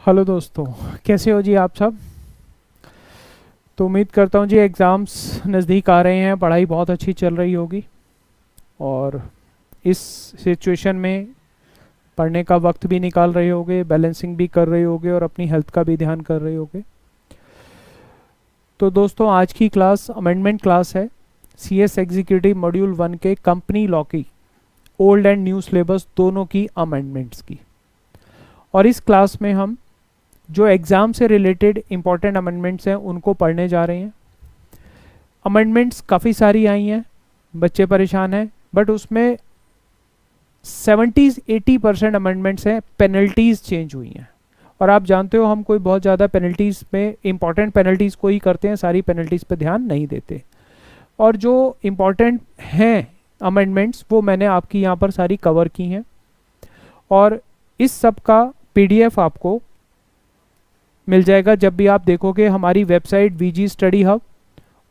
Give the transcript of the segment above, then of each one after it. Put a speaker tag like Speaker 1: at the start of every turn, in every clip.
Speaker 1: Hello दोस्तों, कैसे हो जी आप सब। तो उम्मीद करता हूँ जी एग्ज़ाम्स नज़दीक आ रहे हैं, पढ़ाई बहुत अच्छी चल रही होगी और इस सिचुएशन में पढ़ने का वक्त भी निकाल रहे होगे, बैलेंसिंग भी कर रहे होगे और अपनी हेल्थ का भी ध्यान कर रहे होगे। तो दोस्तों आज की क्लास अमेंडमेंट क्लास है, CS एग्जीक्यूटिव मॉड्यूल 1 के कंपनी लॉ की ओल्ड एंड न्यू सिलेबस दोनों की अमेंडमेंट्स की। और इस क्लास में हम जो एग्ज़ाम से रिलेटेड इंपॉर्टेंट अमेंडमेंट्स हैं उनको पढ़ने जा रहे हैं। अमेंडमेंट्स काफ़ी सारी आई हैं, बच्चे परेशान हैं, बट उसमें 70-80% अमेंडमेंट्स हैं पेनल्टीज़ चेंज हुई हैं। और आप जानते हो हम कोई बहुत ज़्यादा पेनल्टीज़ में इंपॉर्टेंट पेनल्टीज़ को ही करते हैं, सारी पेनल्टीज़ पे ध्यान नहीं देते। और जो इम्पॉर्टेंट हैं अमेंडमेंट्स वो मैंने आपकी यहाँ पर सारी कवर की हैं और इस सब का PDF आपको मिल जाएगा जब भी आप देखोगे हमारी वेबसाइट VG स्टडी हब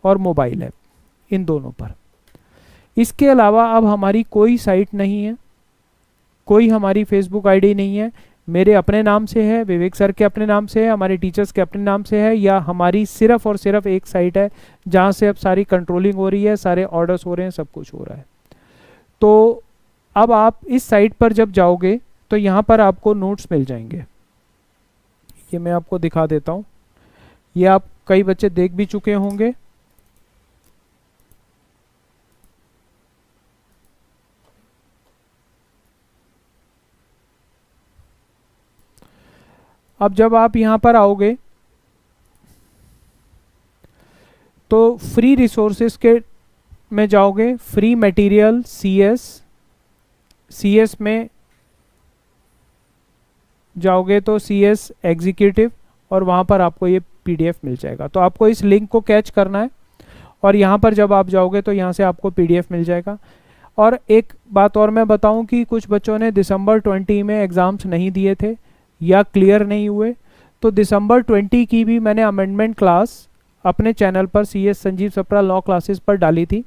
Speaker 1: और मोबाइल ऐप, इन दोनों पर। इसके अलावा अब हमारी कोई साइट नहीं है, कोई हमारी फेसबुक आईडी नहीं है। मेरे अपने नाम से है, विवेक सर के अपने नाम से है, हमारे टीचर्स के अपने नाम से है, या हमारी सिर्फ और सिर्फ एक साइट है जहाँ से अब सारी कंट्रोलिंग हो रही है, सारे ऑर्डर्स हो रहे हैं, सब कुछ हो रहा है। तो अब आप इस साइट पर जब जाओगे तो यहाँ पर आपको नोट्स मिल जाएंगे। ये मैं आपको दिखा देता हूँ, ये आप कई बच्चे देख भी चुके होंगे। अब जब आप यहाँ पर आओगे तो फ्री रिसोर्सेज के में जाओगे, फ्री मटेरियल CS में जाओगे तो CS एग्जीक्यूटिव और वहाँ पर आपको ये PDF मिल जाएगा। तो आपको इस लिंक को कैच करना है और यहाँ पर जब आप जाओगे तो यहाँ से आपको PDF मिल जाएगा। और एक बात और मैं बताऊँ कि कुछ बच्चों ने दिसंबर 20 में एग्ज़ाम्स नहीं दिए थे या क्लियर नहीं हुए, तो दिसंबर 20 की भी मैंने अमेंडमेंट क्लास अपने चैनल पर CS Sanjeev Sapra law classes पर डाली थी।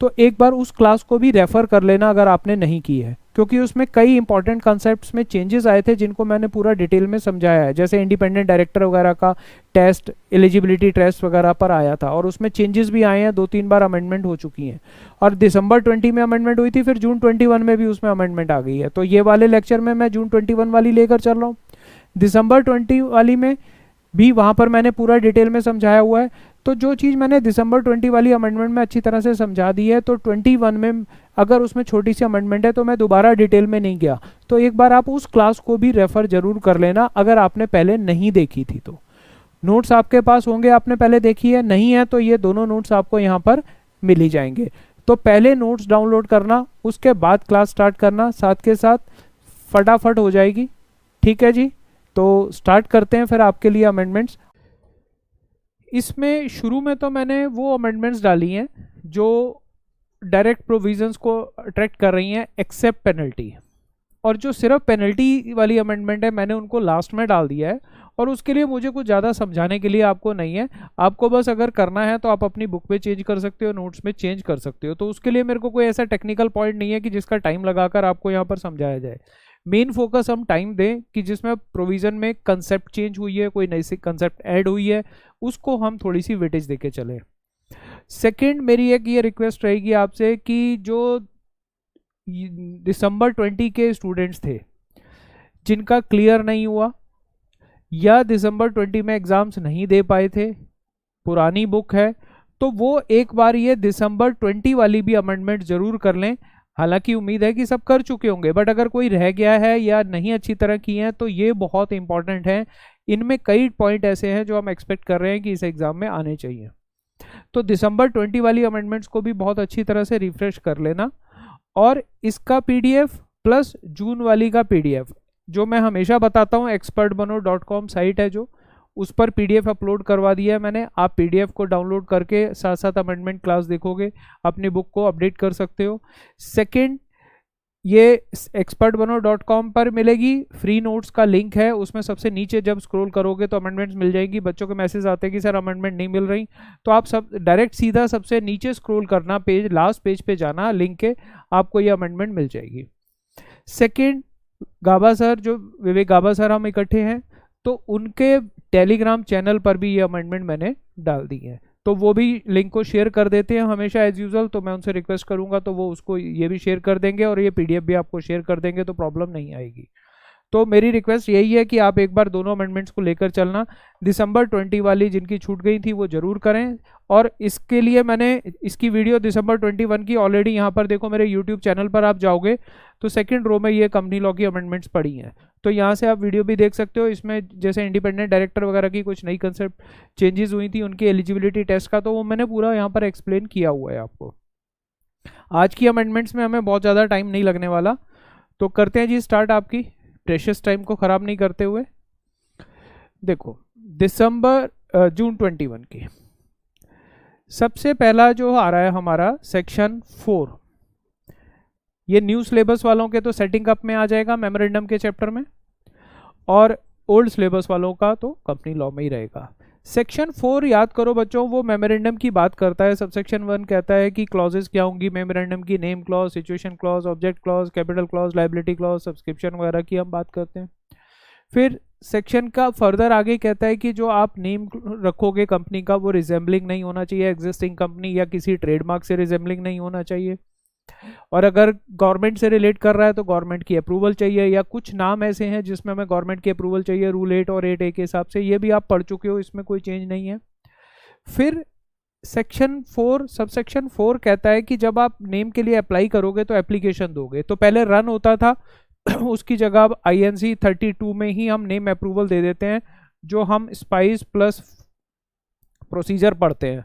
Speaker 1: तो एक बार उस क्लास को भी रेफ़र कर लेना अगर आपने नहीं की है, क्योंकि उसमें कई इंपॉर्टेंट कॉन्सेप्ट्स में चेंजेस आए थे जिनको मैंने पूरा डिटेल में समझाया है। जैसे इंडिपेंडेंट डायरेक्टर वगैरह का टेस्ट, एलिजिबिलिटी टेस्ट वगैरह पर आया था और उसमें चेंजेस भी आए हैं, 2-3 बार अमेंडमेंट हो चुकी हैं। और दिसंबर 20 में अमेंडमेंट हुई थी, फिर जून 21 में भी उसमें अमेंडमेंट आ गई है। तो ये वाले लेक्चर में मैं जून 21 वाली लेकर चल रहा हूँ। दिसंबर 20 वाली में भी वहाँ पर मैंने पूरा डिटेल में समझाया हुआ है। तो जो चीज़ मैंने दिसंबर 20 वाली अमेंडमेंट में अच्छी तरह से समझा दी है, तो 21 में अगर उसमें छोटी सी अमेंडमेंट है तो मैं दोबारा डिटेल में नहीं गया। तो एक बार आप उस क्लास को भी रेफ़र ज़रूर कर लेना अगर आपने पहले नहीं देखी थी। तो नोट्स आपके पास होंगे, आपने पहले देखी है, नहीं है तो ये दोनों नोट्स आपको यहाँ पर मिल ही जाएंगे। तो पहले नोट्स डाउनलोड करना, उसके बाद क्लास स्टार्ट करना, साथ के साथ फटाफट हो जाएगी। ठीक है जी, तो स्टार्ट करते हैं फिर आपके लिए अमेंडमेंट्स। इसमें शुरू में तो मैंने वो अमेंडमेंट्स डाली हैं जो डायरेक्ट प्रोविजंस को अट्रैक्ट कर रही हैं एक्सेप्ट पेनल्टी, और जो सिर्फ पेनल्टी वाली अमेंडमेंट है मैंने उनको लास्ट में डाल दिया है। और उसके लिए मुझे कुछ ज़्यादा समझाने के लिए आपको नहीं है, आपको बस अगर करना है तो आप अपनी बुक में चेंज कर सकते हो, नोट्स में चेंज कर सकते हो। तो उसके लिए मेरे को कोई ऐसा टेक्निकल पॉइंट नहीं है कि जिसका टाइम लगाकर आपको यहाँ पर समझाया जाए। मेन फोकस हम टाइम दें कि जिसमें प्रोविज़न में कंसेप्ट चेंज हुई है, कोई नई सी कंसेप्ट ऐड हुई है, उसको हम थोड़ी सी वेटेज देके चलें। सेकंड, मेरी एक ये रिक्वेस्ट रहेगी आपसे कि जो दिसंबर 20 के स्टूडेंट्स थे जिनका क्लियर नहीं हुआ या दिसंबर 20 में एग्ज़ाम्स नहीं दे पाए थे, पुरानी बुक है, तो वो एक बार ये दिसंबर 20 वाली भी अमेंडमेंट ज़रूर कर लें। हालांकि उम्मीद है कि सब कर चुके होंगे, बट अगर कोई रह गया है या नहीं अच्छी तरह की है तो ये बहुत इंपॉर्टेंट है। इनमें कई पॉइंट ऐसे हैं जो हम एक्सपेक्ट कर रहे हैं कि इस एग्ज़ाम में आने चाहिए। तो दिसंबर 20 वाली अमेंडमेंट्स को भी बहुत अच्छी तरह से रिफ्रेश कर लेना। और इसका PDF प्लस जून वाली का PDF, जो मैं हमेशा बताता हूँ, expertbano.com साइट है जो, उस पर PDF अपलोड करवा दिया है मैंने। आप PDF को डाउनलोड करके साथ साथ अमेंडमेंट क्लास देखोगे, अपनी बुक को अपडेट कर सकते हो। सेकंड, ये expertbano.com पर मिलेगी, फ्री नोट्स का लिंक है, उसमें सबसे नीचे जब स्क्रॉल करोगे तो अमेंडमेंट्स मिल जाएगी। बच्चों के मैसेज आते हैं कि सर अमेंडमेंट नहीं मिल रही, तो आप सब डायरेक्ट सीधा सबसे नीचे स्क्रॉल करना, पेज लास्ट पेज पे जाना, लिंक के आपको ये अमेंडमेंट मिल जाएगी। सेकंड, गाबा सर, जो विवेक गाबा सर, हम इकट्ठे हैं तो उनके टेलीग्राम चैनल पर भी ये अमेंडमेंट मैंने डाल दी है, तो वो भी लिंक को शेयर कर देते हैं हमेशा एज यूजुअल। तो मैं उनसे रिक्वेस्ट करूंगा तो वो उसको ये भी शेयर कर देंगे और ये पीडीएफ भी आपको शेयर कर देंगे, तो प्रॉब्लम नहीं आएगी। तो मेरी रिक्वेस्ट यही है कि आप एक बार दोनों अमेंडमेंट्स को लेकर चलना। दिसंबर 20 वाली जिनकी छूट गई थी वो जरूर करें, और इसके लिए मैंने इसकी वीडियो दिसंबर 21 की ऑलरेडी यहाँ पर देखो मेरे यूट्यूब चैनल पर आप जाओगे तो सेकंड रो में ये कंपनी लॉ की अमेंडमेंट्स पड़ी हैं, तो यहाँ से आप वीडियो भी देख सकते हो। इसमें जैसे इंडिपेंडेंट डायरेक्टर वगैरह की कुछ नई कंसेप्ट चेंजेस हुई थी, उनकी एलिजिबिलिटी टेस्ट का, तो वो मैंने पूरा यहाँ पर एक्सप्लेन किया हुआ है आपको। आज की अमेंडमेंट्स में हमें बहुत ज़्यादा टाइम नहीं लगने वाला, तो करते हैं जी स्टार्ट, आपकी प्रेशियस टाइम को ख़राब नहीं करते हुए। देखो जून 21 की सबसे पहला जो आ रहा है हमारा सेक्शन 4, ये न्यू सिलेबस वालों के तो सेटिंग अप में आ जाएगा मेमोरेंडम के चैप्टर में, और ओल्ड सिलेबस वालों का तो कंपनी लॉ में ही रहेगा। सेक्शन 4 याद करो बच्चों, वो मेमोरेंडम की बात करता है। सबसेक्शन 1 कहता है कि क्लॉजेस क्या होंगी मेमोरेंडम की, name clause, situation clause, object clause, capital clause, liability clause, subscription वगैरह की हम बात करते हैं। फिर सेक्शन का फर्दर आगे कहता है कि जो आप नेम रखोगे कंपनी का वो रिजेंबलिंग नहीं होना चाहिए एग्जिस्टिंग कंपनी या किसी ट्रेडमार्क से रिजेंबलिंग नहीं होना चाहिए, और अगर गवर्नमेंट से रिलेट कर रहा है तो गवर्नमेंट की अप्रूवल चाहिए, या कुछ नाम ऐसे हैं जिसमें हमें गवर्नमेंट की अप्रूवल चाहिए रूल 8 और 8A के हिसाब से, ये भी आप पढ़ चुके हो, इसमें कोई चेंज नहीं है। फिर सेक्शन 4 सबसेक्शन 4 कहता है कि जब आप नेम के लिए अप्लाई करोगे तो एप्लीकेशन दोगे, तो पहले रन होता था उसकी जगह अब INC 32 में ही हम नेम अप्रूवल दे देते हैं, जो हम स्पाइस प्लस प्रोसीजर पढ़ते हैं।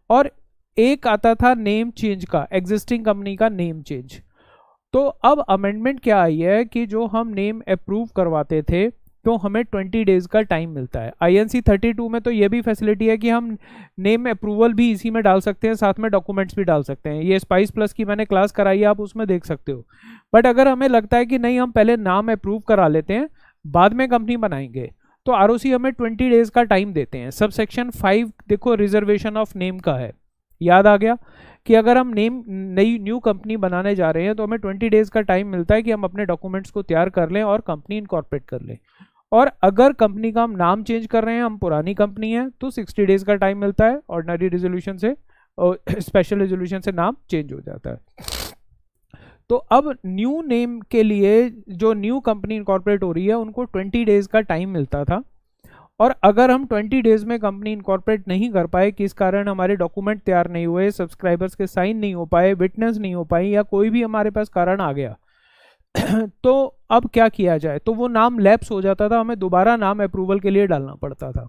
Speaker 1: और एक आता था नेम चेंज का, एग्जिस्टिंग कंपनी का नेम चेंज। तो अब अमेंडमेंट क्या आई है कि जो हम नेम अप्रूव करवाते थे तो हमें 20 डेज का टाइम मिलता है। INC 32 में तो ये भी फैसिलिटी है कि हम नेम अप्रूवल भी इसी में डाल सकते हैं, साथ में डॉक्यूमेंट्स भी डाल सकते हैं। ये स्पाइस प्लस की मैंने क्लास कराई है, आप उसमें देख सकते हो। बट अगर हमें लगता है कि नहीं हम पहले नाम अप्रूव करा लेते हैं बाद में कंपनी बनाएंगे, तो ROC हमें 20 डेज का टाइम देते हैं। सब सेक्शन 5 देखो रिजर्वेशन ऑफ नेम का है, याद आ गया कि अगर हम न्यू कंपनी बनाने जा रहे हैं तो हमें 20 डेज का टाइम मिलता है कि हम अपने डॉक्यूमेंट्स को तैयार कर लें और कंपनी इनकॉर्पोरेट कर लें। और अगर कंपनी का हम नाम चेंज कर रहे हैं, हम पुरानी कंपनी है, तो 60 डेज का टाइम मिलता है ऑर्डिनरी रेजोल्यूशन से, और स्पेशल रेजोल्यूशन से नाम चेंज हो जाता है। तो अब न्यू नेम के लिए जो न्यू कंपनी इनकॉर्पोरेट हो रही है उनको 20 डेज का टाइम मिलता था, और अगर हम 20 डेज में कंपनी इनकॉर्पोरेट नहीं कर पाए, किस कारण हमारे डॉक्यूमेंट तैयार नहीं हुए, सब्सक्राइबर्स के साइन नहीं हो पाए, विटनेस नहीं हो पाई, या कोई भी हमारे पास कारण आ गया तो अब क्या किया जाए, तो वो नाम लैप्स हो जाता था, हमें दोबारा नाम अप्रूवल के लिए डालना पड़ता था।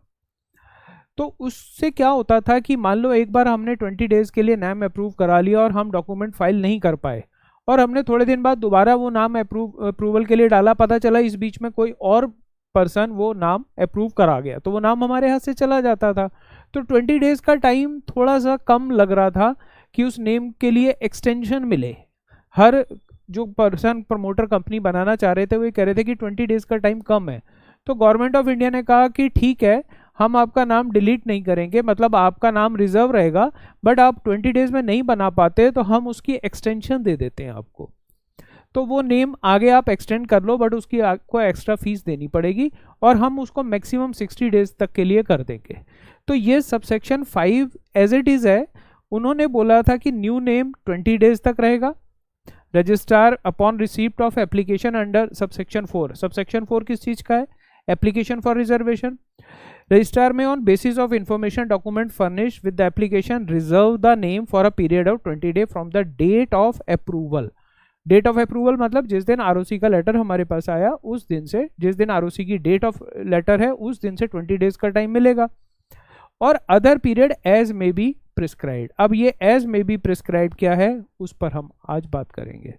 Speaker 1: तो उससे क्या होता था कि मान लो एक बार हमने 20 डेज के लिए नाम अप्रूव करा लिया और हम डॉक्यूमेंट फाइल नहीं कर पाए, और हमने थोड़े दिन बाद दोबारा वो नाम अप्रूवल के लिए डाला, पता चला इस बीच में कोई और पर्सन वो नाम अप्रूव करा गया, तो वो नाम हमारे हाथ से चला जाता था। तो 20 डेज का टाइम थोड़ा सा कम लग रहा था कि उस नेम के लिए एक्सटेंशन मिले। हर जो पर्सन प्रमोटर कंपनी बनाना चाह रहे थे वो कह रहे थे कि 20 डेज का टाइम कम है, तो गवर्नमेंट ऑफ इंडिया ने कहा कि ठीक है हम आपका नाम डिलीट नहीं करेंगे, मतलब आपका नाम रिजर्व रहेगा, बट आप 20 डेज में नहीं बना पाते तो हम उसकी एक्सटेंशन दे देते हैं आपको। तो वो नेम आगे आप एक्सटेंड कर लो, बट उसकी आपको एक्स्ट्रा फीस देनी पड़ेगी, और हम उसको मैक्सिमम 60 डेज तक के लिए कर देंगे। तो ये सबसेक्शन 5 एज इट इज है। उन्होंने बोला था कि न्यू नेम 20 डेज तक रहेगा, registrar upon receipt of application under subsection 4। Subsection 4 किस चीज का है, application for reservation. Registrar may on basis of information document furnish with the application reserve the name for a period of 20 day from the date of approval. Date of approval मतलब जिस दिन ROC का letter हमारे पास आया उस दिन से, जिस दिन ROC की डेट ऑफ लेटर है उस दिन से 20 डेज का टाइम मिलेगा। और other period as may be prescribed. अब ये एज मे बी प्रिस्क्राइब्ड क्या है उस पर हम आज बात करेंगे।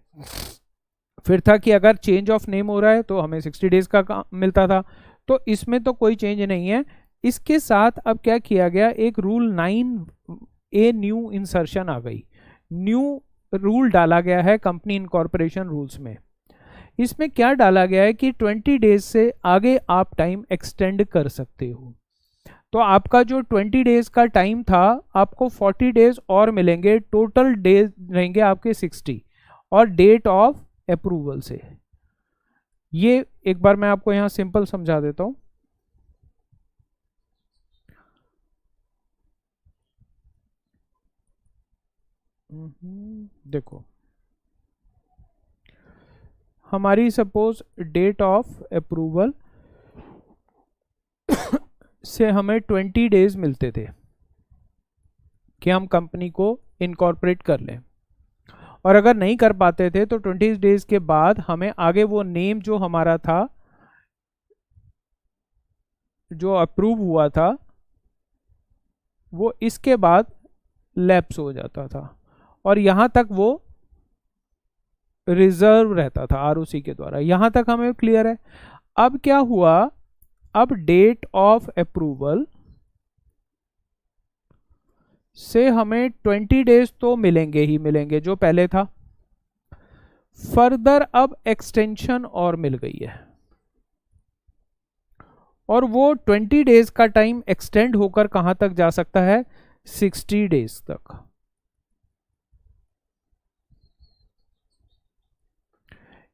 Speaker 1: फिर था कि अगर चेंज ऑफ नेम हो रहा है तो हमें 60 डेज का मिलता था, तो इसमें तो कोई चेंज नहीं है। इसके साथ अब क्या किया गया, एक रूल 9A न्यू इंसर्शन आ गई, न्यू रूल डाला गया है कंपनी इनकॉर्पोरेशन रूल्स में। इसमें क्या डाला गया है कि 20 डेज से आगे आप टाइम एक्सटेंड कर सकते हो। तो आपका जो 20 डेज का टाइम था आपको 40 डेज और मिलेंगे, टोटल डेज रहेंगे आपके 60, और डेट ऑफ अप्रूवल से। ये एक बार मैं आपको यहाँ सिंपल समझा देता हूँ। देखो हमारी सपोज डेट ऑफ अप्रूवल से हमें 20 डेज मिलते थे कि हम कंपनी को इनकॉर्पोरेट कर लें, और अगर नहीं कर पाते थे तो 20 डेज के बाद हमें आगे वो नेम जो हमारा था, जो अप्रूव हुआ था, वो इसके बाद लैप्स हो जाता था और यहां तक वो रिजर्व रहता था आरओसी के द्वारा। यहां तक हमें क्लियर है। अब क्या हुआ, अब डेट ऑफ अप्रूवल से हमें 20 डेज तो मिलेंगे ही मिलेंगे जो पहले था, फर्दर अब एक्सटेंशन और मिल गई है और वो 20 डेज का टाइम एक्सटेंड होकर कहां तक जा सकता है, 60 डेज तक।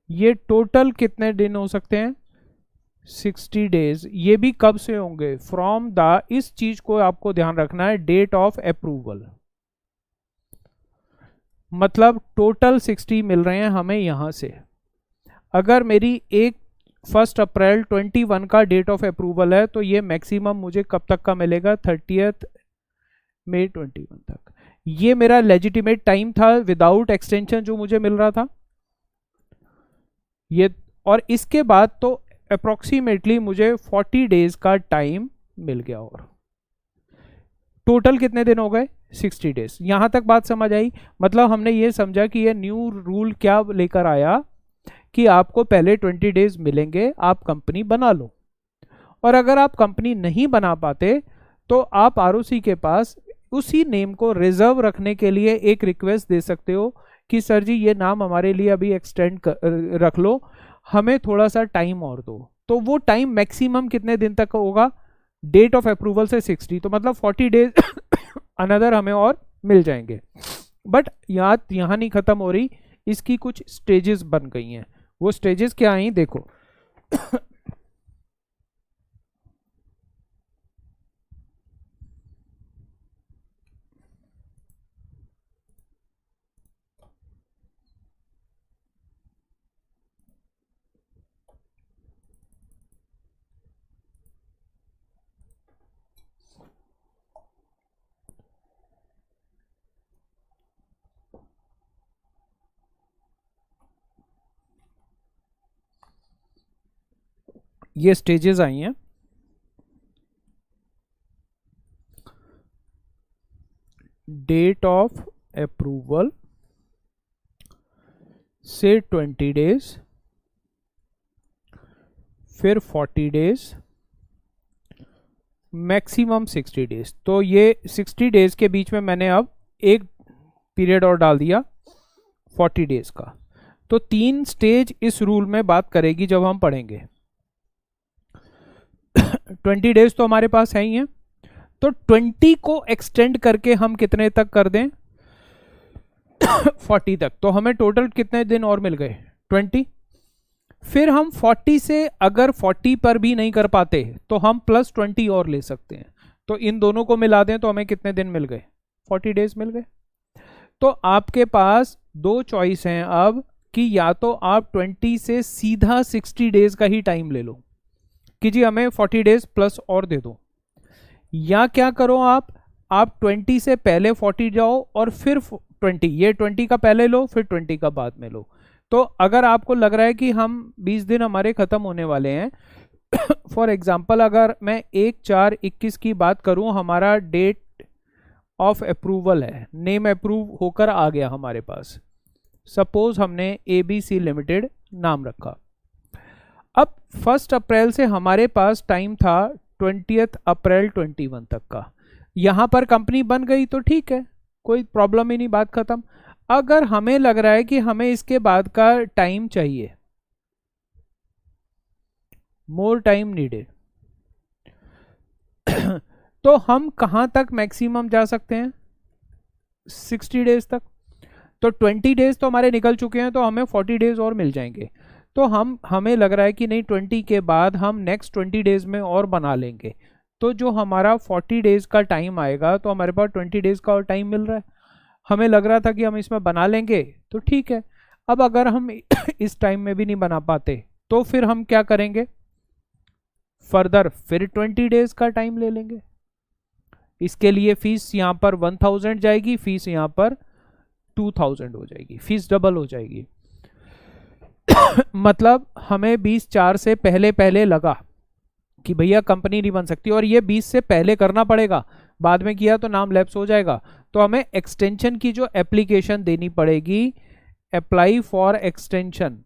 Speaker 1: ये टोटल कितने दिन हो सकते हैं, 60 डेज। ये भी कब से होंगे, फ्रॉम द, इस चीज को आपको ध्यान रखना है, डेट ऑफ अप्रूवल, मतलब टोटल 60 मिल रहे हैं हमें यहां से। अगर मेरी 1 अप्रैल 21 का डेट ऑफ अप्रूवल है तो ये मैक्सिमम मुझे कब तक का मिलेगा, 30 मई 21 तक। ये मेरा लेजिटिमेट टाइम था विदाउट एक्सटेंशन जो मुझे मिल रहा था ये, और इसके बाद तो अप्रोक्सीमेटली मुझे 40 डेज का टाइम मिल गया और टोटल कितने दिन हो गए, 60 डेज। यहां तक बात समझ आई। मतलब हमने ये समझा कि ये न्यू रूल क्या लेकर आया कि आपको पहले 20 डेज मिलेंगे, आप कंपनी बना लो, और अगर आप कंपनी नहीं बना पाते तो आप आरओसी के पास उसी नेम को रिजर्व रखने के लिए एक रिक्वेस्ट दे सकते हो कि सर जी ये नाम हमारे लिए अभी एक्सटेंड रख लो, हमें थोड़ा सा टाइम और दो। तो वो टाइम मैक्सिमम कितने दिन तक होगा, डेट ऑफ अप्रूवल से 60, तो मतलब 40 डेज अनदर हमें और मिल जाएंगे। बट यहाँ नहीं खत्म हो रही, इसकी कुछ स्टेजेस बन गई हैं। वो स्टेजेस क्या आई देखो ये स्टेजेस आई हैं। डेट ऑफ अप्रूवल से 20 डेज, फिर 40 डेज, मैक्सिमम 60 डेज। तो ये 60 डेज के बीच में मैंने अब एक पीरियड और डाल दिया 40 डेज का। तो 3 स्टेज इस रूल में बात करेगी जब हम पढ़ेंगे। 20 डेज तो हमारे पास है ही है, तो 20 को एक्सटेंड करके हम कितने तक कर दें 40 तक, तो हमें टोटल कितने दिन और मिल गए 20। फिर हम 40 से अगर 40 पर भी नहीं कर पाते तो हम प्लस 20 और ले सकते हैं, तो इन दोनों को मिला दें तो हमें कितने दिन मिल गए, 40 डेज मिल गए। तो आपके पास 2 चॉइस हैं अब कि या तो आप 20 से सीधा 60 डेज का ही टाइम ले लो कि जी हमें 40 डेज प्लस और दे दो, या क्या करो आप 20 से पहले 40 जाओ और फिर 20, ये 20 का पहले लो फिर 20 का बाद में लो। तो अगर आपको लग रहा है कि हम 20 दिन हमारे ख़त्म होने वाले हैं, फॉर एग्जांपल अगर मैं 1/4/21 की बात करूं, हमारा डेट ऑफ अप्रूवल है, नेम अप्रूव होकर आ गया हमारे पास, सपोज हमने ABC लिमिटेड नाम रखा। अब 1 अप्रैल से हमारे पास टाइम था 20 अप्रैल 21 तक का। यहां पर कंपनी बन गई तो ठीक है, कोई प्रॉब्लम ही नहीं, बात खत्म। अगर हमें लग रहा है कि हमें इसके बाद का टाइम चाहिए, मोर टाइम नीडेड, तो हम कहां तक मैक्सिमम जा सकते हैं, 60 डेज तक। तो 20 डेज तो हमारे निकल चुके हैं, तो हमें 40 डेज और मिल जाएंगे। तो हमें लग रहा है कि नहीं 20 के बाद हम नेक्स्ट 20 डेज में और बना लेंगे, तो जो हमारा 40 डेज का टाइम आएगा तो हमारे पास 20 डेज का और टाइम मिल रहा है। हमें लग रहा था कि हम इसमें बना लेंगे तो ठीक है। अब अगर हम इस टाइम में भी नहीं बना पाते तो फिर हम क्या करेंगे, फर्दर फिर 20 डेज का टाइम ले लेंगे। इसके लिए फीस यहाँ पर 1000 जाएगी, फीस यहाँ पर 2000 हो जाएगी, फीस डबल हो जाएगी। मतलब हमें 20/4 से पहले पहले लगा कि भैया कंपनी नहीं बन सकती, और ये 20 से पहले करना पड़ेगा, बाद में किया तो नाम लैप्स हो जाएगा। तो हमें एक्सटेंशन की जो एप्लीकेशन देनी पड़ेगी, अप्लाई फॉर एक्सटेंशन,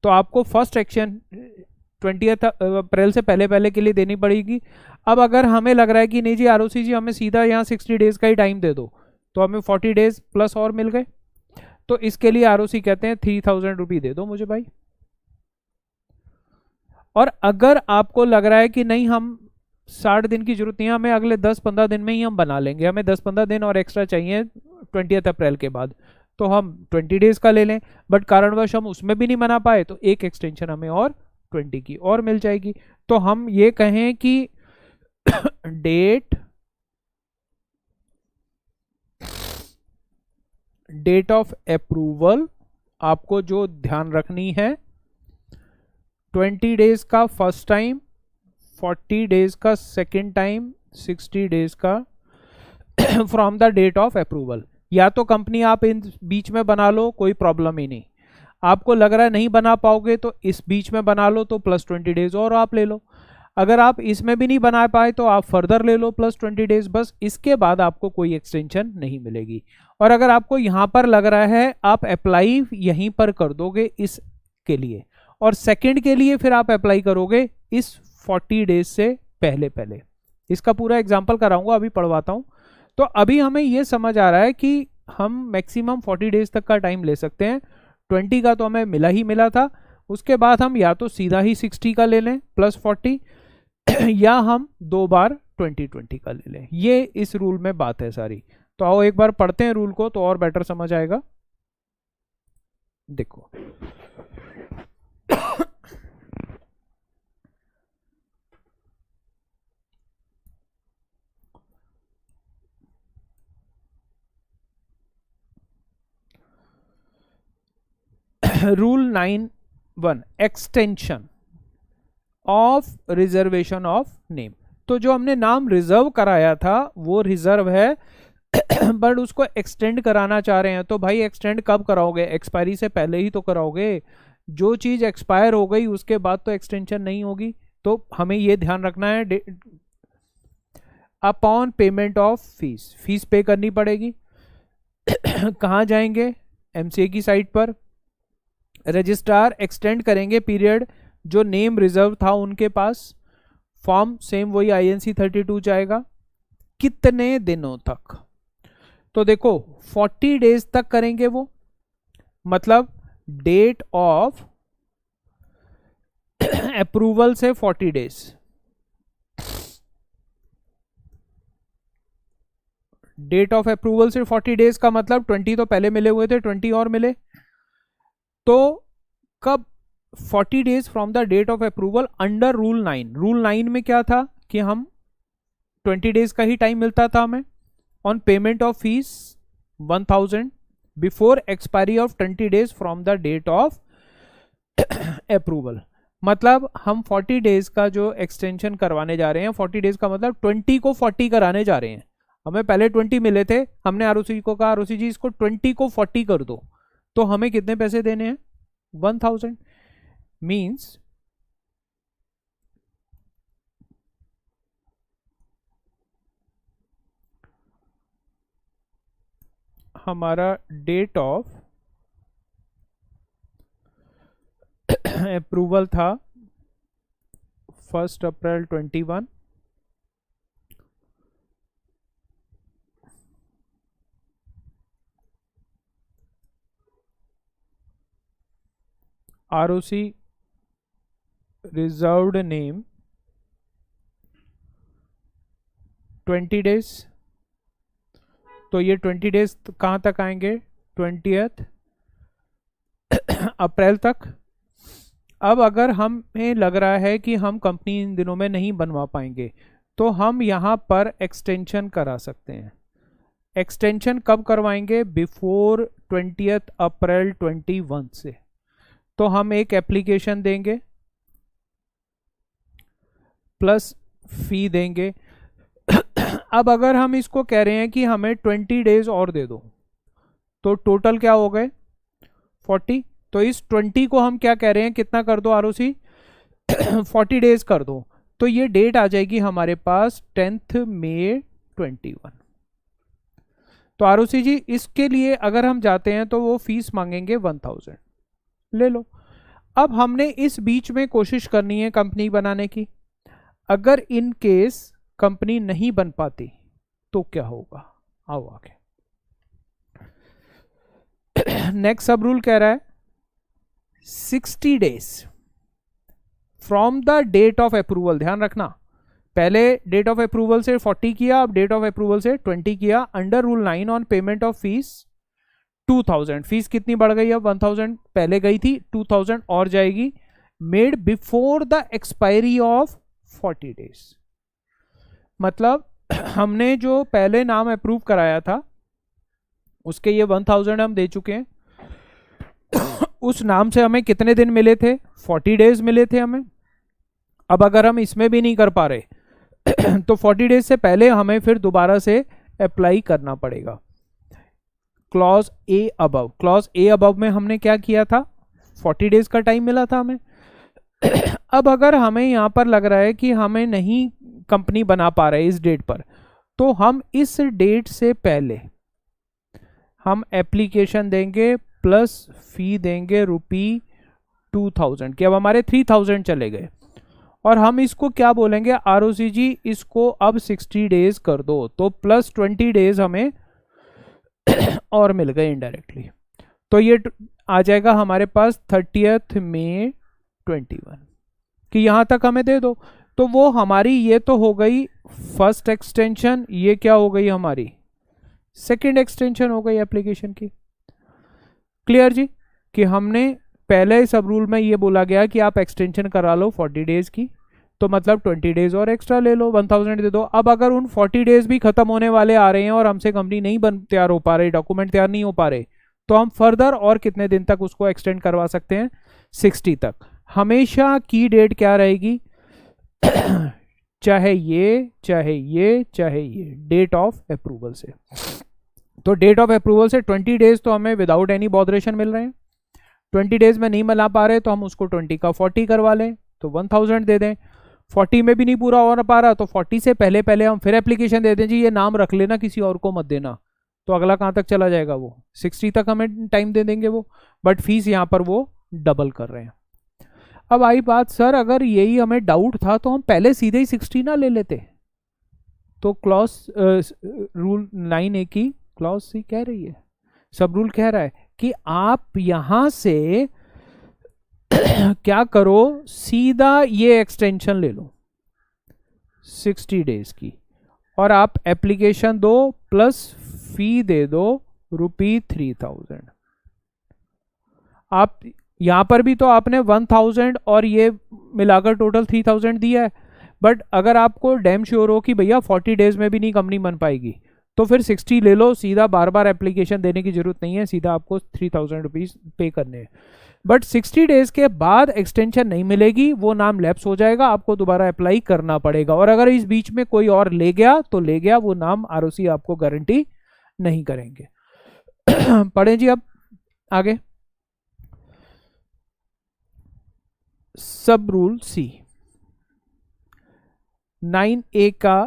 Speaker 1: तो आपको फर्स्ट एक्शन 20 अप्रैल से पहले पहले के लिए देनी पड़ेगी। अब अगर हमें लग रहा है कि नहीं जी आरओसी जी हमें सीधा यहाँ 60 डेज का ही टाइम दे दो, तो हमें 40 डेज प्लस और मिल गए। तो इसके लिए आरओसी कहते हैं 3000 रुपये दे दो मुझे भाई। और अगर आपको लग रहा है कि नहीं हम 60 दिन की जरूरत नहीं है, हमें अगले 10-15 दिन में ही हम बना लेंगे, हमें 10-15 दिन और एक्स्ट्रा चाहिए 20 अप्रैल के बाद, तो हम 20 डेज का ले लें। बट कारणवश हम उसमें भी नहीं बना पाए तो एक एक्सटेंशन हमें और 20 की और मिल जाएगी। तो हम ये कहें कि डेट ऑफ अप्रूवल आपको जो ध्यान रखनी है, 20 डेज का फर्स्ट टाइम, 40 डेज का सेकेंड टाइम, 60 डेज का from the date of approval. या तो कंपनी आप इन बीच में बना लो, कोई प्रॉब्लम ही नहीं। आपको लग रहा है नहीं बना पाओगे तो इस बीच में बना लो, तो प्लस 20 डेज और आप ले लो। अगर आप इसमें भी नहीं बना पाए तो आप फर्दर ले लो प्लस 20 डेज, बस इसके बाद आपको कोई एक्सटेंशन नहीं मिलेगी। और अगर आपको यहां पर लग रहा है आप अप्लाई यहीं पर कर दोगे इसके लिए, और सेकंड के लिए फिर आप अप्लाई करोगे इस 40 डेज से पहले पहले। इसका पूरा एग्जांपल कराऊंगा, अभी पढ़वाता हूं। तो अभी हमें यह समझ आ रहा है कि हम मैक्सिमम 40 डेज तक का टाइम ले सकते हैं। 20 का तो हमें मिला ही मिला था, उसके बाद हम या तो सीधा ही 60 का ले लें प्लस 40, या हम 2 बार 20 का ले लें। ये इस रूल में बात है सारी। तो आओ एक बार पढ़ते हैं रूल को, तो और बेटर समझ आएगा। देखो rule 9(1) extension of reservation of name. तो जो हमने नाम रिजर्व कराया था वो रिजर्व है, बट उसको एक्सटेंड कराना चाह रहे हैं। तो भाई एक्सटेंड कब कराओगे, एक्सपायरी से पहले ही तो कराओगे। जो चीज एक्सपायर हो गई उसके बाद तो एक्सटेंशन नहीं होगी। तो हमें ये ध्यान रखना है, upon payment of fees, fees पे करनी पड़ेगी। कहाँ जाएंगे, एमसीए की साइट पर। रजिस्ट्रार एक्सटेंड करेंगे पीरियड जो नेम रिजर्व था उनके पास, फॉर्म सेम वही INC 32 जाएगा। कितने दिनों तक, तो देखो 40 डेज तक करेंगे वो, मतलब डेट ऑफ अप्रूवल से 40 डेज, डेट ऑफ अप्रूवल से 40 डेज का मतलब 20 तो पहले मिले हुए थे, 20 और मिले, तो कब 40 days from the date of approval under rule 9। Rule 9 में क्या था कि हम 20 डेज का ही टाइम मिलता था हमें, on payment of fees 1000 before expiry of 20 days from the date of approval. मतलब हम 40 डेज का जो एक्सटेंशन करवाने जा रहे हैं, 40 डेज का मतलब 20 को 40 कराने जा रहे हैं। हमें पहले 20 मिले थे, हमने आरओसी को कहा आरओसी जी इसको 20 को 40 कर दो, तो हमें कितने पैसे देने हैं, 1000। मीन्स हमारा डेट ऑफ अप्रूवल था 1 अप्रैल 21, आरओसी रिजर्व्ड नेम 20 डेज, तो ये 20 डेज कहाँ तक आएंगे, 20 अप्रैल तक। अब अगर हमें लग रहा है कि हम कंपनी इन दिनों में नहीं बनवा पाएंगे, तो हम यहाँ पर एक्सटेंशन करा सकते हैं। एक्सटेंशन कब करवाएंगे? बिफोर 20 अप्रैल 21 से। तो हम एक एप्लीकेशन देंगे प्लस फी देंगे। अब अगर हम इसको कह रहे हैं कि हमें 20 डेज और दे दो, तो टोटल क्या हो गए? 40। तो इस 20 को हम क्या कह रहे हैं, कितना कर दो आरओसी? 40 डेज कर दो। तो ये डेट आ जाएगी हमारे पास 10 मई 21। तो आरओसी जी इसके लिए अगर हम जाते हैं तो वो फीस मांगेंगे 1000, ले लो। अब हमने इस बीच में कोशिश करनी है कंपनी बनाने की। अगर इन केस कंपनी नहीं बन पाती तो क्या होगा? आओ आगे। नेक्स्ट सब रूल कह रहा है 60 days from the date of approval. ध्यान रखना, पहले डेट ऑफ अप्रूवल से 40 किया, अब डेट ऑफ अप्रूवल से 20 किया। Under rule 9 on payment of fees 2000। Fees कितनी बढ़ गई? अब 1000 पहले गई थी, 2000 और जाएगी। Made before the expiry of 40 days. मतलब हमने जो पहले नाम अप्रूव कराया था उसके ये 1000 हम दे चुके हैं। उस नाम से हमें कितने दिन मिले थे? 40 डेज मिले थे हमें। अब अगर हम इसमें भी नहीं कर पा रहे तो 40 डेज से पहले हमें फिर दोबारा से अप्लाई करना पड़ेगा। Clause A above. Clause A above में हमने क्या किया था? 40 डेज का टाइम मिला था हमें। अब अगर हमें यहां पर लग रहा है कि हमें नहीं कंपनी बना पा रहे इस डेट पर, तो हम इस डेट से पहले हम एप्लीकेशन देंगे प्लस फी देंगे ₹2000 कि अब हमारे 3000 चले गए। और हम इसको क्या बोलेंगे? आरओसी जी इसको अब 60 डेज कर दो। तो प्लस 20 डेज हमें और मिल गए इनडायरेक्टली। तो ये आ जाएगा हमारे पास 30 मई 21 कि यहां तक हमें दे दो। तो वो हमारी ये तो हो गई फर्स्ट एक्सटेंशन, ये क्या हो गई हमारी? सेकंड एक्सटेंशन हो गई एप्लीकेशन की। क्लियर जी? कि हमने पहले सब रूल में ये बोला गया कि आप एक्सटेंशन करा लो 40 डेज की, तो मतलब 20 डेज और एक्स्ट्रा ले लो, 1000 दे दो। अब अगर उन 40 डेज भी खत्म होने वाले आ रहे हैं और हमसे कंपनी नहीं बन तैयार हो पा रही, डॉक्यूमेंट तैयार नहीं हो पा रहे, तो हम फर्दर और कितने दिन तक उसको एक्सटेंड करवा सकते हैं? 60 तक। हमेशा की डेट क्या रहेगी? चाहे ये चाहे ये चाहे ये, डेट ऑफ अप्रूवल से। तो डेट ऑफ अप्रूवल से 20 डेज तो हमें विदाउट एनी बॉदरेशन मिल रहे हैं। 20 डेज में नहीं मिला पा रहे तो हम उसको 20 का 40 करवा लें, तो 1000 दे दें। 40 में भी नहीं पूरा हो पा रहा तो 40 से पहले पहले हम फिर एप्लीकेशन दे दें, जी ये नाम रख लेना, किसी और को मत देना। तो अगला कहाँ तक चला जाएगा? वो 60 तक हमें टाइम दे देंगे वो, बट फीस यहाँ पर वो डबल कर रहे हैं। अब आई बात, सर अगर यही हमें डाउट था तो हम पहले सीधे ही 60 ना ले लेते। तो क्लॉज रूल 9A की क्लॉज सी कह रही है, सब रूल कह रहा है कि आप यहां से क्या करो, सीधा ये एक्सटेंशन ले लो 60 डेज की, और आप एप्लीकेशन दो प्लस फी दे दो ₹3000। आप यहां पर भी तो आपने 1000 और ये मिलाकर टोटल 3000 दिया है, बट अगर आपको डैम श्योर हो कि भैया 40 डेज में भी नहीं कंपनी बन पाएगी, तो फिर 60 ले लो, सीधा बार बार एप्लीकेशन देने की जरूरत नहीं है, सीधा आपको ₹3000 पे करने हैं। बट 60 डेज के बाद एक्सटेंशन नहीं मिलेगी, वो नाम लैप्स हो जाएगा, आपको दोबारा अप्लाई करना पड़ेगा। और अगर इस बीच में कोई और ले गया तो ले गया, वो नाम आरओसी आपको गारंटी नहीं करेंगे। पढ़ें जी अब आगे। सब रूल सी 9A का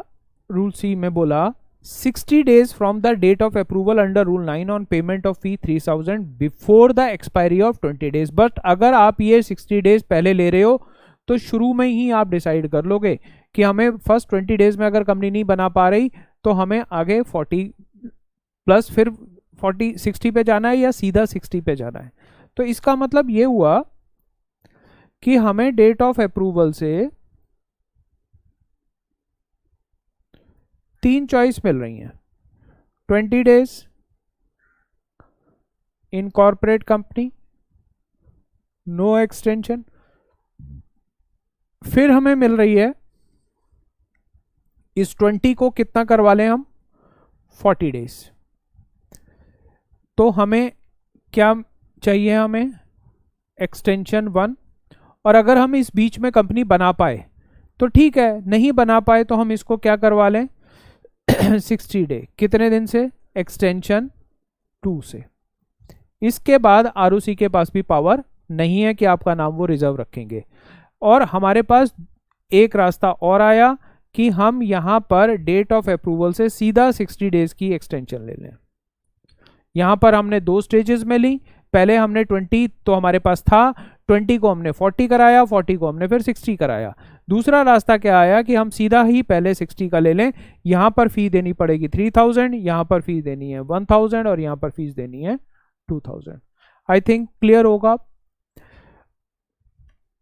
Speaker 1: रूल सी में बोला 60 days from the date of approval under rule 9 on payment of fee 3000 before the expiry of 20 days। But अगर आप ये 60 days पहले ले रहे हो तो शुरू में ही आप डिसाइड कर लोगे कि हमें फर्स्ट 20 days में अगर कंपनी नहीं बना पा रही तो हमें आगे 40 प्लस फिर 60 पे जाना है या सीधा 60 पे जाना है। तो इसका मतलब ये हुआ कि हमें डेट ऑफ अप्रूवल से 3 चॉइस मिल रही हैं, 20 days, incorporate company, no extension. फिर हमें मिल रही है इस 20 को कितना करवा लें हम? 40 डेज। तो हमें क्या चाहिए, हमें एक्सटेंशन 1। और अगर हम इस बीच में कंपनी बना पाए तो ठीक है, नहीं बना पाए तो हम इसको क्या करवा लें 60 डे, कितने दिन से, एक्सटेंशन 2 से। इसके बाद आरओसी के पास भी पावर नहीं है कि आपका नाम वो रिजर्व रखेंगे। और हमारे पास एक रास्ता और आया कि हम यहां पर डेट ऑफ अप्रूवल से सीधा 60 डेज की एक्सटेंशन ले लें। यहां पर हमने 2 स्टेजेस में ली, पहले हमने 20 तो हमारे पास था, 20 को हमने 40 कराया, 40 को हमने फिर 60 कराया। दूसरा रास्ता क्या आया कि हम सीधा ही पहले 60 का ले लें। यहां पर फी देनी पड़ेगी 3000, यहां पर फीस देनी है 1000 और यहां पर फीस देनी है 2000। आई थिंक क्लियर होगा।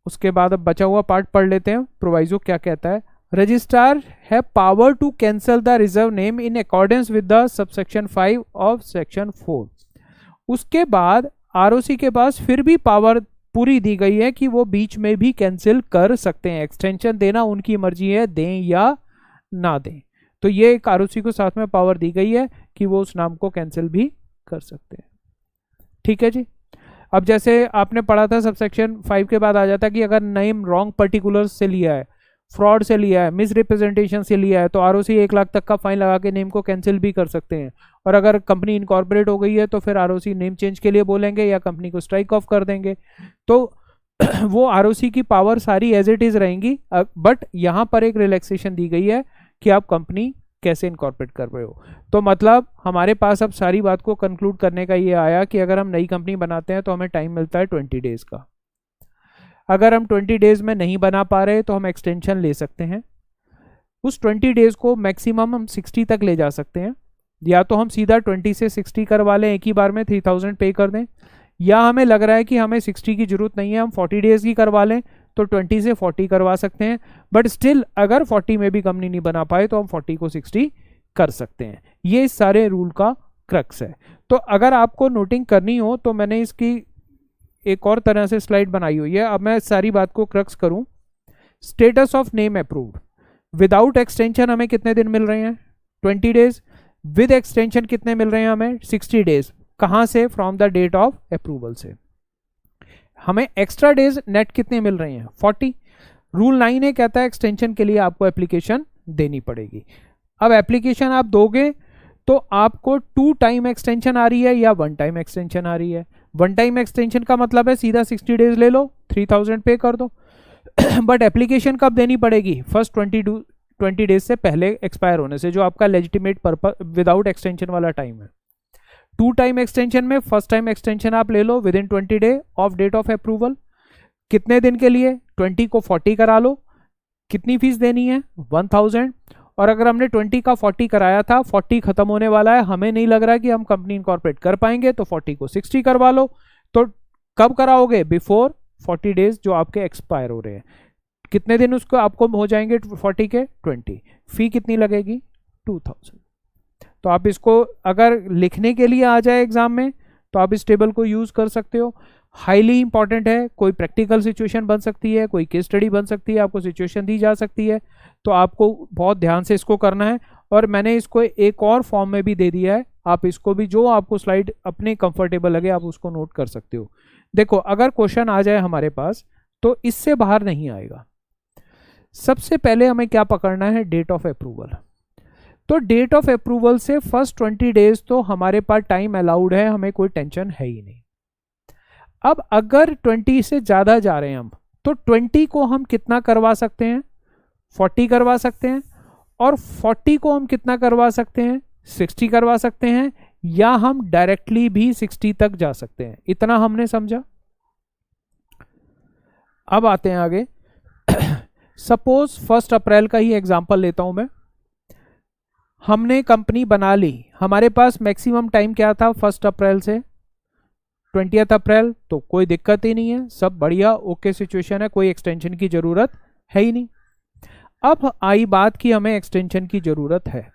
Speaker 1: उसके बाद अब बचा हुआ पार्ट पढ़ लेते हैं। प्रोवाइजो क्या कहता है, रजिस्ट्रार है power to cancel the reserve name in accordance with the subsection 5 of section 4। उसके बाद आरओसी के पास फिर भी पावर पूरी दी गई है कि वो बीच में भी कैंसिल कर सकते हैं, एक्सटेंशन देना उनकी मर्जी है, दें या ना दें। तो ये एक आरओसी को साथ में पावर दी गई है कि वो उस नाम को कैंसिल भी कर सकते हैं। ठीक है जी। अब जैसे आपने पढ़ा था सबसेक्शन 5 के बाद आ जाता है कि अगर नेम रॉन्ग पर्टिकुलर्स से लिया है, फ्रॉड से लिया है, मिस रिप्रेजेंटेशन से लिया है, तो आरओसी 1 लाख तक का फाइन लगा के नेम को कैंसिल भी कर सकते हैं। और अगर कंपनी इनकॉर्पोरेट हो गई है तो फिर आरओसी नेम चेंज के लिए बोलेंगे या कंपनी को स्ट्राइक ऑफ कर देंगे। तो वो आरओसी की पावर सारी एज इट इज रहेंगी, बट यहाँ पर एक रिलैक्सेशन दी गई है कि आप कंपनी कैसे इनकॉर्पोरेट कर रहे हो। तो मतलब हमारे पास अब सारी बात को कंक्लूड करने का ये आया कि अगर हम नई कंपनी बनाते हैं तो हमें टाइम मिलता है 20 डेज का। अगर हम 20 डेज में नहीं बना पा रहे तो हम एक्सटेंशन ले सकते हैं। उस 20 डेज को मैक्सिमम हम 60 तक ले जा सकते हैं। या तो हम सीधा 20 से 60 करवा लें, एक ही बार में 3000 पे कर दें, या हमें लग रहा है कि हमें 60 की जरूरत नहीं है, हम 40 डेज की करवा लें तो 20 से 40 करवा सकते हैं। बट स्टिल अगर 40 में भी कंपनी नहीं बना पाए तो हम 40 को 60 कर सकते हैं। ये इस सारे रूल का क्रक्स है। तो अगर आपको नोटिंग करनी हो तो मैंने इसकी एक और तरह से स्लाइड बनाई हुई है। अब मैं सारी बात को क्रक्स करूं। Status of name approved, without extension हमें कितने दिन मिल रहे हैं 20 डेज, विद एक्सटेंशन कितने मिल रहे हैं हमें 60 डेज। कहां से, from the date of approval से। हमें एक्स्ट्रा डेज नेट कितने मिल रहे हैं 40। रूल 9 ये कहता है एक्सटेंशन के लिए आपको एप्लीकेशन देनी पड़ेगी। अब एप्लीकेशन आप दोगे तो आपको 2 टाइम एक्सटेंशन आ रही है या 1 टाइम एक्सटेंशन आ रही है। 1 टाइम एक्सटेंशन का मतलब है सीधा 60 डेज ले लो, 3000 पे कर दो। बट एप्लीकेशन कब देनी पड़ेगी, फर्स्ट 20 डेज से पहले एक्सपायर होने से, जो आपका लेजिटिमेट पर्पस विदाउट एक्सटेंशन वाला टाइम है। 2 टाइम एक्सटेंशन में फर्स्ट टाइम एक्सटेंशन आप ले लो within 20 day of date of approval. कितने दिन के लिए, 20 को 40 करा लो। कितनी फीस देनी है 1000। और अगर हमने 20 का 40 कराया था, 40 खत्म होने वाला है, हमें नहीं लग रहा कि हम कंपनी इनकॉर्पोरेट कर पाएंगे, तो 40 को 60 करवा लो। तो कब कराओगे, बिफोर 40 डेज जो आपके एक्सपायर हो रहे हैं। कितने दिन उसको आपको हो जाएंगे 40 के 20। फी कितनी लगेगी 2000। तो आप इसको अगर लिखने के लिए आ जाए एग्जाम में तो आप इस टेबल को यूज कर सकते हो। हाईली इंपॉर्टेंट है, कोई प्रैक्टिकल सिचुएशन बन सकती है, कोई केस स्टडी बन सकती है, आपको सिचुएशन दी जा सकती है, तो आपको बहुत ध्यान से इसको करना है। और मैंने इसको एक और फॉर्म में भी दे दिया है, आप इसको भी जो आपको स्लाइड अपने कंफर्टेबल लगे आप उसको नोट कर सकते हो। देखो अगर क्वेश्चन आ जाए हमारे पास तो इससे बाहर नहीं आएगा। सबसे पहले हमें क्या पकड़ना है, डेट ऑफ अप्रूवल। तो डेट ऑफ अप्रूवल से फर्स्ट 20 डेज तो हमारे पास टाइम अलाउड है, हमें कोई टेंशन है ही नहीं। अब अगर 20 से ज्यादा जा रहे हैं हम, तो 20 को हम कितना करवा सकते हैं 40 करवा सकते हैं, और 40 को हम कितना करवा सकते हैं 60 करवा सकते हैं, या हम डायरेक्टली भी 60 तक जा सकते हैं। इतना हमने समझा। अब आते हैं आगे। सपोज 1 अप्रैल का ही एग्जांपल लेता हूं मैं। हमने कंपनी बना ली, हमारे पास मैक्सिमम टाइम क्या था 1 अप्रैल से 20 अप्रैल, तो कोई दिक्कत ही नहीं है, सब बढ़िया ओके सिचुएशन है, कोई एक्सटेंशन की जरूरत है ही नहीं। अब आई बात कि हमें एक्सटेंशन की जरूरत है,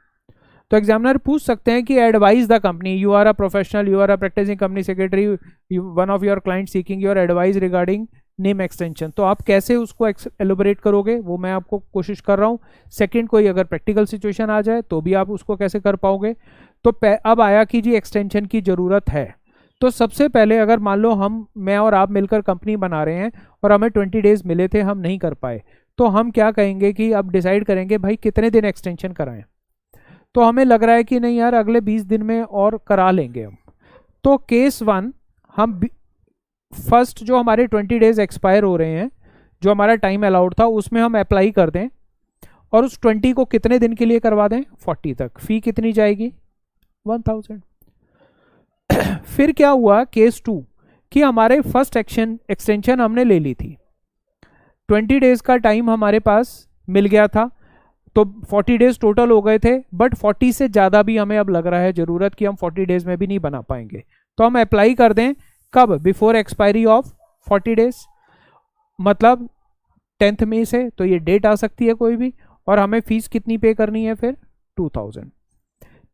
Speaker 1: तो एग्जामिनर पूछ सकते हैं कि advise the company, you are a professional, you are a practising company secretary, one of your client seeking your advice regarding name extension, तो आप कैसे उसको एलोबरेट करोगे वो मैं आपको कोशिश कर रहा हूँ। सेकंड, कोई अगर प्रैक्टिकल सिचुएशन आ जाए तो भी आप उसको कैसे कर पाओगे। तो अब आया कि जी एक्सटेंशन की ज़रूरत है। तो सबसे पहले अगर मान लो मैं और आप मिलकर कंपनी बना रहे हैं और हमें 20 डेज मिले थे, हम नहीं कर पाए, तो हम क्या कहेंगे कि अब डिसाइड करेंगे भाई कितने दिन एक्सटेंशन कराएं। तो हमें लग रहा है कि नहीं यार अगले 20 दिन में और करा लेंगे हम। तो केस 1, हम फर्स्ट जो हमारे 20 डेज एक्सपायर हो रहे हैं, जो हमारा टाइम अलाउड था, उसमें हम अप्लाई कर दें और उस 20 को कितने दिन के लिए करवा दें, 40 तक। फी कितनी जाएगी, 1000। फिर क्या हुआ केस 2 कि हमारे फर्स्ट एक्सटेंशन हमने ले ली थी, 20 डेज का टाइम हमारे पास मिल गया था, तो 40 डेज टोटल हो गए थे, बट 40 से ज़्यादा भी हमें अब लग रहा है ज़रूरत कि हम 40 डेज में भी नहीं बना पाएंगे। तो हम अप्लाई कर दें कब, बिफोर एक्सपायरी ऑफ 40 डेज, मतलब 10 मई से, तो ये डेट आ सकती है कोई भी, और हमें फीस कितनी पे करनी है फिर, 2000।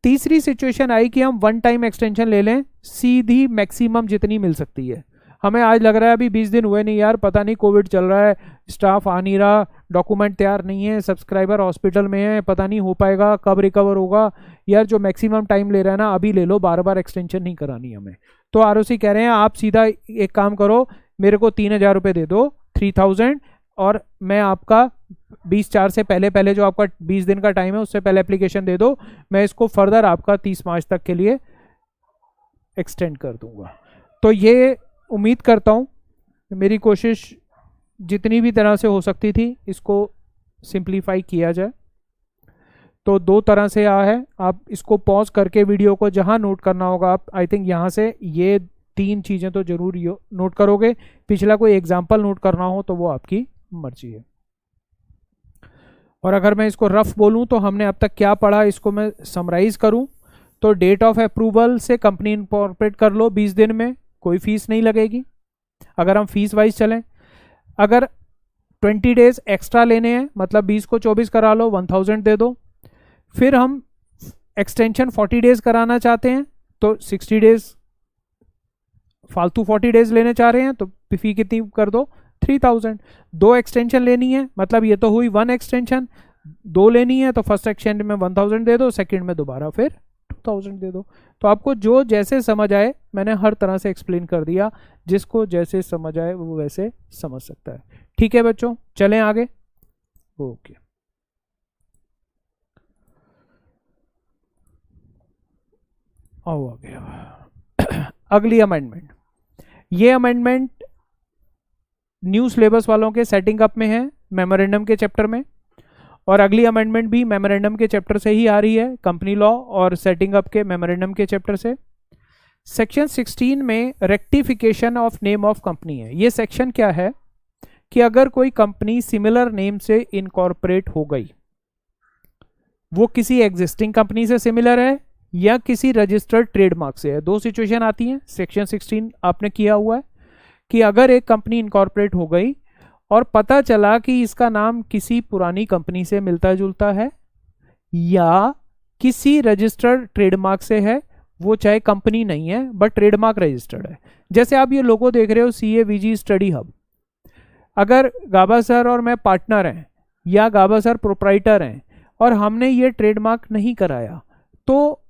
Speaker 1: तीसरी सिचुएशन आई कि हम 1 टाइम एक्सटेंशन ले लें, सीधी मैक्सिमम जितनी मिल सकती है। हमें आज लग रहा है अभी 20 दिन हुए नहीं यार, पता नहीं कोविड चल रहा है, स्टाफ आ नहीं रहा, डॉक्यूमेंट तैयार नहीं है, सब्सक्राइबर हॉस्पिटल में है, पता नहीं हो पाएगा, कब रिकवर होगा, यार जो मैक्सिमम टाइम ले रहा है ना अभी ले लो, बार बार एक्सटेंशन नहीं करानी हमें। तो आरओसी कह रहे हैं आप सीधा एक काम करो, मेरे को 3000 रुपये दे दो, 3000, और मैं आपका 20/4 से पहले जो आपका 20 दिन का टाइम है उससे पहले एप्लीकेशन दे दो, मैं इसको फर्दर आपका 30 मार्च तक के लिए एक्सटेंड कर दूंगा। तो ये उम्मीद करता हूँ मेरी कोशिश जितनी भी तरह से हो सकती थी इसको सिंप्लीफाई किया जाए। तो 2 तरह से है, आप इसको पॉज करके वीडियो को जहाँ नोट करना होगा आप, आई थिंक यहाँ से ये 3 चीज़ें तो जरूर नोट करोगे। पिछला कोई एग्जाम्पल नोट करना हो तो वो आपकी मर्जी है। और अगर मैं इसको रफ बोलूं तो हमने अब तक क्या पढ़ा, इसको मैं समराइज करूं तो डेट ऑफ अप्रूवल से कंपनी इनकॉर्पोरेट कर लो 20 दिन में, कोई फीस नहीं लगेगी अगर हम फीस वाइज चलें। अगर 20 डेज एक्स्ट्रा लेने हैं, मतलब 20 को 24 करा लो, 1000 दे दो। फिर हम एक्सटेंशन 40 डेज कराना चाहते हैं तो 60 डेज फालतू 40 डेज लेने चाह रहे हैं तो फी कितनी कर दो, 3000। 2 एक्सटेंशन लेनी है, मतलब ये तो हुई 1 एक्सटेंशन, 2 लेनी है तो फर्स्ट एक्सटेंशन में 1000 दे दो, सेकंड में दोबारा फिर 2000 दे दो। तो आपको जो जैसे समझ आए, मैंने हर तरह से एक्सप्लेन कर दिया, जिसको जैसे समझ आए वो वैसे समझ सकता है। ठीक है बच्चों, चलें आगे। ओके, आओ आगे। अगली अमेंडमेंट, ये अमेंडमेंट न्यू सिलेबस वालों के सेटिंग अप में है, मेमोरेंडम के चैप्टर में, और अगली अमेंडमेंट भी मेमोरेंडम के चैप्टर से ही आ रही है, कंपनी लॉ और सेटिंग अप के मेमोरेंडम के चैप्टर से। सेक्शन 16 में rectification of name of company है। ये सेक्शन क्या है कि अगर कोई कंपनी सिमिलर नेम से इनकॉर्पोरेट हो गई, वो किसी एग्जिस्टिंग कंपनी से सिमिलर है या किसी रजिस्टर्ड ट्रेडमार्क से है, 2 सिचुएशन आती हैं। सेक्शन 16 आपने किया हुआ है कि अगर एक कंपनी इनकॉर्पोरेट हो गई और पता चला कि इसका नाम किसी पुरानी कंपनी से मिलता जुलता है या किसी रजिस्टर्ड ट्रेडमार्क से है, वो चाहे कंपनी नहीं है बट ट्रेडमार्क रजिस्टर्ड है। जैसे आप ये लोगो देख रहे हो, CAVG स्टडी हब, अगर गाबा सर और मैं पार्टनर हैं या गाबा सर प्रोप्राइटर हैं और हमने ये ट्रेडमार्क नहीं कराया तो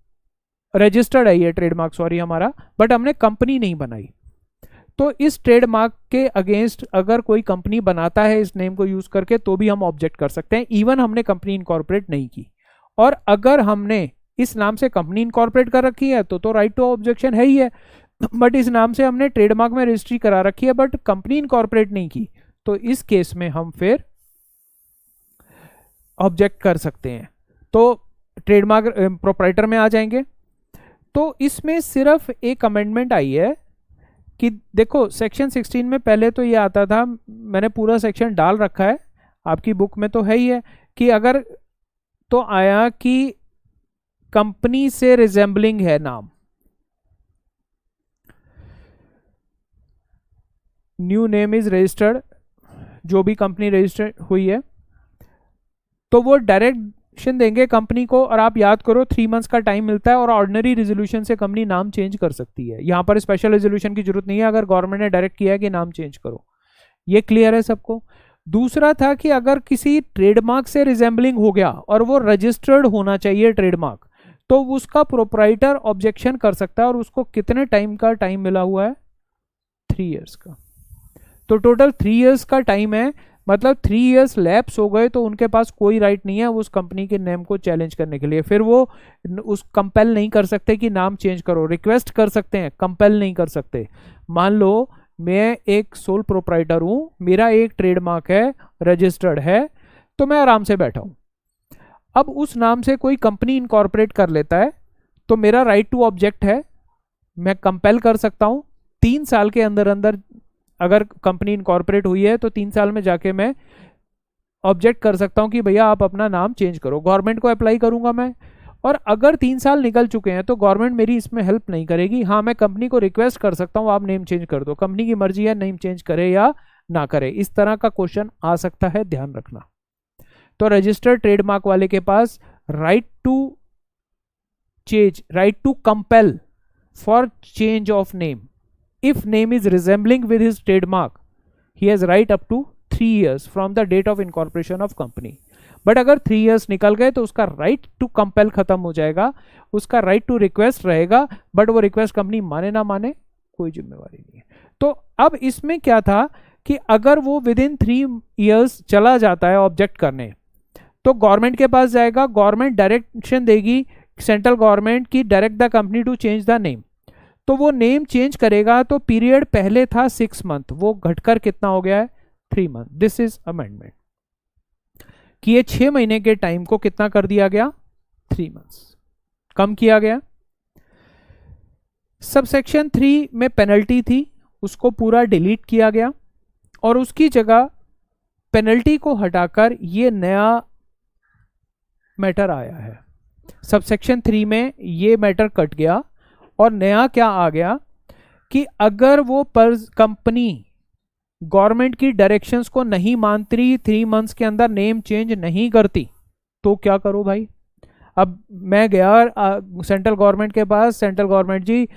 Speaker 1: रजिस्टर्ड है ये ट्रेडमार्क, सॉरी हमारा, बट हमने कंपनी नहीं बनाई, तो इस ट्रेडमार्क के अगेंस्ट अगर कोई कंपनी बनाता है इस नेम को यूज करके तो भी हम ऑब्जेक्ट कर सकते हैं, इवन हमने कंपनी इनकॉर्पोरेट नहीं की। और अगर हमने इस नाम से कंपनी इनकॉर्पोरेट कर रखी है तो राइट टू ऑब्जेक्शन है ही है, बट इस नाम से हमने ट्रेडमार्क में रजिस्ट्री करा रखी है बट कंपनी इनकॉर्पोरेट नहीं की, तो इस केस में हम फिर ऑब्जेक्ट कर सकते हैं। तो ट्रेडमार्क प्रोप्राइटर में आ जाएंगे। तो इसमें सिर्फ एक अमेंडमेंट आई है कि देखो सेक्शन 16 में पहले तो ये आता था, मैंने पूरा सेक्शन डाल रखा है आपकी बुक में तो है ही है, कि अगर तो आया कि कंपनी से रिजेंबलिंग है नाम, न्यू नेम इज रजिस्टर्ड, जो भी कंपनी रजिस्टर्ड हुई है तो वो डायरेक्शन देंगे कंपनी को। और आप याद करो 3 मंथ्स का टाइम मिलता है और ऑर्डिनरी रेजोल्यूशन से कंपनी नाम चेंज कर सकती है, यहाँ पर स्पेशल रेजोल्यूशन की जरूरत नहीं है अगर गवर्नमेंट ने डायरेक्ट किया है कि नाम चेंज करो। ये क्लियर है सबको। दूसरा था कि अगर किसी ट्रेडमार्क से रिजेंबलिंग हो गया और वो रजिस्टर्ड होना चाहिए ट्रेडमार्क, तो उसका प्रोप्राइटर ऑब्जेक्शन कर सकता है, और उसको कितने टाइम का टाइम मिला हुआ है? 3 इयर्स का। तो टोटल 3 इयर्स का टाइम है, मतलब 3 इयर्स लैप्स हो गए तो उनके पास कोई राइट नहीं है उस कंपनी के नेम को चैलेंज करने के लिए। फिर वो उस कंपेल नहीं कर सकते कि नाम चेंज करो, रिक्वेस्ट कर सकते हैं, कंपेल नहीं कर सकते। मान लो मैं एक सोल प्रोप्राइटर हूं, मेरा एक ट्रेडमार्क है, रजिस्टर्ड है, तो मैं आराम से बैठा हूं। अब उस नाम से कोई कंपनी इनकॉर्पोरेट कर लेता है, तो मेरा राइट टू ऑब्जेक्ट है, मैं कंपेल कर सकता हूं। 3 साल के अंदर अंदर अगर कंपनी इनकॉर्पोरेट हुई है तो 3 साल में जाके मैं ऑब्जेक्ट कर सकता हूं कि भैया आप अपना नाम चेंज करो। गवर्नमेंट को अप्लाई करूंगा मैं, और अगर 3 साल निकल चुके हैं तो गवर्नमेंट मेरी इसमें हेल्प नहीं करेगी। हाँ, मैं कंपनी को रिक्वेस्ट कर सकता हूं आप नेम चेंज कर दो, कंपनी की मर्जी है नेम चेंज करे या ना करे। इस तरह का क्वेश्चन आ सकता है, ध्यान रखना। तो रजिस्टर्ड ट्रेडमार्क वाले के पास right to change, right to compel for change of name if name is resembling with his trademark, he has right up to 3 years from the date of incorporation of company. But अगर 3 years निकल गए तो उसका right to compel खत्म हो जाएगा, उसका right to request रहेगा, बट वो रिक्वेस्ट कंपनी माने ना माने कोई जिम्मेवारी नहीं है। तो अब इसमें क्या था कि अगर वो विद इन 3 इयर्स चला जाता है ऑब्जेक्ट करने, तो गवर्नमेंट के पास जाएगा, गवर्नमेंट डायरेक्शन देगी सेंट्रल गवर्नमेंट की, direct the company to change the name. तो वो नेम चेंज करेगा, तो पीरियड पहले था 6 मंथ, वो घटकर कितना हो गया है? 3 मंथ। दिस इज अमेंडमेंट कि ये 6 महीने के टाइम को कितना कर दिया गया? 3 मंथ्स कम किया गया। सबसेक्शन 3 में पेनल्टी थी, उसको पूरा डिलीट किया गया, और उसकी जगह पेनल्टी को हटाकर ये नया मैटर आया है। सबसेक्शन 3 में ये मैटर कट गया और नया क्या आ गया कि अगर वो पर कंपनी गवर्नमेंट की डायरेक्शंस को नहीं मानती, 3 मंथ्स के अंदर नेम चेंज नहीं करती, तो क्या करो भाई? अब मैं गया सेंट्रल गवर्नमेंट के पास, सेंट्रल गवर्नमेंट जी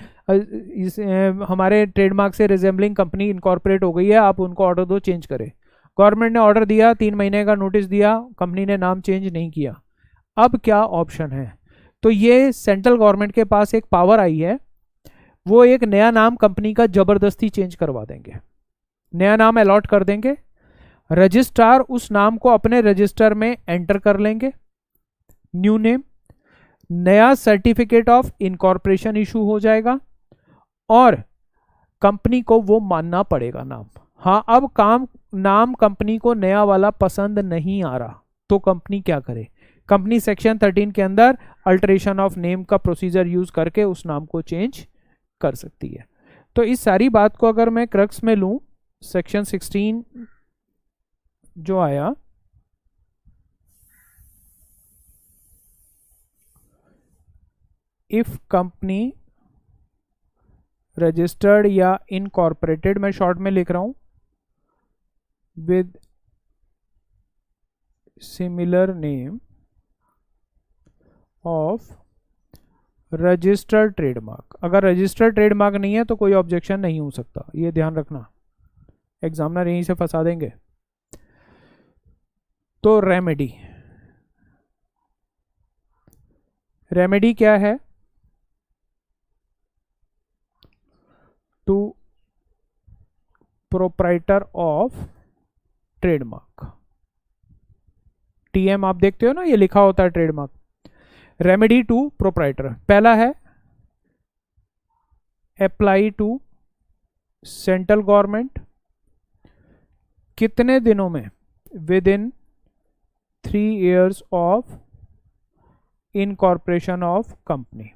Speaker 1: हमारे ट्रेडमार्क से रिजेंबलिंग कंपनी इनकॉर्पोरेट हो गई है, आप उनको ऑर्डर दो चेंज करे। गवर्नमेंट ने ऑर्डर दिया, 3 महीने का नोटिस दिया, कंपनी ने नाम चेंज नहीं किया। अब क्या ऑप्शन है? तो ये सेंट्रल गवर्नमेंट के पास एक पावर आई है, वो एक नया नाम कंपनी का जबरदस्ती चेंज करवा देंगे, नया नाम अलॉट कर देंगे, रजिस्ट्रार उस नाम को अपने रजिस्टर में एंटर कर लेंगे, न्यू नेम, नया सर्टिफिकेट ऑफ इनकॉर्पोरेशन इशू हो जाएगा, और कंपनी को वो मानना पड़ेगा नाम। हाँ, अब नाम कंपनी को नया वाला पसंद नहीं आ रहा, तो कंपनी क्या करे? कंपनी सेक्शन 13 के अंदर अल्टरेशन ऑफ नेम का प्रोसीजर यूज करके उस नाम को चेंज कर सकती है। तो इस सारी बात को अगर मैं क्रक्स में लूं, सेक्शन 16 जो आया, इफ कंपनी रजिस्टर्ड या इनकॉर्पोरेटेड, मैं शॉर्ट में लिख रहा हूं, with similar name of registered trademark. अगर रजिस्टर्ड ट्रेडमार्क नहीं है तो कोई ऑब्जेक्शन नहीं हो सकता, ये ध्यान रखना, एग्जामिनर यहीं से फंसा देंगे। तो रेमेडी क्या है? To proprietor of trademark, TM आप देखते हो ना, ये लिखा होता है ट्रेडमार्क। रेमेडी टू प्रोप्राइटर, पहला है अप्लाई टू सेंट्रल गवर्नमेंट, कितने दिनों में? With in 3 years of incorporation of company.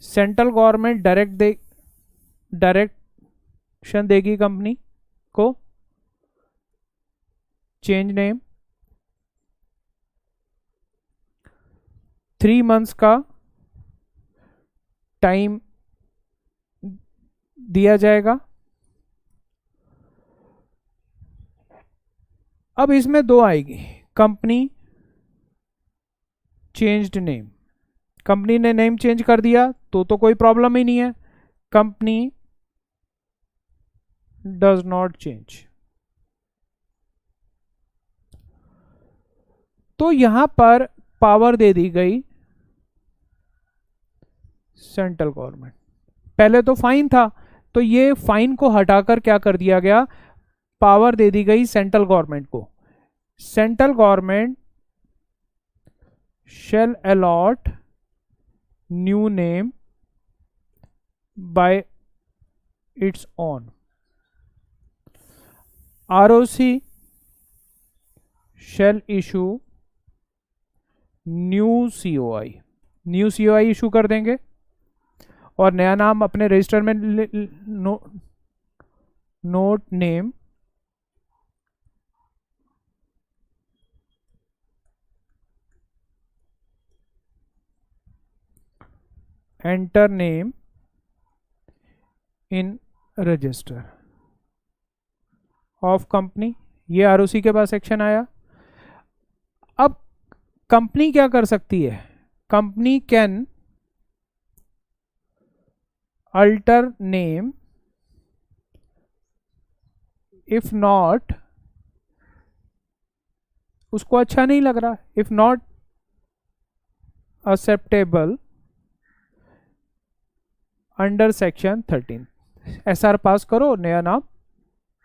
Speaker 1: Central government direction देगी कंपनी को, चेंज नेम, 3 मंथ्स का टाइम दिया जाएगा। अब इसमें 2 आएगी, कंपनी चेंज्ड नेम, कंपनी ने नेम चेंज कर दिया तो कोई प्रॉब्लम ही नहीं है, कंपनी डज नॉट चेंज, तो यहां पर पावर दे दी गई सेंट्रल गवर्नमेंट। पहले तो फाइन था, तो ये फाइन को हटाकर क्या कर दिया गया, पावर दे दी गई सेंट्रल गवर्नमेंट को। Central government shall allot new name by its own. ROC shall issue new COI, new COI issue कर देंगे और नया नाम अपने रजिस्टर में note name enter name in register of company. ये आरओसी के पास सेक्शन आया। अब कंपनी क्या कर सकती है, company can alter name if not, उसको अच्छा नहीं लग रहा, if not acceptable under section 13। SR pass करो, नया नाम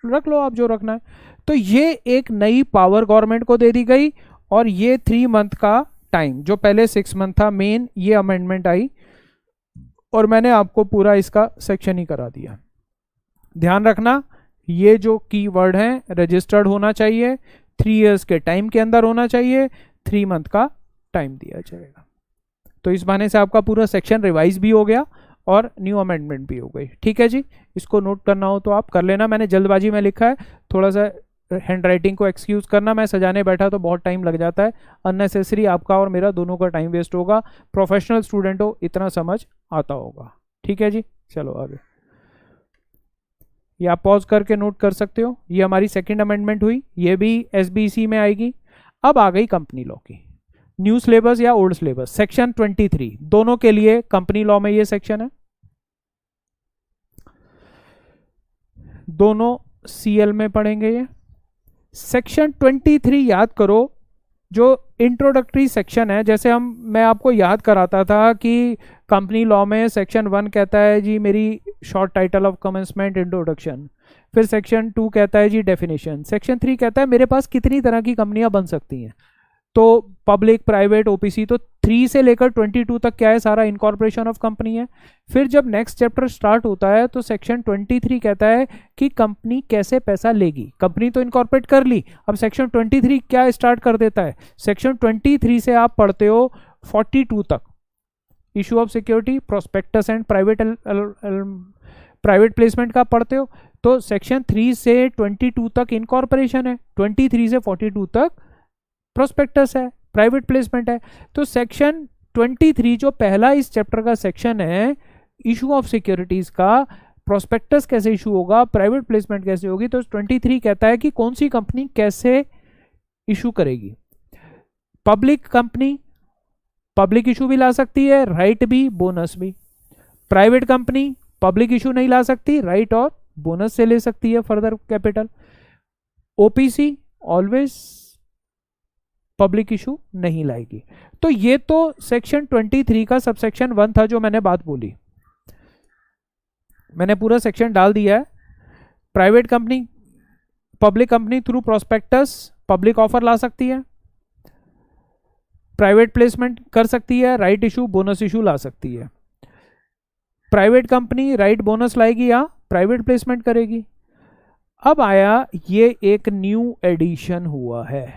Speaker 1: रख लो आप जो रखना है। तो ये एक नई पावर गवर्नमेंट को दे दी गई और ये 3 मंथ का टाइम, जो पहले 6 मंथ था मेन, ये अमेंडमेंट आई और मैंने आपको पूरा इसका सेक्शन ही करा दिया। ध्यान रखना ये जो कीवर्ड है, रजिस्टर्ड होना चाहिए, 3 इयर्स के टाइम के अंदर होना चाहिए, 3 मंथ का टाइम दिया जाएगा। तो इस बहाने से आपका पूरा सेक्शन रिवाइज भी हो गया और न्यू अमेंडमेंट भी हो गई। ठीक है जी, इसको नोट करना हो तो आप कर लेना। मैंने जल्दबाजी में लिखा है, थोड़ा सा हैंड राइटिंग को एक्सक्यूज करना, मैं सजाने बैठा तो बहुत टाइम लग जाता है, अननेसेसरी आपका और मेरा दोनों का टाइम वेस्ट होगा। प्रोफेशनल स्टूडेंट हो, इतना समझ आता होगा। ठीक है जी, चलो आगे। ये आप पॉज करके नोट कर सकते हो। ये हमारी सेकंड अमेंडमेंट हुई, ये भी एसबीसी में आएगी। अब आ गई कंपनी लॉ की, न्यू सिलेबस या ओल्ड सिलेबस। सेक्शन 23 दोनों के लिए कंपनी लॉ में ये सेक्शन है, दोनों सीएल में पढ़ेंगे ये। सेक्शन 23 याद करो, जो इंट्रोडक्टरी सेक्शन है, जैसे मैं आपको याद कराता था कि कंपनी लॉ में सेक्शन 1 कहता है जी मेरी short title of commencement introduction, फिर सेक्शन 2 कहता है जी डेफिनेशन, सेक्शन 3 कहता है मेरे पास कितनी तरह की कंपनियां बन सकती हैं, तो पब्लिक, प्राइवेट, ओपीसी। तो 3 से लेकर 22 तक क्या है, सारा इनकॉर्पोरेशन ऑफ कंपनी है। फिर जब नेक्स्ट चैप्टर स्टार्ट होता है तो सेक्शन 23 कहता है कि कंपनी कैसे पैसा लेगी। कंपनी तो इनकॉर्पोरेट कर ली, अब सेक्शन 23 क्या स्टार्ट कर देता है, सेक्शन 23 से आप पढ़ते हो 42 तक, issue of security, prospectus and private placement का पढ़ते हो। तो सेक्शन 3 से 22 तक इनकॉर्पोरेशन है, 23 से 42 तक प्रोस्पेक्टस है, प्राइवेट प्लेसमेंट है। तो सेक्शन 23 जो पहला इस चैप्टर का सेक्शन है, इशू ऑफ सिक्योरिटीज का, प्रोस्पेक्टस कैसे इशू होगा, प्राइवेट प्लेसमेंट कैसे होगी, तो 23 कहता है कि कौन सी कंपनी कैसे इशू करेगी। पब्लिक कंपनी पब्लिक इशू भी ला सकती है, राइट भी, बोनस भी। प्राइवेट कंपनी पब्लिक इशू नहीं ला सकती, राइट और बोनस से ले सकती है further capital. OPC always public issue नहीं लाएगी। तो ये तो सेक्शन 23 का सबसेक्शन 1 था जो मैंने बात बोली, मैंने पूरा सेक्शन डाल दिया है। Private company, public company through prospectus public offer ला सकती है, प्राइवेट प्लेसमेंट कर सकती है, राइट इशू, बोनस इशू ला सकती है। प्राइवेट कंपनी राइट, बोनस लाएगी या प्राइवेट प्लेसमेंट करेगी। अब आया ये एक न्यू एडिशन हुआ है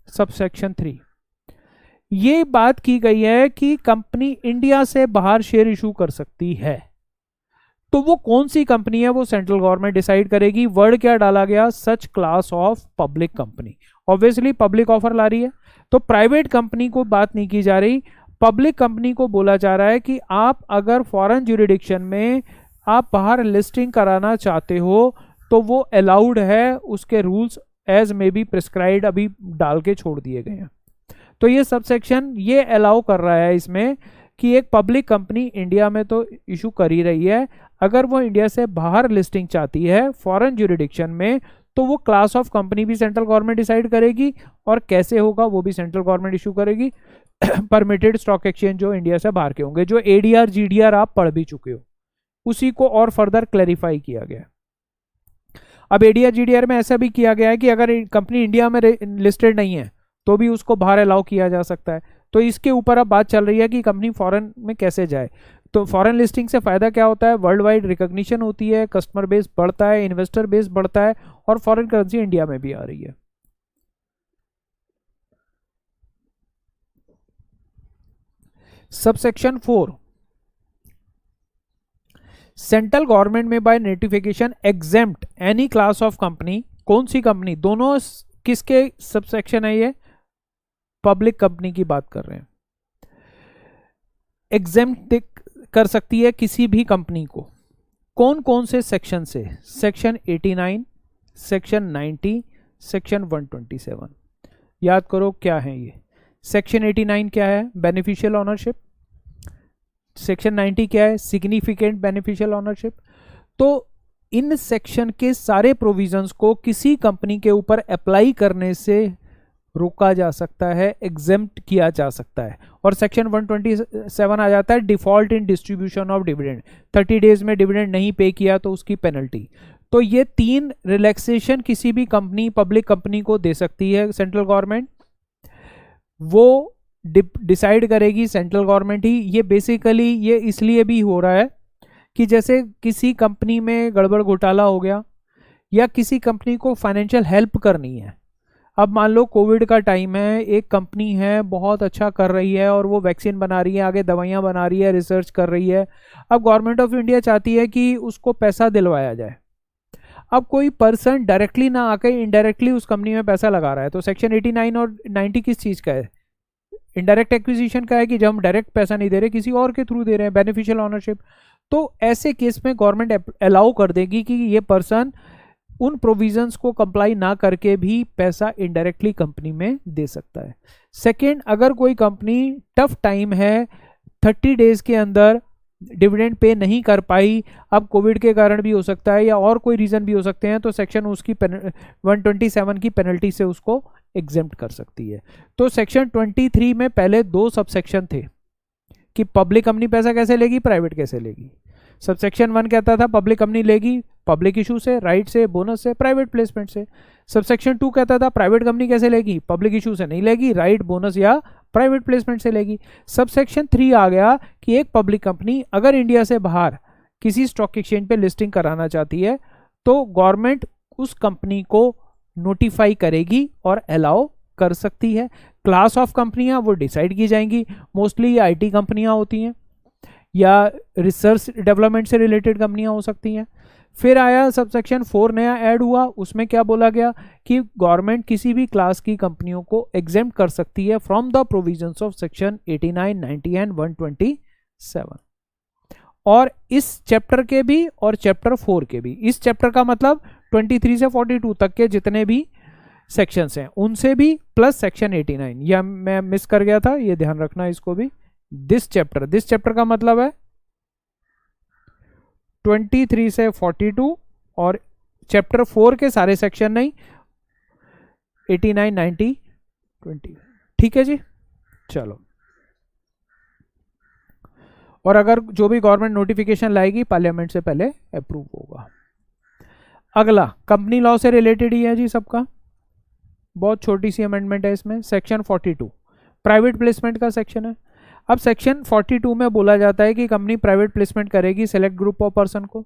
Speaker 1: सबसेक्शन 3। ये बात की गई है कि कंपनी इंडिया से बाहर शेयर इशू कर सकती है, तो वो कौन सी कंपनी है वो सेंट्रल गवर्नमेंट डिसाइड करेगी। वर्ड क्या डाला गया, such class of public company. Obviously public offer ला रही है, तो प्राइवेट कंपनी को बात नहीं की जा रही, पब्लिक कंपनी को बोला जा रहा है कि आप अगर फॉरेन ज्यूरिडिक्शन में आप बाहर लिस्टिंग कराना चाहते हो तो वो अलाउड है, उसके rules as may be prescribed अभी डाल के छोड़ दिए गए हैं। तो ये सबसेक्शन ये अलाउ कर रहा है इसमें कि एक पब्लिक कंपनी इंडिया में तो इशू कर ही रही है, अगर वो इंडिया से बाहर लिस्टिंग चाहती है फॉरेन ज्यूरिडिक्शन में, तो वो क्लास ऑफ कंपनी भी सेंट्रल गवर्नमेंट डिसाइड करेगी और कैसे होगा वो भी सेंट्रल गवर्नमेंट इशू करेगी। परमिटेड स्टॉक एक्सचेंज जो इंडिया से बाहर के होंगे, जो एडीआर जीडीआर आप पढ़ भी चुके हो, उसी को और फर्दर क्लैरिफाई किया गया। अब एडीआर जीडीआर में ऐसा भी किया गया है कि अगर कंपनी इंडिया में लिस्टेड नहीं है तो भी उसको बाहर अलाउ किया जा सकता है। तो इसके ऊपर अब बात चल रही है कि कंपनी फॉरेन में कैसे जाए। तो फॉरेन लिस्टिंग से फायदा क्या होता है, वर्ल्ड वाइड रिकॉग्निशन होती है, कस्टमर बेस बढ़ता है, इन्वेस्टर बेस बढ़ता है और फॉरेन करेंसी इंडिया में भी आ रही है। सबसेक्शन 4, सेंट्रल गवर्नमेंट में by notification exempt any class of company. कौन सी कंपनी, दोनों किसके सबसेक्शन है ये, पब्लिक कंपनी की बात कर रहे हैं। एग्जेम्प्ट कर सकती है किसी भी कंपनी को। कौन कौन से सेक्शन से, सेक्शन 89, सेक्शन 90, सेक्शन 127। याद करो क्या है ये। सेक्शन 89 क्या है, बेनिफिशियल ओनरशिप। सेक्शन 90 क्या है, सिग्निफिकेंट बेनिफिशियल ओनरशिप। तो इन सेक्शन के सारे प्रोविजंस को किसी कंपनी के ऊपर अप्लाई करने से रोका जा सकता है, एग्जेम्प्ट किया जा सकता है। और सेक्शन 127 आ जाता है default in distribution of dividend. 30 days में डिविडेंड नहीं पे किया तो उसकी पेनल्टी। तो ये 3 रिलैक्सेशन किसी भी कंपनी, पब्लिक कंपनी को दे सकती है सेंट्रल गवर्नमेंट। वो डिसाइड करेगी सेंट्रल गवर्नमेंट ही। ये बेसिकली ये इसलिए भी हो रहा है कि जैसे किसी कंपनी में गड़बड़ घोटाला हो गया या किसी कंपनी को फाइनेंशियल हेल्प करनी है। अब मान लो कोविड का टाइम है, एक कंपनी है बहुत अच्छा कर रही है और वो वैक्सीन बना रही है, आगे दवाइयाँ बना रही है, रिसर्च कर रही है। अब गवर्नमेंट ऑफ इंडिया चाहती है कि उसको पैसा दिलवाया जाए। अब कोई पर्सन डायरेक्टली ना आकर इनडायरेक्टली उस कंपनी में पैसा लगा रहा है, तो सेक्शन 89 और 90 किस चीज़ का है, इनडायरेक्ट एक्विजिशन का है कि जब हम डायरेक्ट पैसा नहीं दे रहे, किसी और के थ्रू दे रहे हैं, बेनिफिशियल ओनरशिप। तो ऐसे केस में गवर्नमेंट अलाउ कर देगी कि ये पर्सन उन प्रोविजंस को कंप्लाई ना करके भी पैसा इनडायरेक्टली कंपनी में दे सकता है। सेकेंड, अगर कोई कंपनी टफ टाइम है, 30 डेज के अंदर डिविडेंड पे नहीं कर पाई, अब कोविड के कारण भी हो सकता है या और कोई रीजन भी हो सकते हैं, तो सेक्शन उसकी 127 की पेनल्टी से उसको एग्जेम्प्ट कर सकती है। तो सेक्शन 23 में पहले 2 सबसेक्शन थे कि पब्लिक कंपनी पैसा कैसे लेगी, प्राइवेट कैसे लेगी। सबसेक्शन 1 कहता था पब्लिक कंपनी लेगी पब्लिक इशू से, राइट से, बोनस से, प्राइवेट प्लेसमेंट से। सबसेक्शन 2 कहता था प्राइवेट कंपनी कैसे लेगी, पब्लिक इशू से नहीं लेगी, राइट, बोनस या प्राइवेट प्लेसमेंट से लेगी। सबसेक्शन 3 आ गया कि एक पब्लिक कंपनी अगर इंडिया से बाहर किसी स्टॉक एक्सचेंज पे लिस्टिंग कराना चाहती है तो गवर्नमेंट उस कंपनी को नोटिफाई करेगी और अलाउ कर सकती है। क्लास ऑफ कंपनियां वो डिसाइड की जाएंगी, मोस्टली आईटी कंपनियां होती हैं या रिसर्च डेवलपमेंट से रिलेटेड कंपनियां हो सकती हैं। फिर आया सबसेक्शन 4 नया ऐड हुआ, उसमें क्या बोला गया कि गवर्नमेंट किसी भी क्लास की कंपनियों को एग्जेम्प्ट कर सकती है from the provisions of section 89, 90 and 127। और इस चैप्टर के भी और चैप्टर 4 के भी, इस चैप्टर का मतलब 23 से 42 तक के जितने भी सेक्शंस हैं उनसे भी, प्लस सेक्शन 89। यह मैं मिस कर गया था, ये ध्यान रखना इसको भी। दिस चैप्टर का मतलब है 23 से 42 और चैप्टर 4 के सारे सेक्शन नहीं, 89, 90, 20। ठीक है जी, चलो। और अगर जो भी गवर्नमेंट नोटिफिकेशन लाएगी पार्लियामेंट से पहले अप्रूव होगा। अगला कंपनी लॉ से रिलेटेड ही है जी सबका, बहुत छोटी सी अमेंडमेंट है इसमें। सेक्शन 42 प्राइवेट प्लेसमेंट का सेक्शन है। अब सेक्शन 42 में बोला जाता है कि कंपनी प्राइवेट प्लेसमेंट करेगी सेलेक्ट ग्रुप ऑफ पर्सन को,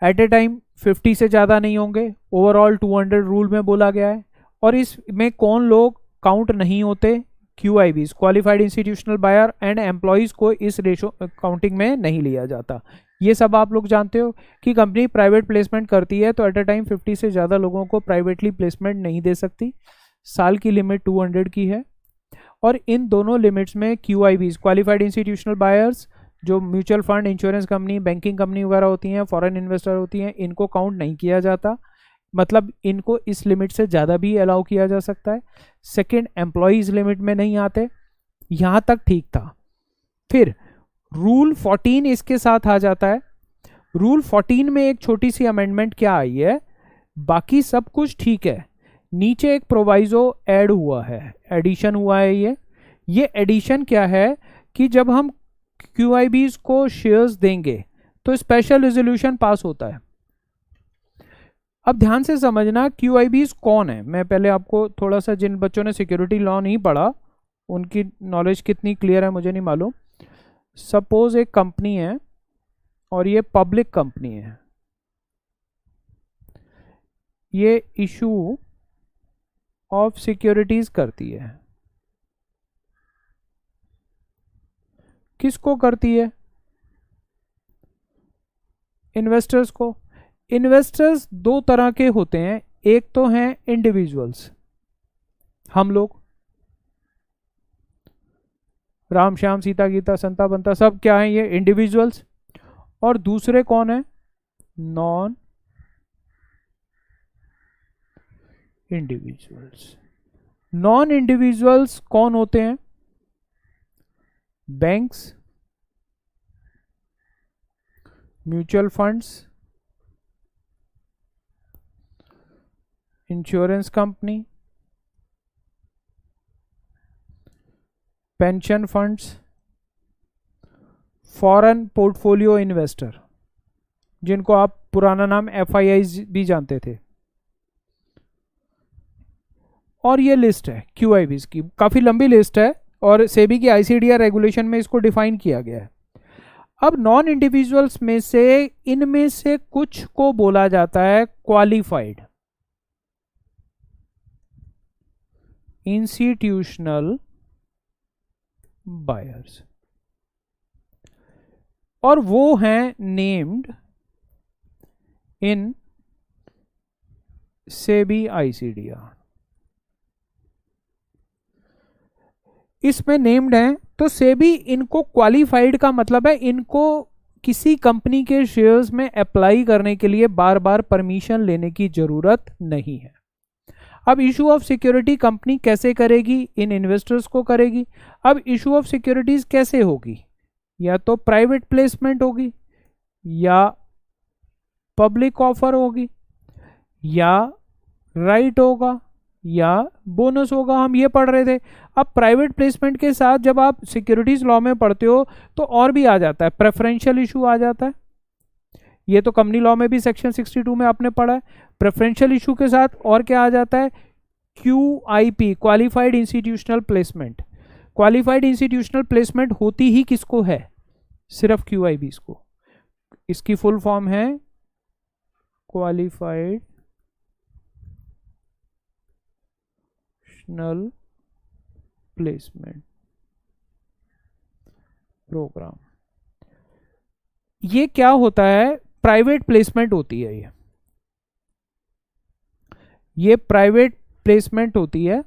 Speaker 1: एट ए टाइम 50 से ज़्यादा नहीं होंगे, ओवरऑल 200 रूल में बोला गया है। और इसमें कौन लोग काउंट नहीं होते, QIBs, qualified institutional buyer and employees को इस रेशो काउंटिंग में नहीं लिया जाता। ये सब आप लोग जानते हो कि कंपनी प्राइवेट प्लेसमेंट करती है तो एट ए टाइम 50 से ज़्यादा लोगों को प्राइवेटली प्लेसमेंट नहीं दे सकती। साल की लिमिट 200 की है। और इन दोनों लिमिट्स में QIBs, क्वालिफाइड इंस्टीट्यूशनल बायर्स, जो mutual fund, insurance company, banking company वगैरह होती हैं, फॉरेन इन्वेस्टर होती हैं, इनको काउंट नहीं किया जाता। मतलब इनको इस लिमिट से ज़्यादा भी अलाउ किया जा सकता है। सेकेंड, एम्प्लॉयज़ लिमिट में नहीं आते, यहाँ तक ठीक था। फिर रूल 14 इसके साथ आ जाता है। रूल 14 में एक छोटी सी अमेंडमेंट क्या आई है, बाकी सब कुछ ठीक है। नीचे एक प्रोवाइजो ऐड हुआ है, एडिशन हुआ है। ये एडिशन क्या है कि जब हम QIBs को शेयर्स देंगे तो स्पेशल रेजोल्यूशन पास होता है। अब ध्यान से समझना QIBs कौन है। मैं पहले आपको थोड़ा सा, जिन बच्चों ने सिक्योरिटी लॉ नहीं पढ़ा उनकी नॉलेज कितनी क्लियर है मुझे नहीं मालूम। सपोज एक कंपनी है और ये पब्लिक कंपनी है, ये इशू ऑफ सिक्योरिटीज करती है। किसको करती है? इन्वेस्टर्स को। इन्वेस्टर्स दो तरह के होते हैं, एक तो हैं इंडिविजुअल्स, हम लोग, राम श्याम सीता गीता संता बनता सब क्या है, ये इंडिविजुअल्स। और दूसरे कौन है? Non individuals. नॉन इंडिविजुअल्स कौन होते हैं? Banks, mutual funds, insurance company, pension funds, foreign portfolio investor, जिनको आप पुराना नाम FIIs भी जानते थे। और ये लिस्ट है QIBs की, काफी लंबी लिस्ट है और सेबी की ICDR रेगुलेशन में इसको डिफाइन किया गया है। अब नॉन इंडिविजुअल्स में से इनमें से कुछ को बोला जाता है क्वालिफाइड इंस्टीट्यूशनल बायर्स, और वो हैं नेम्ड इन सेबी ICDR। इसमें नेम्ड हैं तो सेबी इनको क्वालिफाइड का मतलब है इनको किसी कंपनी के शेयर्स में अप्लाई करने के लिए बार बार परमिशन लेने की जरूरत नहीं है। अब इशू ऑफ सिक्योरिटी कंपनी कैसे करेगी? इन इन्वेस्टर्स को करेगी। अब इशू ऑफ सिक्योरिटीज कैसे होगी? या तो प्राइवेट प्लेसमेंट होगी, या पब्लिक ऑफर होगी, या राइट होगा, या बोनस होगा। हम ये पढ़ रहे थे। अब प्राइवेट प्लेसमेंट के साथ जब आप सिक्योरिटीज लॉ में पढ़ते हो तो और भी आ जाता है, प्रेफरेंशियल इशू आ जाता है। ये तो कंपनी लॉ में भी सेक्शन 62 में आपने पढ़ा है। प्रेफरेंशियल इशू के साथ और क्या आ जाता है? QIP, qualified institutional placement. Qualified institutional placement होती ही किसको है? सिर्फ QIBs को। इसकी फुल फॉर्म है क्वालिफाइड प्लेसमेंट प्रोग्राम। ये क्या होता है? प्राइवेट प्लेसमेंट होती है ये प्राइवेट प्लेसमेंट होती है।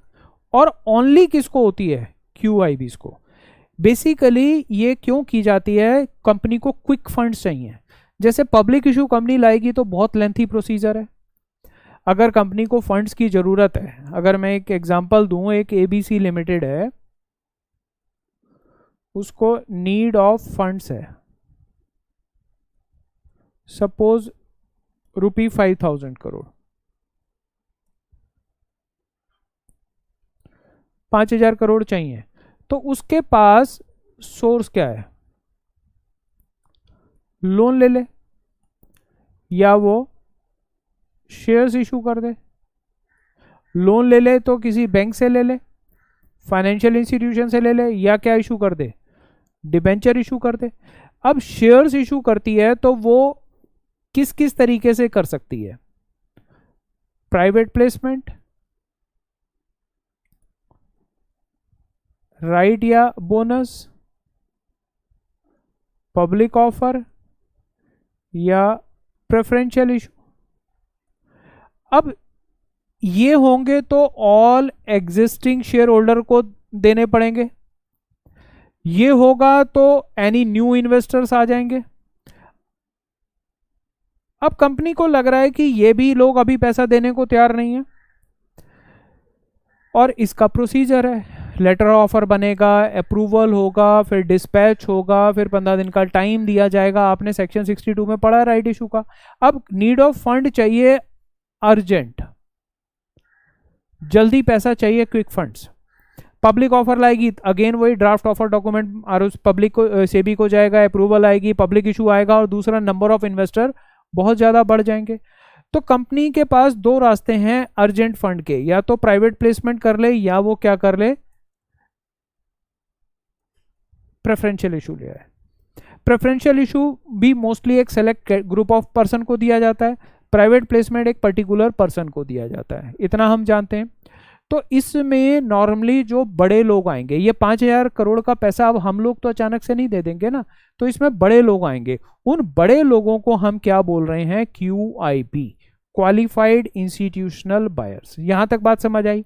Speaker 1: और ओनली किसको होती है? QIBs को। बेसिकली ये क्यों की जाती है? कंपनी को क्विक फंड्स चाहिए। जैसे पब्लिक इशू कंपनी लाएगी तो बहुत लेंथी प्रोसीजर है। अगर कंपनी को फंड्स की जरूरत है, अगर मैं एक एग्जांपल दूं, एक ABC लिमिटेड है, उसको नीड ऑफ फंड्स है, सपोज ₹5,000 करोड़, 5,000 करोड़ चाहिए, तो उसके पास सोर्स क्या है? लोन ले ले, या वो शेयर्स इशू कर दे। लोन ले ले तो किसी बैंक से ले ले, फाइनेंशियल इंस्टीट्यूशन से ले ले, या क्या इशू कर दे? डिबेंचर इशू कर दे। अब शेयर्स इशू करती है तो वो किस किस तरीके से कर सकती है? प्राइवेट प्लेसमेंट, राइट या बोनस, पब्लिक ऑफर, या प्रेफरेंशियल इशू। अब ये होंगे तो ऑल एग्जिस्टिंग शेयर होल्डर को देने पड़ेंगे। ये होगा तो एनी न्यू इन्वेस्टर्स आ जाएंगे। अब कंपनी को लग रहा है कि ये भी लोग अभी पैसा देने को तैयार नहीं है, और इसका प्रोसीजर है, लेटर ऑफर बनेगा, अप्रूवल होगा, फिर डिस्पैच होगा, फिर 15 दिन का टाइम दिया जाएगा। आपने सेक्शन 62 में पढ़ा राइट इशू का। अब नीड ऑफ फंड चाहिए अर्जेंट, जल्दी पैसा चाहिए, क्विक फंड्स। पब्लिक ऑफर लाएगी, अगेन वही ड्राफ्ट ऑफर डॉक्यूमेंट और उस पब्लिक को सेबी को जाएगा, अप्रूवल आएगी, पब्लिक इशू आएगा, और दूसरा नंबर ऑफ इन्वेस्टर बहुत ज़्यादा बढ़ जाएंगे। तो कंपनी के पास दो रास्ते हैं अर्जेंट फंड के, या तो प्राइवेट प्लेसमेंट कर ले, या वो क्या कर ले, प्रेफरेंशियल इशू ले आए। प्रेफरेंशियल इशू भी मोस्टली एक सेलेक्ट ग्रुप ऑफ पर्सन को दिया जाता है, प्राइवेट प्लेसमेंट एक पर्टिकुलर पर्सन को दिया जाता है, इतना हम जानते हैं। तो इसमें नॉर्मली जो बड़े लोग आएंगे, ये 5,000 करोड़ का पैसा अब हम लोग तो अचानक से नहीं दे देंगे ना, तो इसमें बड़े लोग आएंगे। उन बड़े लोगों को हम क्या बोल रहे हैं, QIB, क्वालिफाइड इंस्टीट्यूशनल बायर्स। यहां तक बात समझ आई।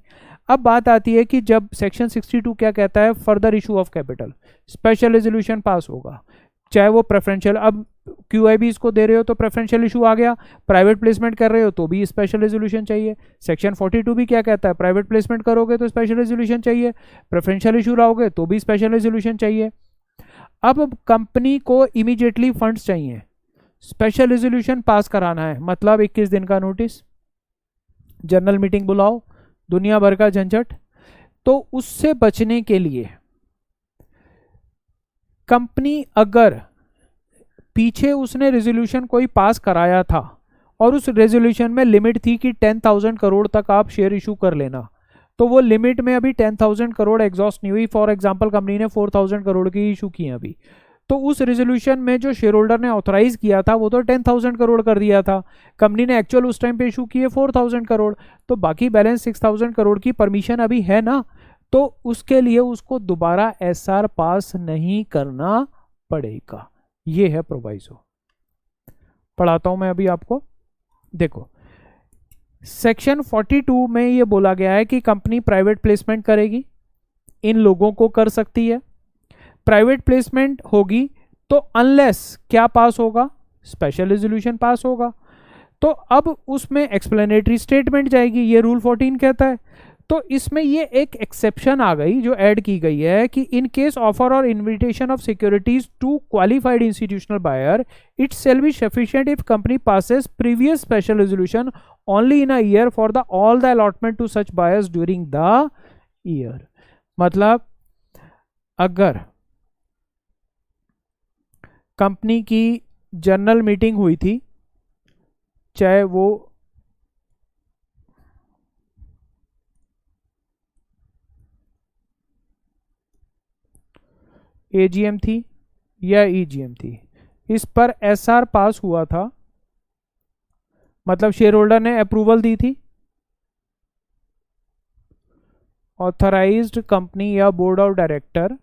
Speaker 1: अब बात आती है कि जब सेक्शन 62 क्या कहता है, further issue of capital, special resolution pass होगा, चाहे वो प्रेफरेंशियल, अब QIB इसको दे रहे हो तो प्रेफरेंशियल इशू आ गया, प्राइवेट प्लेसमेंट कर रहे हो तो भी स्पेशल रेजोल्यूशन चाहिए। सेक्शन 42 भी क्या कहता है, प्राइवेट प्लेसमेंट करोगे तो स्पेशल रेजोल्यूशन चाहिए, प्रेफरेंशियल इशू लाओगे तो भी स्पेशल रेजोल्यूशन चाहिए। अब कंपनी को इमीडिएटली फंड्स चाहिए, स्पेशल रेजोल्यूशन पास कराना है, मतलब 21 दिन का नोटिस, जनरल मीटिंग बुलाओ, दुनिया भर का झंझट। तो उससे बचने के लिए कंपनी, अगर पीछे उसने रेजोल्यूशन कोई पास कराया था और उस रेजोल्यूशन में लिमिट थी कि 10,000 करोड़ तक आप शेयर इशू कर लेना, तो वो लिमिट में अभी 10,000 करोड़ एग्जॉस्ट नहीं हुई। फॉर एग्जांपल कंपनी ने 4,000 करोड़ की इशू की है अभी, तो उस रेजोल्यूशन में जो शेयर होल्डर ने ऑथराइज किया था वो तो 10,000 करोड़ कर दिया था, कंपनी ने एक्चुअल उस टाइम पे इशू किए 4,000 करोड़, तो बाकी बैलेंस 6,000 करोड़ की परमिशन अभी है ना, तो उसके लिए उसको दोबारा SR पास नहीं करना पड़ेगा। ये है प्रोवाइजो। पढ़ाता हूं मैं अभी आपको, देखो सेक्शन 42 में ये बोला गया है कि कंपनी प्राइवेट प्लेसमेंट करेगी, इन लोगों को कर सकती है। प्राइवेट प्लेसमेंट होगी तो अनलेस क्या पास होगा, स्पेशल रेजोल्यूशन पास होगा। तो अब उसमें एक्सप्लेनेटरी स्टेटमेंट जाएगी, ये रूल 14 कहता है। तो इसमें ये एक एक्सेप्शन आ गई जो ऐड की गई है कि इन केस ऑफर और invitation of securities to qualified institutional buyer, it shall be sufficient if company passes previous special resolution only in a year for the all the allotment to such buyers during the year. मतलब अगर company की general meeting हुई थी, चाहे वो AGM थी या EGM थी, इस पर SR पास हुआ था, मतलब शेयर होल्डर ने अप्रूवल दी थी, ऑथराइज्ड कंपनी या board of director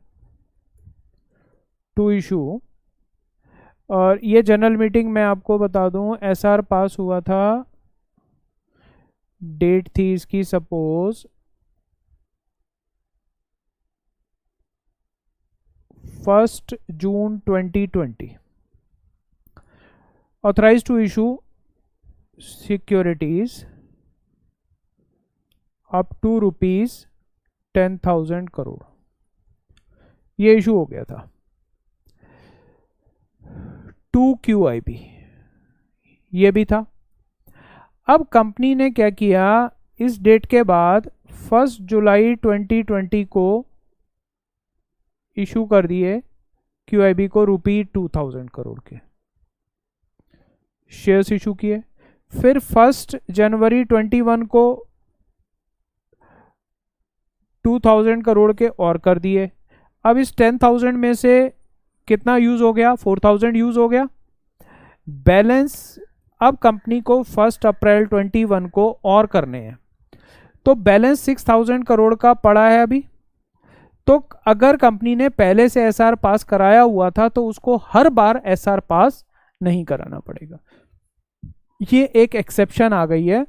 Speaker 1: to issue, और ये जनरल मीटिंग मैं आपको बता दूं SR पास हुआ था, डेट थी इसकी suppose 1 June 2020, authorize to issue securities up to ₹10,000 crore, ये इशू हो गया था टू QIB, ये भी था। अब कंपनी ने क्या किया, इस डेट के बाद 1 जुलाई 2020 को इशू कर दिए QIB को ₹2,000 करोड़ के शेयर्स इशू किए। फिर 1 जनवरी 21 को 2,000 करोड़ के और कर दिए। अब इस 10,000 में से कितना यूज हो गया, 4,000 यूज हो गया। बैलेंस अब कंपनी को 1 अप्रैल 21 को और करने हैं, तो बैलेंस 6,000 करोड़ का पड़ा है अभी। तो अगर कंपनी ने पहले से SR पास कराया हुआ था तो उसको हर बार SR पास नहीं कराना पड़ेगा। ये एक एक्सेप्शन आ गई है,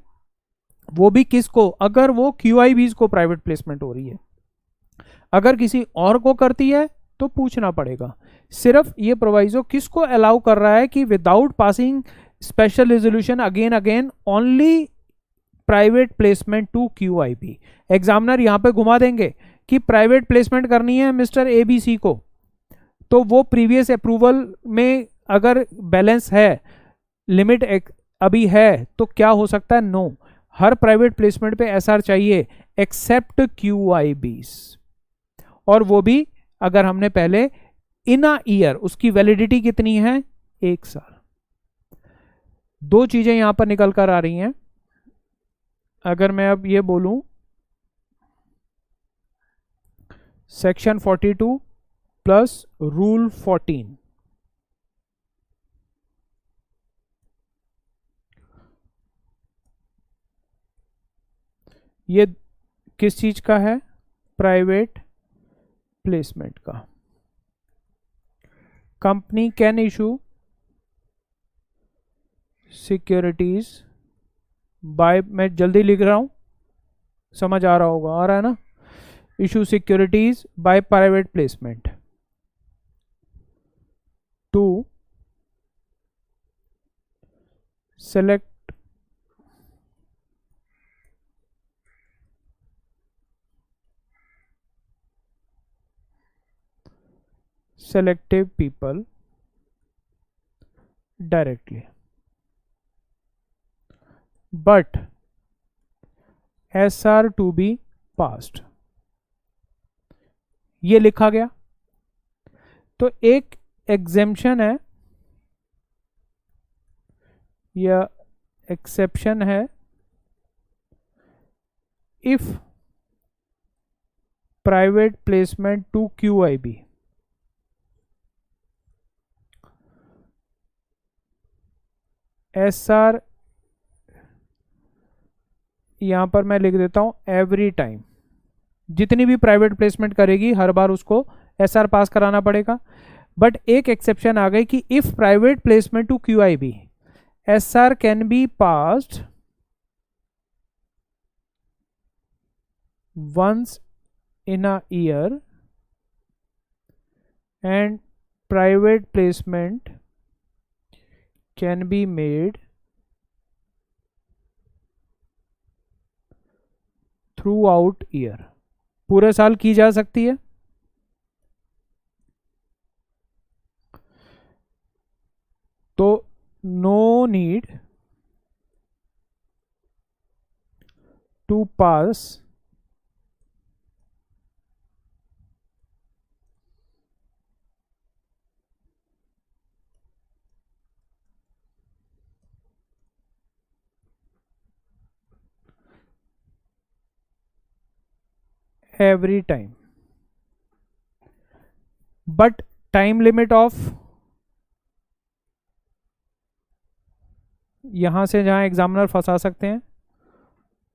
Speaker 1: वो भी किसको, अगर वो QIBs को प्राइवेट प्लेसमेंट हो रही है, अगर किसी और को करती है तो पूछना पड़ेगा। सिर्फ ये प्रोवाइजो किसको अलाउ कर रहा है कि without passing special resolution again only private placement to QIB। Examiner यहां पे घुमा देंगे कि प्राइवेट प्लेसमेंट करनी है मिस्टर ABC को, तो वो प्रीवियस अप्रूवल में अगर बैलेंस है, लिमिट अभी है तो क्या हो सकता है, नो, हर प्राइवेट प्लेसमेंट पे एसआर चाहिए एक्सेप्ट क्यूआईबीज, और वो भी अगर हमने पहले इन अ ईयर, उसकी वैलिडिटी कितनी है, 1 साल। दो चीजें यहां पर निकल कर आ रही हैं। अगर मैं अब ये बोलूं सेक्शन 42 प्लस रूल 14, ये किस चीज का है, प्राइवेट प्लेसमेंट का। Company can issue securities bye, मैं जल्दी लिख रहा हूं, समझ आ रहा होगा, आ रहा है ना, issue securities by private placement to select selective people directly, but SR to be passed, ये लिखा गया। तो एक एग्जेम्पशन है या एक्सेप्शन है, if private placement to QIB SR, यहां पर मैं लिख देता हूं एवरी टाइम, जितनी भी प्राइवेट प्लेसमेंट करेगी हर बार उसको SR पास कराना पड़ेगा। बट एक एक्सेप्शन आ गई कि if private placement to QIB SR can be passed once in a year and private placement can be made throughout year, पूरे साल की जा सकती है। तो no need to pass every time, but time limit of, यहां से जहां एग्जामिनर फंसा सकते हैं,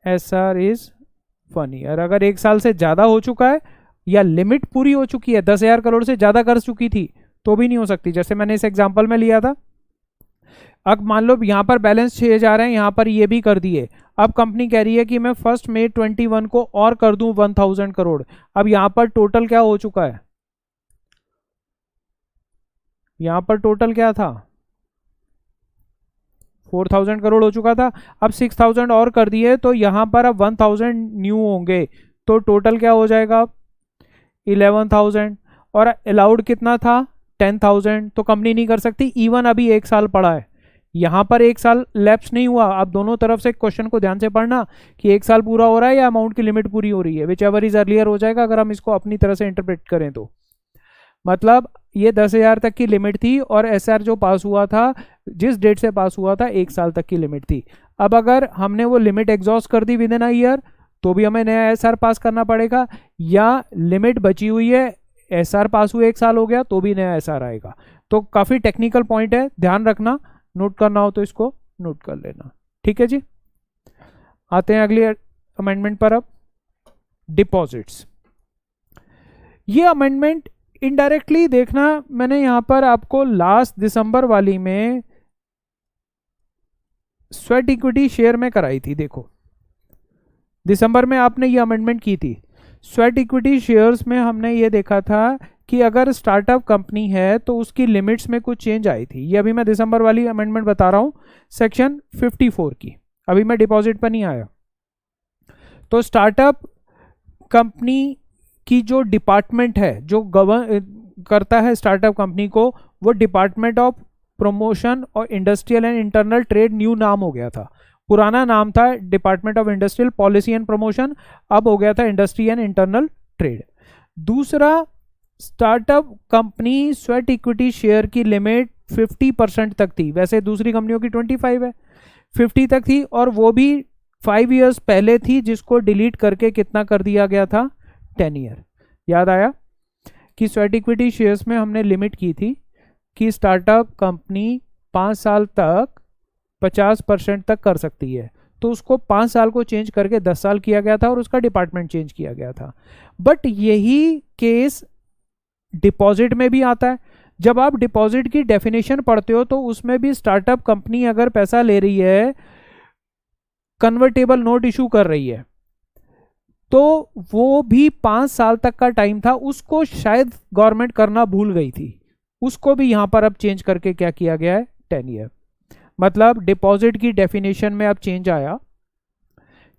Speaker 1: SR इज 1 ईयर। अगर 1 साल से ज्यादा हो चुका है या लिमिट पूरी हो चुकी है, 10,000 करोड़ से ज्यादा कर चुकी थी, तो भी नहीं हो सकती। जैसे मैंने इस एग्जाम्पल में लिया था, अब मान लो यहां पर बैलेंस 6 जा रहे हैं, यहां पर ये भी कर दिए। अब कंपनी कह रही है कि मैं 1 मई 21 को और कर दूं 1000 करोड़। अब यहां पर टोटल क्या हो चुका है, यहां पर टोटल क्या था, 4000 करोड़ हो चुका था। अब 6000 और कर दिए तो यहां पर अब 1000 न्यू होंगे, तो टोटल क्या हो जाएगा 11000, और अलाउड कितना था 10000। तो कंपनी नहीं कर सकती, इवन अभी 1 साल पड़ा है, यहां पर 1 साल लैप्स नहीं हुआ। आप दोनों तरफ से क्वेश्चन को ध्यान से पढ़ना कि 1 साल पूरा हो रहा है या अमाउंट की लिमिट पूरी हो रही है, विच एवर इज अर्लियर हो जाएगा अगर हम इसको अपनी तरह से इंटरप्रेट करें तो। मतलब ये 10,000 तक की लिमिट थी और SR जो पास हुआ था, जिस डेट से पास हुआ था, 1 साल तक की लिमिट थी। अब अगर हमने वो लिमिट एग्जॉस्ट कर दी विद इन अ ईयर, तो भी हमें नया SR पास करना पड़ेगा, या लिमिट बची हुई है, SR पास हुए 1 साल हो गया, तो भी नया SR आएगा। तो काफ़ी टेक्निकल पॉइंट है, ध्यान रखना, नोट करना हो तो इसको नोट कर लेना। ठीक है जी, आते हैं अगली अमेंडमेंट पर। अब डिपॉजिट्स, ये अमेंडमेंट इनडायरेक्टली देखना, मैंने यहां पर आपको लास्ट दिसंबर वाली में स्वेट इक्विटी शेयर में कराई थी। देखो दिसंबर में आपने ये अमेंडमेंट की थी। स्वेट इक्विटी शेयर्स में हमने ये देखा था कि अगर स्टार्टअप कंपनी है तो उसकी लिमिट्स में कुछ चेंज आई थी। ये अभी मैं दिसंबर वाली अमेंडमेंट बता रहा हूं, सेक्शन 54 की। अभी मैं डिपॉजिट पर नहीं आया। तो स्टार्टअप कंपनी की जो डिपार्टमेंट है, जो गवर्न करता है स्टार्टअप कंपनी को, वो डिपार्टमेंट ऑफ प्रमोशन और industrial and internal trade new नाम हो गया था। पुराना नाम था department of industrial policy and promotion, अब हो गया था इंडस्ट्री एंड इंटरनल ट्रेड। दूसरा, startup company sweat equity share की लिमिट 50% तक थी, वैसे दूसरी कंपनियों की 25 है, 50 तक थी, और वो भी 5 ईयर्स पहले थी, जिसको डिलीट करके कितना कर दिया गया था, 10 ईयर। याद आया कि स्वेट इक्विटी शेयर्स में हमने लिमिट की थी कि स्टार्टअप कंपनी 5 साल तक 50% तक कर सकती है, तो उसको 5 साल को चेंज करके 10 साल किया गया था और उसका डिपार्टमेंट चेंज किया गया था। बट यही केस डिपॉजिट में भी आता है। जब आप डिपॉजिट की डेफिनेशन पढ़ते हो तो उसमें भी स्टार्टअप कंपनी अगर पैसा ले रही है, कन्वर्टेबल नोट इशू कर रही है, तो वो भी 5 साल तक का टाइम था, उसको शायद गवर्नमेंट करना भूल गई थी, उसको भी यहां पर अब चेंज करके क्या किया गया है, 10 ईयर। मतलब डिपॉजिट की डेफिनेशन में अब चेंज आया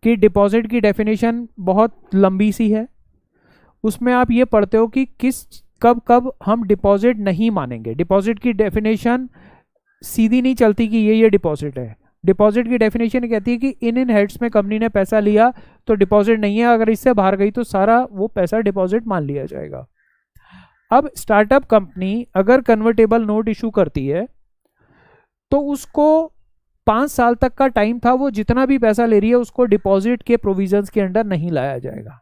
Speaker 1: कि डिपॉजिट की डेफिनेशन बहुत लंबी सी है, उसमें आप ये पढ़ते हो कि किस कब कब हम डिपॉजिट नहीं मानेंगे। डिपॉजिट की डेफिनेशन सीधी नहीं चलती कि ये डिपॉजिट है। डिपॉजिट की डेफिनेशन कहती है कि इन हेड्स में कंपनी ने पैसा लिया तो डिपॉजिट नहीं है, अगर इससे बाहर गई तो सारा वो पैसा डिपॉजिट मान लिया जाएगा। अब स्टार्टअप कंपनी अगर कन्वर्टेबल नोट इशू करती है तो उसको 5 साल तक का टाइम था, वो जितना भी पैसा ले रही है उसको डिपॉजिट के प्रोविजंस के अंडर नहीं लाया जाएगा।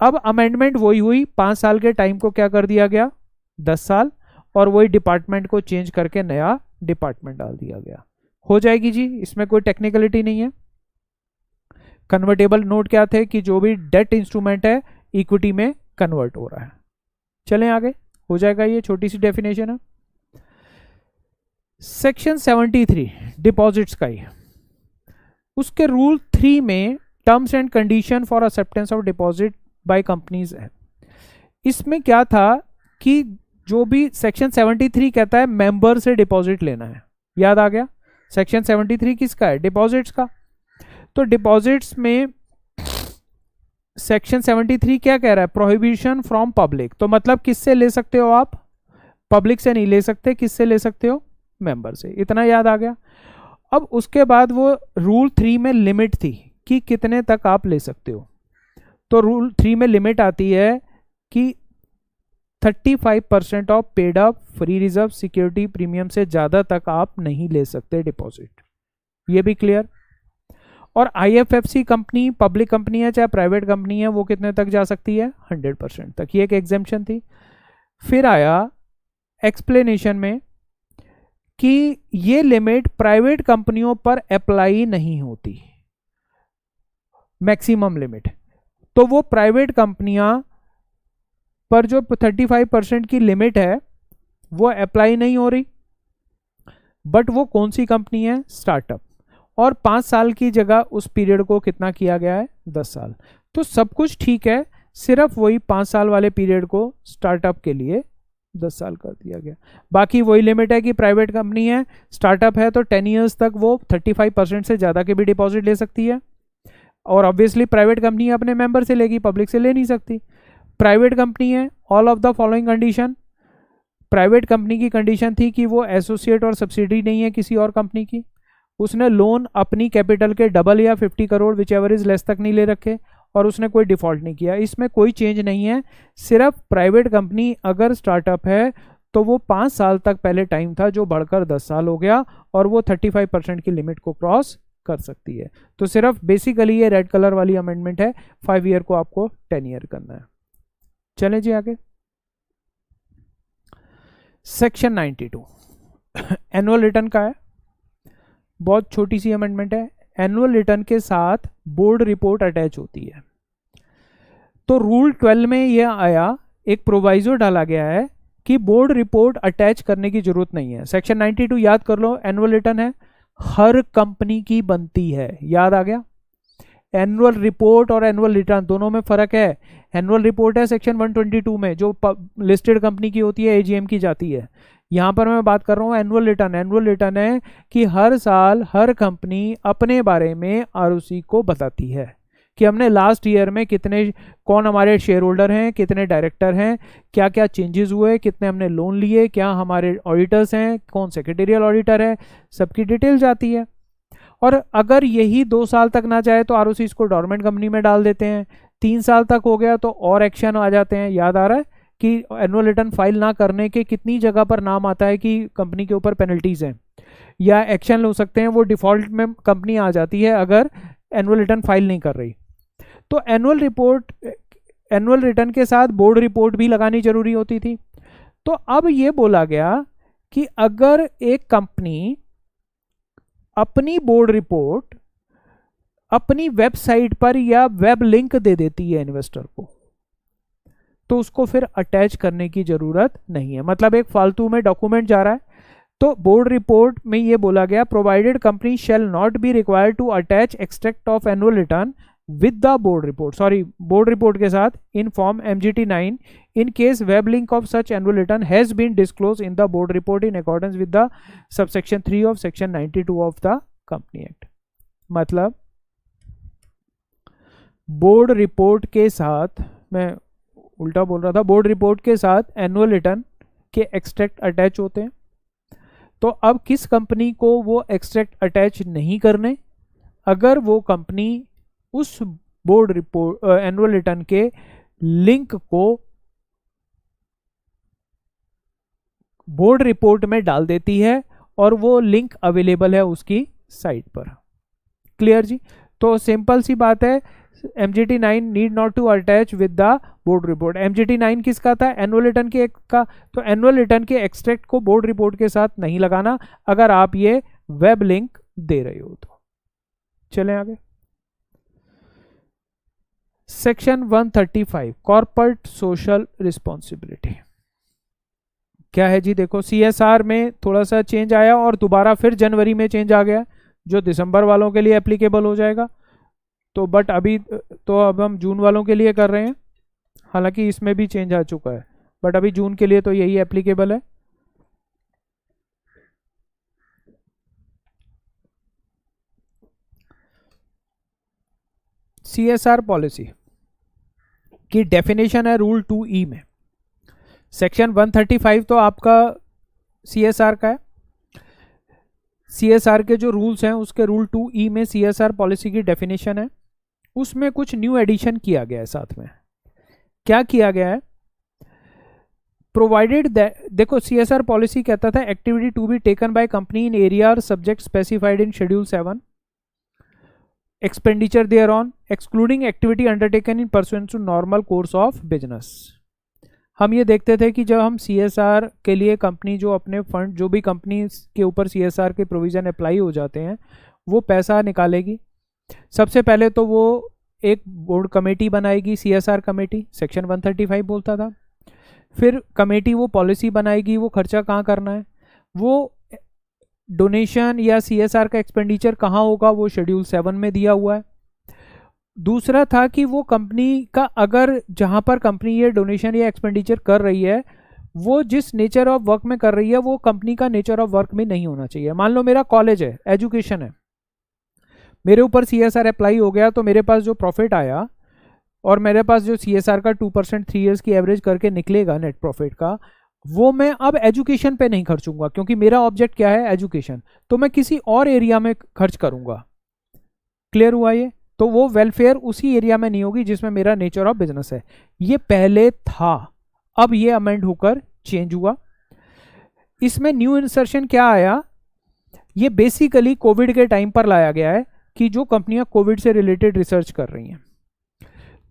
Speaker 1: अब अमेंडमेंट वही हुई, 5 साल के टाइम को क्या कर दिया गया, 10 साल, और वही डिपार्टमेंट को चेंज करके नया डिपार्टमेंट डाल दिया गया। हो जाएगी जी, इसमें कोई टेक्निकलिटी नहीं है। कन्वर्टेबल नोट क्या थे कि जो भी डेट इंस्ट्रूमेंट है इक्विटी में कन्वर्ट हो रहा है। चलें आगे, हो जाएगा, ये छोटी सी डेफिनेशन है। सेक्शन 73 डिपॉजिट्स का ही, उसके रूल 3 में terms and condition for acceptance of deposit by companies है। इसमें क्या था कि जो भी सेक्शन 73 कहता है मेंबर से डिपॉजिट लेना है, याद आ गया। सेक्शन 73 किसका है, डिपॉजिट्स का। तो डिपॉजिट्स में सेक्शन 73 क्या कह रहा है, प्रोहिबिशन फ्रॉम पब्लिक। तो मतलब किससे ले सकते हो आप, पब्लिक से नहीं ले सकते, किससे ले सकते हो, मेंबर से। इतना याद आ गया। अब उसके बाद वो रूल 3 में लिमिट थी कि कितने तक आप ले सकते हो। तो रूल 3 में लिमिट आती है कि 35% of paid up free reserve security premium से ज्यादा तक आप नहीं ले सकते डिपॉजिट, ये भी क्लियर। और आईएफएफसी कंपनी पब्लिक कंपनी है चाहे प्राइवेट कंपनी है, वो कितने तक जा सकती है, 100% तक, ये एक एग्जेम्पशन थी। फिर आया एक्सप्लेनेशन में कि ये लिमिट प्राइवेट कंपनियों पर अप्लाई नहीं होती, मैक्सिमम लिमिट। तो वो प्राइवेट कंपनियां पर जो 35% की लिमिट है वो अप्लाई नहीं हो रही। बट वो कौन सी कंपनी है, स्टार्टअप। और 5 साल की जगह उस पीरियड को कितना किया गया है, 10 साल। तो सब कुछ ठीक है, सिर्फ वही 5 साल वाले पीरियड को स्टार्टअप के लिए 10 साल कर दिया गया। बाकी वही लिमिट है कि प्राइवेट कंपनी है, स्टार्टअप है, तो 10 ईयर्स तक वो 35% से ज़्यादा के भी डिपॉजिट ले सकती है। और ऑब्वियसली प्राइवेट कंपनी अपने मेंबर से लेगी, पब्लिक से ले नहीं सकती। प्राइवेट कंपनी है, all of the following condition. Private company की कंडीशन थी कि वो एसोसिएट और सब्सिडी नहीं है किसी और कंपनी की, उसने लोन अपनी कैपिटल के डबल या 50 crore which ever is less तक नहीं ले रखे, और उसने कोई डिफॉल्ट नहीं किया। इसमें कोई चेंज नहीं है, सिर्फ प्राइवेट कंपनी अगर स्टार्टअप है तो वो 5 साल तक पहले टाइम था जो बढ़कर 10 साल हो गया, और वो 35% की लिमिट को क्रॉस कर सकती है। तो सिर्फ बेसिकली ये रेड कलर वाली अमेंडमेंट है, 5 ईयर को आपको 10 ईयर करना है। चलें जी आगे। सेक्शन 92 एनुअल रिटर्न का है, बहुत छोटी सी अमेंडमेंट है। एनुअल रिटर्न के साथ बोर्ड रिपोर्ट अटैच होती है। तो रूल 12 में यह आया, एक प्रोवाइजो डाला गया है कि बोर्ड रिपोर्ट अटैच करने की जरूरत नहीं है। सेक्शन 92 याद कर लो, एनुअल रिटर्न है, हर कंपनी की बनती है, याद आ गया। एनुअल रिपोर्ट और एनुअल रिटर्न दोनों में फर्क है। एनुअल रिपोर्ट है सेक्शन 122 में, जो लिस्टेड कंपनी की होती है, एजीएम की जाती है। यहां पर मैं बात कर रहा हूं एनुअल रिटर्न। एनुअल रिटर्न है कि हर साल हर कंपनी अपने बारे में आरओसी को बताती है कि हमने लास्ट ईयर में कितने, कौन हमारे शेयर होल्डर हैं, कितने डायरेक्टर हैं, क्या क्या चेंजेस हुए, कितने हमने लोन लिए, क्या हमारे ऑडिटर्स हैं, कौन सेक्रेटेरियल ऑडिटर है, सबकी डिटेल जाती है। और अगर यही 2 साल तक ना जाए तो आरओसी इसको डोरमेंट कंपनी में डाल देते हैं। 3 साल तक हो गया तो और एक्शन आ जाते हैं। याद आ रहा है कि एनुअल रिटर्न फाइल ना करने के कितनी जगह पर नाम आता है कि कंपनी के ऊपर पेनल्टीज हैं या एक्शन हो सकते हैं, वो डिफॉल्ट में कंपनी आ जाती है अगर एनुअल रिटर्न फाइल नहीं कर रही। तो एनुअल रिटर्न के साथ बोर्ड रिपोर्ट भी लगानी जरूरी होती थी। तो अब ये बोला गया कि अगर एक कंपनी अपनी बोर्ड रिपोर्ट अपनी वेबसाइट पर या वेब लिंक दे देती है इन्वेस्टर को, तो उसको फिर अटैच करने की जरूरत नहीं है। मतलब एक फालतू में डॉक्यूमेंट जा रहा है। तो बोर्ड रिपोर्ट में ये बोला गया, provided company shall not be required to attach extract of annual return with the board report, board report के साथ in form MGT9 in case web link of such annual return has been disclosed in the board report in accordance with the subsection 3 of section 92 of the Company Act। मतलब board report के साथ, मैं उल्टा बोल रहा था, board report के साथ एनुअल रिटर्न के एक्सट्रैक्ट अटैच होते हैं। तो अब किस कंपनी को वो एक्सट्रैक्ट अटैच नहीं करने, अगर वो कंपनी उस बोर्ड रिपोर्ट एनुअल रिटर्न के लिंक को बोर्ड रिपोर्ट में डाल देती है और वो लिंक अवेलेबल है उसकी साइट पर। क्लियर जी? तो सिंपल सी बात है, MGT9 need not to attach with the board report. MGT9 किसका था? एनुअल रिटर्न के का। तो एनुअल रिटर्न के एक्सट्रैक्ट को बोर्ड रिपोर्ट के साथ नहीं लगाना अगर आप ये वेब लिंक दे रहे हो तो। चलें आगे। सेक्शन 135 कॉर्पोरेट सोशल रिस्पॉन्सिबिलिटी क्या है जी? देखो, CSR में थोड़ा सा चेंज आया और दोबारा फिर जनवरी में चेंज आ गया जो दिसंबर वालों के लिए एप्लीकेबल हो जाएगा। तो बट अभी तो अब हम जून वालों के लिए कर रहे हैं, हालांकि इसमें भी चेंज आ चुका है, बट अभी जून के लिए तो यही एप्लीकेबल है। CSR पॉलिसी की डेफिनेशन है रूल 2E में। सेक्शन 135 तो आपका CSR का है। CSR के जो रूल्स हैं उसके रूल 2E में CSR पॉलिसी की डेफिनेशन है। उसमें कुछ न्यू एडिशन किया गया है। साथ में क्या किया गया है? प्रोवाइडेड दैट, देखो CSR पॉलिसी कहता था activity to be taken by company in area और subject specified in schedule 7, expenditure thereon excluding activity undertaken in pursuant to normal course of business. हम ये देखते थे कि जब हम CSR के लिए कंपनी जो अपने फंड, जो भी कंपनी के ऊपर CSR के प्रोविजन अप्लाई हो जाते हैं, वो पैसा निकालेगी। सबसे पहले तो वो एक बोर्ड कमेटी बनाएगी, CSR कमेटी, सेक्शन 135 बोलता था। फिर कमेटी वो पॉलिसी बनाएगी, वो खर्चा कहाँ करना है, वो डोनेशन या CSR का एक्सपेंडिचर कहाँ होगा, वो शेड्यूल 7 में दिया हुआ है। दूसरा था कि वो कंपनी का, अगर जहाँ पर कंपनी ये डोनेशन या एक्सपेंडिचर कर रही है, वो जिस नेचर ऑफ वर्क में कर रही है वो कंपनी का नेचर ऑफ वर्क में नहीं होना चाहिए। मान लो मेरा कॉलेज है, एजुकेशन है, मेरे ऊपर CSR अप्लाई हो गया, तो मेरे पास जो प्रॉफिट आया और मेरे पास जो CSR का 2% 3 ईयर्स की एवरेज करके निकलेगा नेट प्रॉफिट का, वो मैं अब एजुकेशन पे नहीं खर्चूंगा, क्योंकि मेरा ऑब्जेक्ट क्या है? एजुकेशन। तो मैं किसी और एरिया में खर्च करूंगा। क्लियर हुआ ये? तो वो वेलफेयर उसी एरिया में नहीं होगी जिसमें मेरा नेचर ऑफ बिजनेस है। ये पहले था, अब ये अमेंड होकर चेंज हुआ। इसमें न्यू इंसर्शन क्या आया? ये बेसिकली कोविड के टाइम पर लाया गया है कि जो कंपनियां कोविड से रिलेटेड रिसर्च कर रही हैं,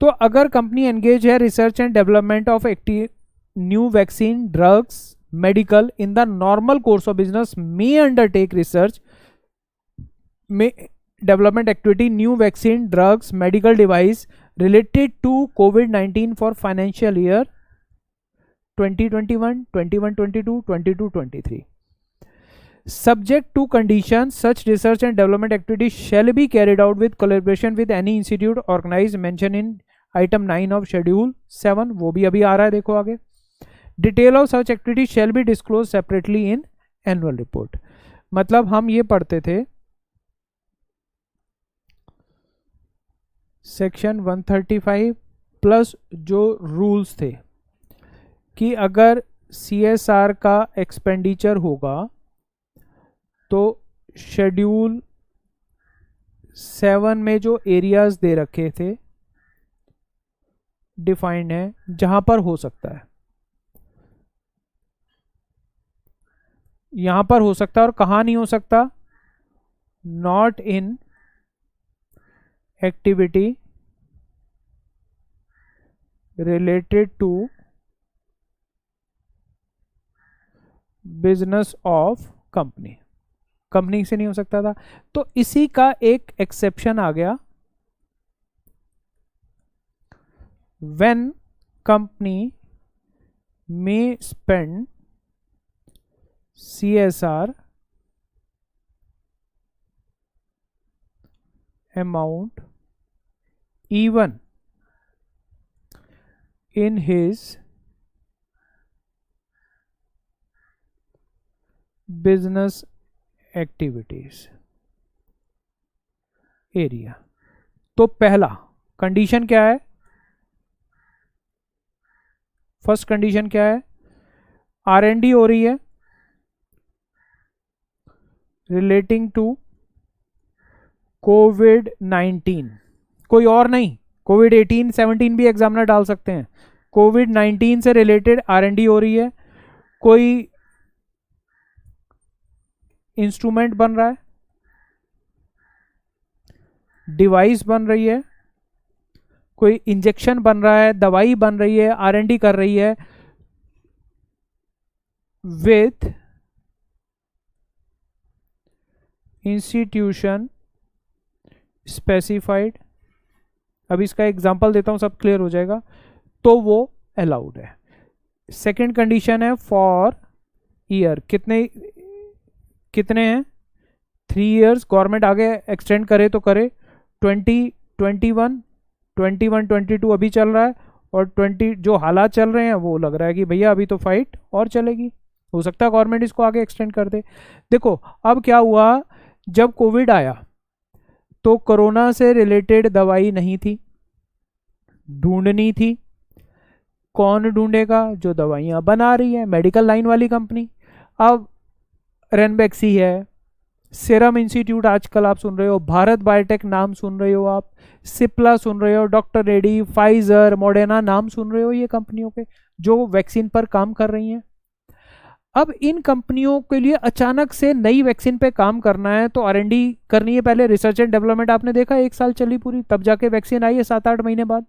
Speaker 1: तो अगर कंपनी एंगेज है research and development of new vaccine, drugs, medical in the normal course of business may undertake research में development activity, new vaccine, drugs, medical device related to COVID-19 for financial year 2021, 21-22, 22-23. Subject to conditions, such research and development activities shall be carried out with collaboration with any institute organized mentioned in item 9 of schedule 7. वो भी अभी आ रहा है, देखो आगे। Detail of such activities shall be disclosed separately in annual report. मतलब हम ये पढ़ते थे सेक्शन 135 प्लस जो रूल्स थे कि अगर CSR का एक्सपेंडिचर होगा तो शेड्यूल 7 में जो एरियाज दे रखे थे डिफाइंड है जहां पर हो सकता है, यहां पर हो सकता है और कहाँ नहीं हो सकता, not in activity related to business of company, company से नहीं हो सकता था। तो इसी का एक एक्सेप्शन आ गया, when company may spend CSR amount even in his business activities area। तो पहला कंडीशन क्या है, फर्स्ट कंडीशन क्या है, R&D हो रही है रिलेटिंग टू कोविड-19, कोई और नहीं, कोविड-18 17 भी एग्जामिनर डाल सकते हैं, कोविड-19 से रिलेटेड R&D हो रही है, कोई इंस्ट्रूमेंट बन रहा है, डिवाइस बन रही है, कोई इंजेक्शन बन रहा है, दवाई बन रही है, R&D कर रही है विथ इंस्टीट्यूशन स्पेसिफाइड, अब इसका एग्जांपल देता हूं सब क्लियर हो जाएगा, तो वो अलाउड है। सेकंड कंडीशन है फॉर ईयर, कितने कितने हैं, 3 इयर्स, गवर्नमेंट आगे एक्सटेंड करे तो करे, 2021 21 22 अभी चल रहा है और 20 जो हालात चल रहे हैं वो लग रहा है कि भैया अभी तो फाइट और चलेगी, हो सकता है गवर्नमेंट इसको आगे एक्सटेंड कर दे। देखो अब क्या हुआ, जब कोविड आया तो कोरोना से रिलेटेड दवाई नहीं थी, ढूंढनी थी, कौन ढूंढेगा, जो दवाइयां बना रही है मेडिकल लाइन वाली कंपनी। अब रेनबेक्सी है, सीरम इंस्टीट्यूट आजकल आप सुन रहे हो, भारत बायोटेक नाम सुन रहे हो आप, सिप्ला सुन रहे हो, डॉक्टर रेड्डी, फाइजर, मॉडर्ना नाम सुन रहे हो, ये कंपनियों के जो वैक्सीन पर काम कर रही हैं। अब इन कंपनियों के लिए अचानक से नई वैक्सीन पे काम करना है तो R&D करनी है, पहले रिसर्च एंड डेवलपमेंट आपने देखा 1 साल चली पूरी, तब जाके वैक्सीन आई है 7-8 महीने बाद,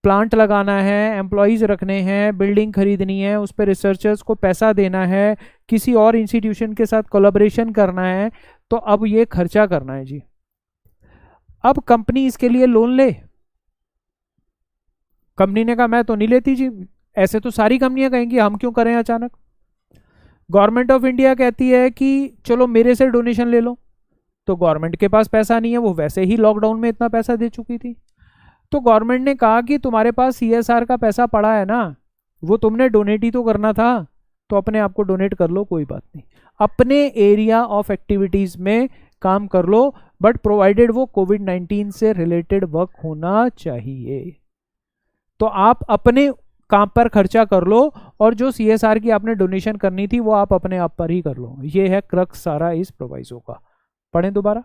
Speaker 1: प्लांट लगाना है, एम्प्लॉयज रखने हैं, बिल्डिंग खरीदनी है, उस पर रिसर्चर्स को पैसा देना है, किसी और इंस्टीट्यूशन के साथ कोलैबोरेशन करना है, तो अब ये खर्चा करना है जी। अब कंपनी इसके लिए लोन ले, कंपनी ने कहा मैं तो नहीं लेती जी, ऐसे तो सारी कंपनियां कहेंगी हम क्यों करें अचानक। गवर्नमेंट ऑफ इंडिया कहती है कि चलो मेरे से डोनेशन ले लो, तो गवर्नमेंट के पास पैसा नहीं है, वो वैसे ही लॉकडाउन में इतना पैसा दे चुकी थी, तो गवर्नमेंट ने कहा कि तुम्हारे पास CSR का पैसा पड़ा है ना, वो तुमने डोनेट ही तो करना था, तो अपने आप को डोनेट कर लो, कोई बात नहीं, अपने एरिया ऑफ एक्टिविटीज में काम कर लो, बट प्रोवाइडेड वो कोविड-19 से रिलेटेड वर्क होना चाहिए। तो आप अपने काम पर खर्चा कर लो और जो CSR की आपने डोनेशन करनी थी वो आप अपने आप पर ही कर लो। ये है क्रक्स सारा इस प्रोवाइजो का। पढ़ें दोबारा।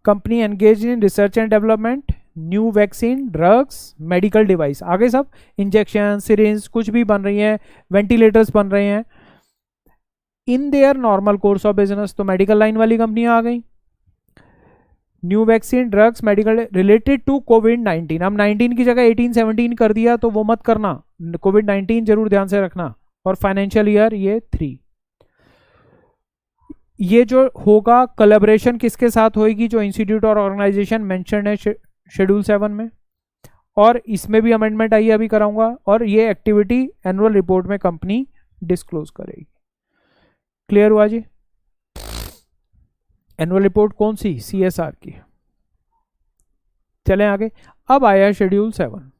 Speaker 1: Company engage in research and development, new vaccine, drugs, medical device, आगे सब इंजेक्शन, सिरिंज कुछ भी बन रही है, वेंटिलेटर्स बन रहे हैं, in their normal course of business, तो मेडिकल लाइन वाली कंपनियां आ गई, new vaccine, drugs, medical related to कोविड-19, अब 19 की जगह 18-17 कर दिया तो वो मत करना, कोविड-19 जरूर ध्यान से रखना, और फाइनेंशियल ईयर ये 3। ये जो होगा कोलैबोरेशन किसके साथ होगी, जो इंस्टीट्यूट और ऑर्गेनाइजेशन मेंशन है शेड्यूल 7 में, और इसमें भी अमेंडमेंट आई है अभी कराऊंगा, और ये एक्टिविटी एनुअल रिपोर्ट में कंपनी डिस्क्लोज करेगी। क्लियर हुआ जी। एनुअल रिपोर्ट कौन सी, CSR की। चलें आगे। अब आया शेड्यूल 7।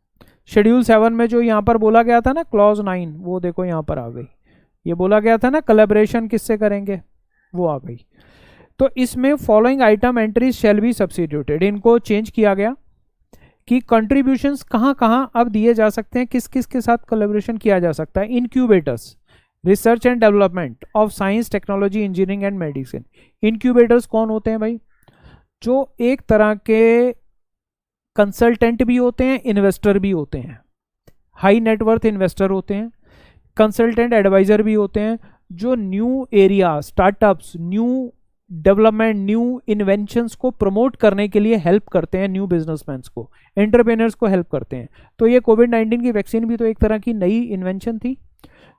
Speaker 1: शेड्यूल 7 में जो यहाँ पर बोला गया था ना क्लॉज 9, वो देखो यहाँ पर आ गई। ये बोला गया था ना कोलैबोरेशन किससे करेंगे, वो आ गई। तो इसमें following item entries shall be substituted, इनको चेंज किया गया कि कंट्रीब्यूशंस कहाँ कहाँ अब दिए जा सकते हैं, किस किस के साथ कोलैबोरेशन किया जा सकता है। Incubators, research and development of science, technology, engineering and medicine. Incubators कौन होते हैं भाई, जो एक तरह के कंसल्टेंट भी होते हैं, इन्वेस्टर भी होते हैं, हाई नेटवर्थ इन्वेस्टर होते हैं, कंसल्टेंट एडवाइजर भी होते हैं, जो new area, startups, new development, new inventions को प्रमोट करने के लिए हेल्प करते हैं, न्यू बिजनेसमैन को, एंटरप्रेन्योर्स को हेल्प करते हैं। तो ये कोविड-19 की वैक्सीन भी तो एक तरह की नई इन्वेंशन थी,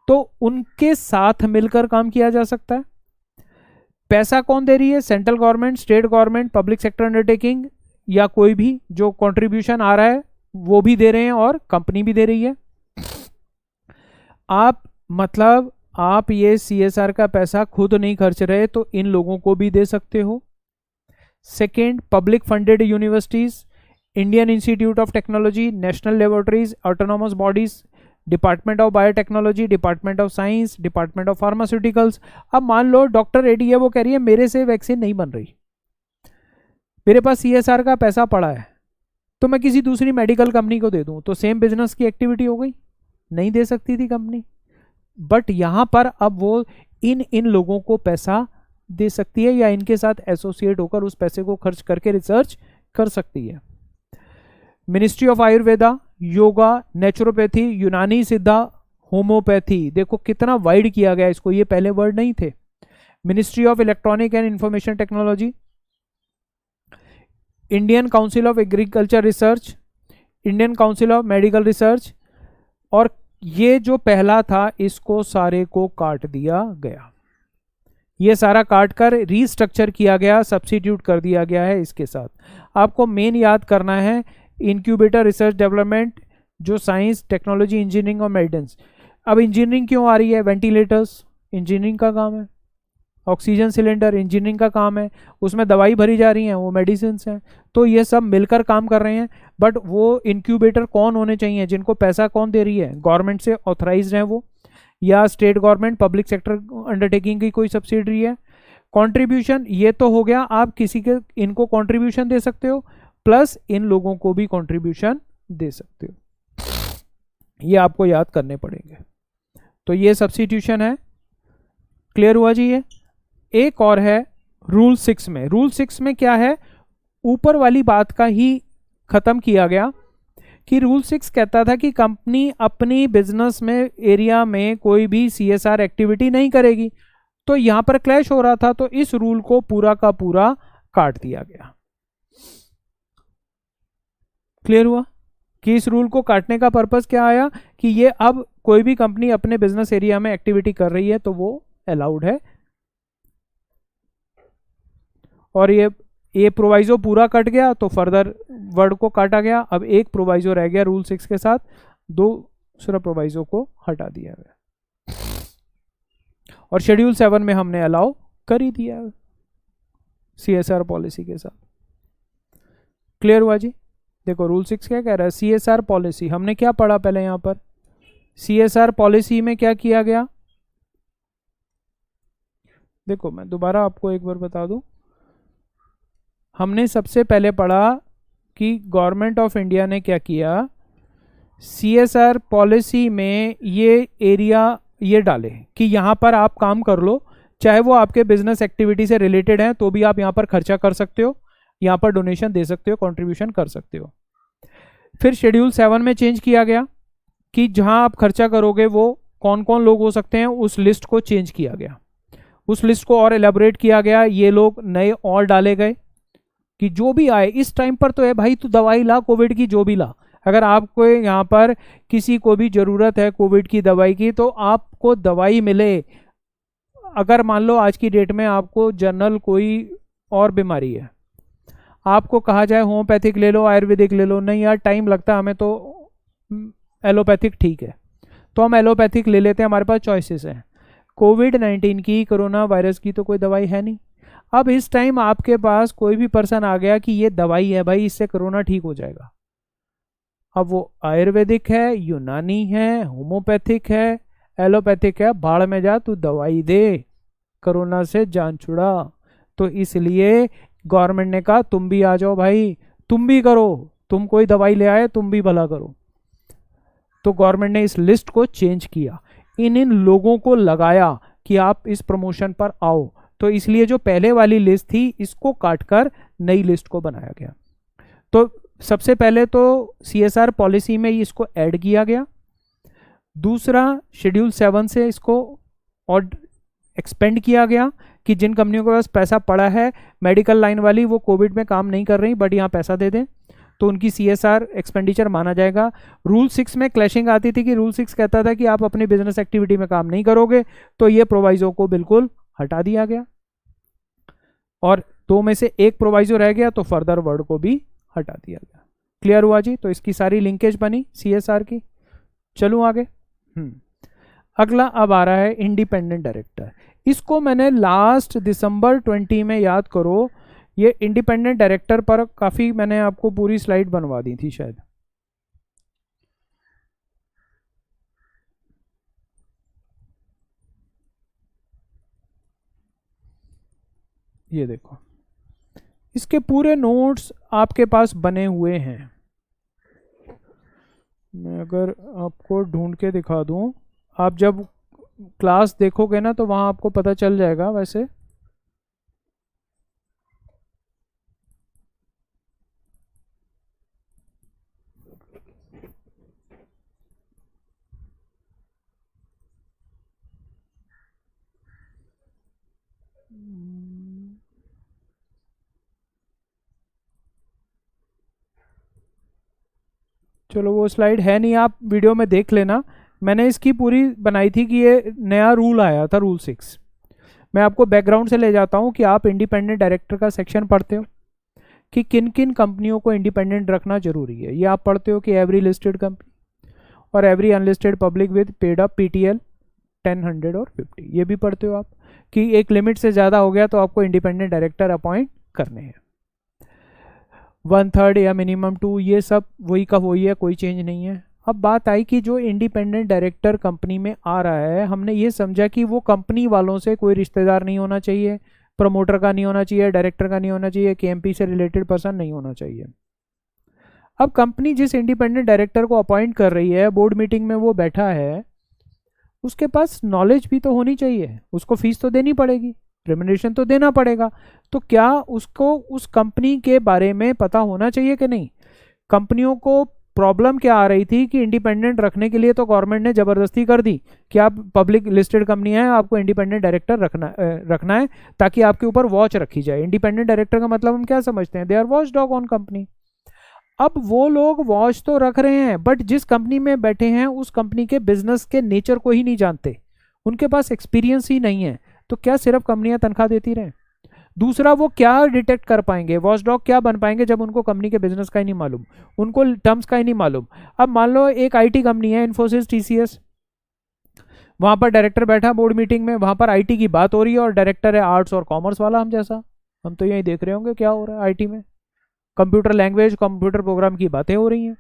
Speaker 1: तो उनके साथ मिलकर काम किया जा सकता है। पैसा कौन दे रही है, central government, state government, public sector undertaking, या कोई भी जो कंट्रीब्यूशन आ रहा है वो भी दे रहे हैं और कंपनी भी दे रही है। आप मतलब आप ये CSR का पैसा खुद नहीं खर्च रहे तो इन लोगों को भी दे सकते हो। Second, public funded universities, Indian institute of technology, national laboratories, autonomous bodies, department of biotechnology, department of science, department of pharmaceuticals. अब मान लो डॉक्टर रेड्डी है, वो कह रही है मेरे से वैक्सीन नहीं बन रही, मेरे पास CSR का पैसा पड़ा है, तो मैं किसी दूसरी मेडिकल कंपनी को दे दूं, तो सेम बिजनेस की एक्टिविटी हो गई, नहीं दे सकती थी कंपनी। बट यहां पर अब वो इन लोगों को पैसा दे सकती है या इनके साथ एसोसिएट होकर उस पैसे को खर्च करके रिसर्च कर सकती है। Ministry of Ayurveda, yoga, naturopathy, यूनानी सिद्धा, होम्योपैथी, देखो कितना वाइड किया गया इसको, ये पहले वर्ड नहीं थे। Ministry of electronic and information technology, Indian council of agriculture research, Indian council of medical research, और ये जो पहला था इसको सारे को काट दिया गया, ये सारा काट कर रीस्ट्रक्चर किया गया, सब्स्टिट्यूट कर दिया गया है इसके साथ। आपको मेन याद करना है इंक्यूबेटर, रिसर्च डेवलपमेंट, जो साइंस, टेक्नोलॉजी, इंजीनियरिंग और मेडिसिन। अब इंजीनियरिंग क्यों आ रही है, वेंटिलेटर्स इंजीनियरिंग का काम है, ऑक्सीजन सिलेंडर इंजीनियरिंग का काम है, उसमें दवाई भरी जा रही हैं वो मेडिसिन हैं, तो ये सब मिलकर काम कर रहे हैं। बट वो इंक्यूबेटर कौन होने चाहिए, जिनको पैसा कौन दे रही है, गवर्नमेंट से ऑथराइज्ड है वो, या state government, public sector undertaking की कोई सब्सिडरी है। कंट्रीब्यूशन ये तो हो गया, आप किसी के इनको कंट्रीब्यूशन दे सकते हो, प्लस इन लोगों को भी कंट्रीब्यूशन दे सकते हो, ये आपको याद करने पड़ेंगे। तो ये सब्स्टिट्यूशन है, क्लियर हुआ जी। ये एक और है रूल 6 में। रूल 6 में क्या है, ऊपर वाली बात का ही खत्म किया गया कि रूल 6 कहता था कि कंपनी अपनी बिजनेस में एरिया में कोई भी CSR एक्टिविटी नहीं करेगी, तो यहां पर क्लैश हो रहा था, तो इस रूल को पूरा का पूरा काट दिया गया। क्लियर हुआ कि इस रूल को काटने का पर्पस क्या आया कि ये अब कोई भी कंपनी अपने बिजनेस एरिया में एक्टिविटी कर रही है तो वो अलाउड है, और ये प्रोवाइजो पूरा कट गया तो फर्दर वर्ड को काटा गया। अब एक प्रोवाइजो रह गया रूल 6 के साथ, दूसरा प्रोवाइजो को हटा दिया गया, और शेड्यूल 7 में हमने अलाउ कर ही दिया CSR पॉलिसी के साथ। क्लियर हुआ जी। देखो रूल 6 क्या कह रहा है, CSR पॉलिसी हमने क्या पढ़ा पहले, यहां पर CSR पॉलिसी में क्या किया गया, देखो मैं दोबारा आपको एक बार बता दूं। हमने सबसे पहले पढ़ा कि गवर्नमेंट ऑफ इंडिया ने क्या किया, CSR पॉलिसी में ये एरिया ये डाले कि यहां पर आप काम कर लो, चाहे वो आपके बिजनेस एक्टिविटी से रिलेटेड है तो भी आप यहां पर खर्चा कर सकते हो, यहां पर डोनेशन दे सकते हो, कंट्रीब्यूशन कर सकते हो। फिर शेड्यूल 7 में चेंज किया गया कि जहां आप खर्चा करोगे वो कौन कौन लोग हो सकते हैं, उस लिस्ट को चेंज किया गया, उस लिस्ट को और एलेबोरेट किया गया, ये लोग नए और डाले गए कि जो भी आए इस टाइम पर तो है भाई, तू दवाई ला कोविड की, जो भी ला, अगर आपको यहाँ पर किसी को भी ज़रूरत है कोविड की दवाई की तो आपको दवाई मिले। अगर मान लो आज की डेट में आपको जनरल कोई और बीमारी है, आपको कहा जाए होम्योपैथिक ले लो, आयुर्वेदिक ले लो, नहीं यार टाइम लगता हमें तो एलोपैथिक ठीक है, तो हम एलोपैथिक ले लेते हैं, हमारे पास चॉइसेस हैं। कोविड-19 की, कोरोना वायरस की तो कोई दवाई है नहीं। अब इस टाइम आपके पास कोई भी पर्सन आ गया कि ये दवाई है भाई, इससे कोरोना ठीक हो जाएगा, अब वो आयुर्वेदिक है, यूनानी है, होम्योपैथिक है, एलोपैथिक है, भाड़ में जा तू दवाई दे, कोरोना से जान छुड़ा। तो इसलिए गवर्नमेंट ने कहा तुम भी आ जाओ भाई, तुम भी करो, तुम कोई दवाई ले आए तुम भी भला करो। तो गवर्नमेंट ने इस लिस्ट को चेंज किया, इन इन लोगों को लगाया कि आप इस प्रमोशन पर आओ। तो इसलिए जो पहले वाली लिस्ट थी इसको काटकर नई लिस्ट को बनाया गया। तो सबसे पहले तो CSR पॉलिसी में इसको ऐड किया गया। दूसरा, शेड्यूल 7 से इसको और एक्सपेंड किया गया कि जिन कंपनियों के पास पैसा पड़ा है, मेडिकल लाइन वाली, वो कोविड में काम नहीं कर रही बट यहाँ पैसा दे दें, तो उनकी CSR एक्सपेंडिचर माना जाएगा। रूल 6 में क्लैशिंग आती थी कि रूल 6 कहता था कि आप अपनी बिजनेस एक्टिविटी में काम नहीं करोगे, तो ये प्रोवाइजो को बिल्कुल हटा दिया गया। और 2 में से एक प्रोवाइजो रह गया तो फर्दर वर्ड को भी हटा दिया गया। क्लियर हुआ जी? तो इसकी सारी लिंकेज बनी CSR की। चलूँ आगे। अगला अब आ रहा है इंडिपेंडेंट डायरेक्टर। इसको मैंने लास्ट दिसंबर 20 में, याद करो, ये इंडिपेंडेंट डायरेक्टर पर काफ़ी मैंने आपको पूरी स्लाइड बनवा दी थी शायद। ये देखो, इसके पूरे नोट्स आपके पास बने हुए हैं। मैं अगर आपको ढूंढ के दिखा दूं, आप जब क्लास देखोगे ना तो वहाँ आपको पता चल जाएगा। वैसे चलो, वो स्लाइड है नहीं, आप वीडियो में देख लेना। मैंने इसकी पूरी बनाई थी कि ये नया रूल आया था, रूल 6। मैं आपको बैकग्राउंड से ले जाता हूँ कि आप इंडिपेंडेंट डायरेक्टर का सेक्शन पढ़ते हो कि किन किन कंपनियों को इंडिपेंडेंट रखना जरूरी है। ये आप पढ़ते हो कि एवरी लिस्टेड कंपनी और every unlisted public with paid up PTL 10, 100 और 50। ये भी पढ़ते हो आप कि एक लिमिट से ज़्यादा हो गया तो आपको इंडिपेंडेंट डायरेक्टर अपॉइंट करने हैं। 1/3 या मिनिमम 2, ये सब वही का वही है, कोई चेंज नहीं है। अब बात आई कि जो इंडिपेंडेंट डायरेक्टर कंपनी में आ रहा है, हमने ये समझा कि वो कंपनी वालों से कोई रिश्तेदार नहीं होना चाहिए, प्रमोटर का नहीं होना चाहिए, डायरेक्टर का नहीं होना चाहिए, KMP से रिलेटेड पर्सन नहीं होना चाहिए। अब कंपनी जिस इंडिपेंडेंट डायरेक्टर को अपॉइंट कर रही है, बोर्ड मीटिंग में वो बैठा है, उसके पास नॉलेज भी तो होनी चाहिए, उसको फीस तो देनी पड़ेगी, रेम्युनरेशन तो देना पड़ेगा। तो क्या उसको उस कंपनी के बारे में पता होना चाहिए कि नहीं? कंपनियों को प्रॉब्लम क्या आ रही थी कि इंडिपेंडेंट रखने के लिए तो गवर्नमेंट ने ज़बरदस्ती कर दी कि आप पब्लिक लिस्टेड कंपनी है, आपको इंडिपेंडेंट डायरेक्टर रखना है ताकि आपके ऊपर वॉच रखी जाए। इंडिपेंडेंट डायरेक्टर का मतलब हम क्या समझते हैं? They are watch dog on company. अब वो लोग वॉच तो रख रहे हैं बट जिस कंपनी में बैठे हैं उस कंपनी के बिजनेस के नेचर को ही नहीं जानते, उनके पास एक्सपीरियंस ही नहीं है। तो क्या सिर्फ कंपनियां तनख्वाह देती रहें? दूसरा, वो क्या डिटेक्ट कर पाएंगे, वॉचडॉग क्या बन पाएंगे जब उनको कंपनी के बिजनेस का ही नहीं मालूम, उनको टर्म्स का ही नहीं मालूम। अब मान लो एक IT कंपनी है, इन्फोसिस, TCS, वहां पर डायरेक्टर बैठा बोर्ड मीटिंग में, वहां पर IT की बात हो रही है और डायरेक्टर है आर्ट्स और कॉमर्स वाला, हम जैसा। हम तो यही देख रहे होंगे क्या हो रहा है IT में, कंप्यूटर लैंग्वेज, कंप्यूटर प्रोग्राम की बातें हो रही हैं।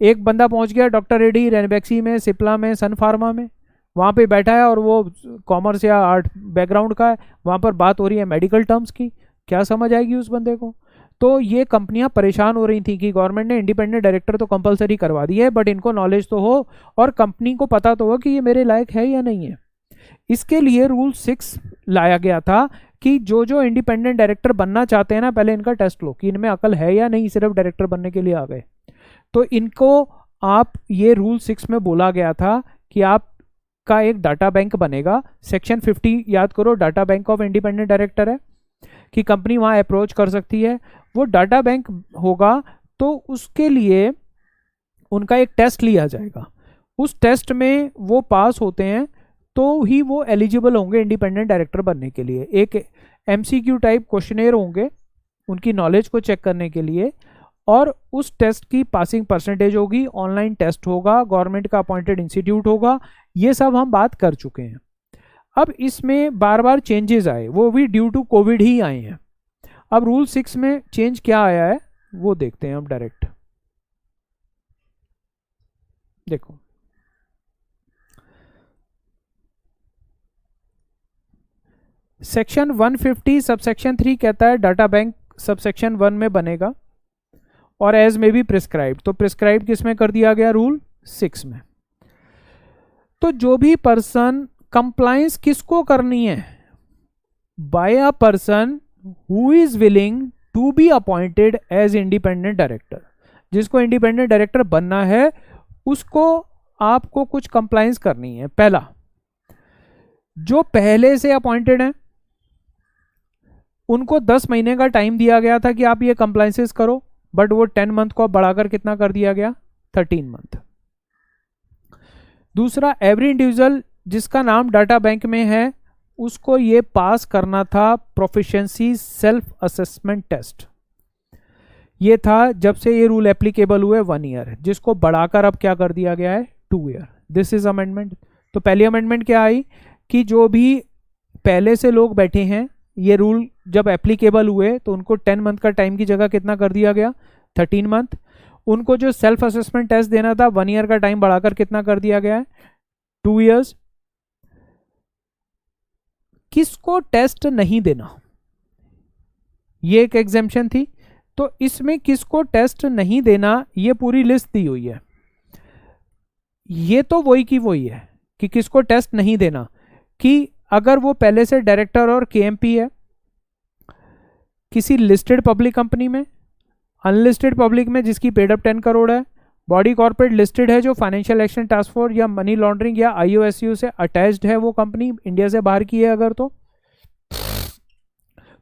Speaker 1: एक बंदा पहुंच गया डॉक्टर रेड्डी, रेनबैक्सी में, सिप्ला में, सन फार्मा में, वहाँ पे बैठा है और वो कॉमर्स या आर्ट बैकग्राउंड का है, वहाँ पर बात हो रही है मेडिकल टर्म्स की, क्या समझ आएगी उस बंदे को? तो ये कंपनियां परेशान हो रही थी कि गवर्नमेंट ने इंडिपेंडेंट डायरेक्टर तो कंपलसरी करवा दी है बट इनको नॉलेज तो हो और कंपनी को पता तो हो कि ये मेरे लायक है या नहीं है। इसके लिए रूल 6 लाया गया था कि जो जो इंडिपेंडेंट डायरेक्टर बनना चाहते हैं ना, पहले इनका टेस्ट लो कि इनमें अकल है या नहीं, सिर्फ डायरेक्टर बनने के लिए आ गए। तो इनको आप, ये रूल 6 में बोला गया था कि आप का एक डाटा बैंक बनेगा। सेक्शन 50 याद करो, data bank of independent director है कि कंपनी वहां अप्रोच कर सकती है। वो डाटा बैंक होगा तो उसके लिए उनका एक टेस्ट लिया जाएगा, उस टेस्ट में वो पास होते हैं तो ही वो एलिजिबल होंगे इंडिपेंडेंट डायरेक्टर बनने के लिए। एक MCQ टाइप क्वेश्चनेयर होंगे उनकी नॉलेज को चेक करने के लिए, और उस टेस्ट की पासिंग परसेंटेज होगी, ऑनलाइन टेस्ट होगा, गवर्नमेंट का अपॉइंटेड इंस्टीट्यूट होगा। ये सब हम बात कर चुके हैं। अब इसमें बार बार चेंजेस आए, वो भी ड्यू टू कोविड ही आए हैं। अब रूल 6 में चेंज क्या आया है वो देखते हैं हम डायरेक्ट। देखो सेक्शन 150 सबसेक्शन 3 कहता है डाटा बैंक सबसेक्शन 1 में बनेगा और एज में बी प्रिस्क्राइब, तो प्रिस्क्राइब किस में कर दिया गया, रूल 6 में। तो जो भी पर्सन कंप्लायंस किसको करनी है, by a person who is willing to be appointed as independent director, जिसको इंडिपेंडेंट डायरेक्टर बनना है उसको आपको कुछ कंप्लायंस करनी है। पहला, जो पहले से अपॉइंटेड है उनको 10 महीने का टाइम दिया गया था कि आप ये कंप्लायंसेस करो, बट वो 10 मंथ को बढ़ाकर कितना कर दिया गया, 13 मंथ। दूसरा, एवरी इंडिविजुअल जिसका नाम डाटा बैंक में है उसको ये पास करना था प्रोफिशिएंसी सेल्फ असेसमेंट टेस्ट। ये था जब से ये रूल एप्लीकेबल हुए 1 ईयर, जिसको बढ़ाकर अब क्या कर दिया गया है, 2 ईयर। This is amendment. तो पहली अमेंडमेंट क्या आई कि जो भी पहले से लोग बैठे हैं, ये रूल जब एप्लीकेबल हुए तो उनको 10 मंथ का टाइम की जगह कितना कर दिया गया, 13 मंथ। उनको जो सेल्फ असेसमेंट टेस्ट देना था 1 ईयर का टाइम बढ़ाकर कितना कर दिया गया है, 2 ईयर्स। किसको टेस्ट नहीं देना, ये एक एग्जेम्पशन थी। तो इसमें किसको टेस्ट नहीं देना ये पूरी लिस्ट दी हुई है। ये तो वही की वही है कि किसको टेस्ट नहीं देना, कि अगर वो पहले से डायरेक्टर और केएमपी है किसी लिस्टेड पब्लिक कंपनी में, अनलिस्टेड पब्लिक में जिसकी पेड अप 10 करोड़ है, बॉडी कॉर्पोरेट लिस्टेड है जो फाइनेंशियल एक्शन टास्क फोर्स या मनी लॉन्ड्रिंग या आईओएसयू से अटैच्ड है, वो कंपनी इंडिया से बाहर की है अगर,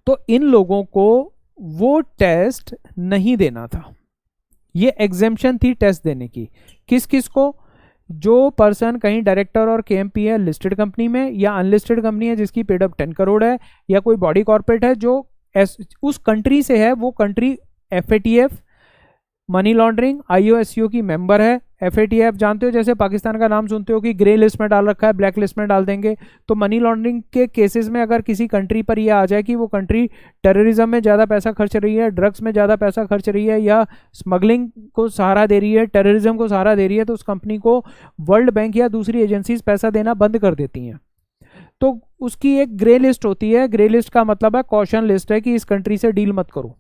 Speaker 1: तो इन लोगों को वो टेस्ट नहीं देना था। ये एग्जेम्पशन थी टेस्ट देने की। किस किस को, जो पर्सन कहीं डायरेक्टर और केएमपी है लिस्टेड कंपनी में, या अनलिस्टेड कंपनी है जिसकी पेड अप 10 करोड़ है, या कोई बॉडी कॉर्पोरेट है जो उस कंट्री से है, वो कंट्री एफएटीएफ, मनी लॉन्ड्रिंग, आईओएसयू की मेंबर है। एफएटीएफ जानते हो, जैसे पाकिस्तान का नाम सुनते हो कि ग्रे लिस्ट में डाल रखा है, ब्लैक लिस्ट में डाल देंगे। तो मनी लॉन्ड्रिंग के केसेस में अगर किसी कंट्री पर यह आ जाए कि वो कंट्री टेररिज्म में ज़्यादा पैसा खर्च रही है, ड्रग्स में ज़्यादा पैसा खर्च रही है, या स्मगलिंग को सहारा दे रही है, टेररिज्म को सहारा दे रही है, तो उस कंपनी को वर्ल्ड बैंक या दूसरी एजेंसीज पैसा देना बंद कर देती हैं। तो उसकी एक ग्रे लिस्ट होती है। ग्रे लिस्ट का मतलब है कॉशन लिस्ट है कि इस कंट्री से डील मत करो,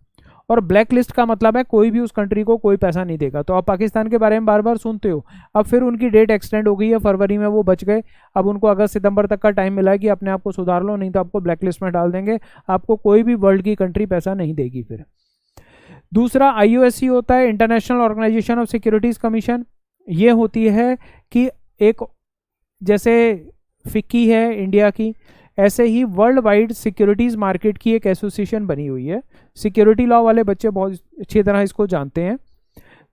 Speaker 1: और ब्लैक लिस्ट का मतलब है कोई भी उस कंट्री को कोई पैसा नहीं देगा। तो आप पाकिस्तान के बारे में बार बार सुनते हो, अब फिर उनकी डेट एक्सटेंड हो गई है, फरवरी में वो बच गए, अब उनको अगस्त सितंबर तक का टाइम मिला है कि अपने आप को सुधार लो, नहीं तो आपको ब्लैक लिस्ट में डाल देंगे, आपको कोई भी वर्ल्ड की कंट्री पैसा नहीं देगी फिर। दूसरा आईओएससी होता है, international organisation of securities commission. ये होती है कि एक जैसे फिक्की है इंडिया की, ऐसे ही वर्ल्ड वाइड सिक्योरिटीज मार्केट की एक एसोसिएशन बनी हुई है। सिक्योरिटी लॉ वाले बच्चे बहुत अच्छी तरह इसको जानते हैं।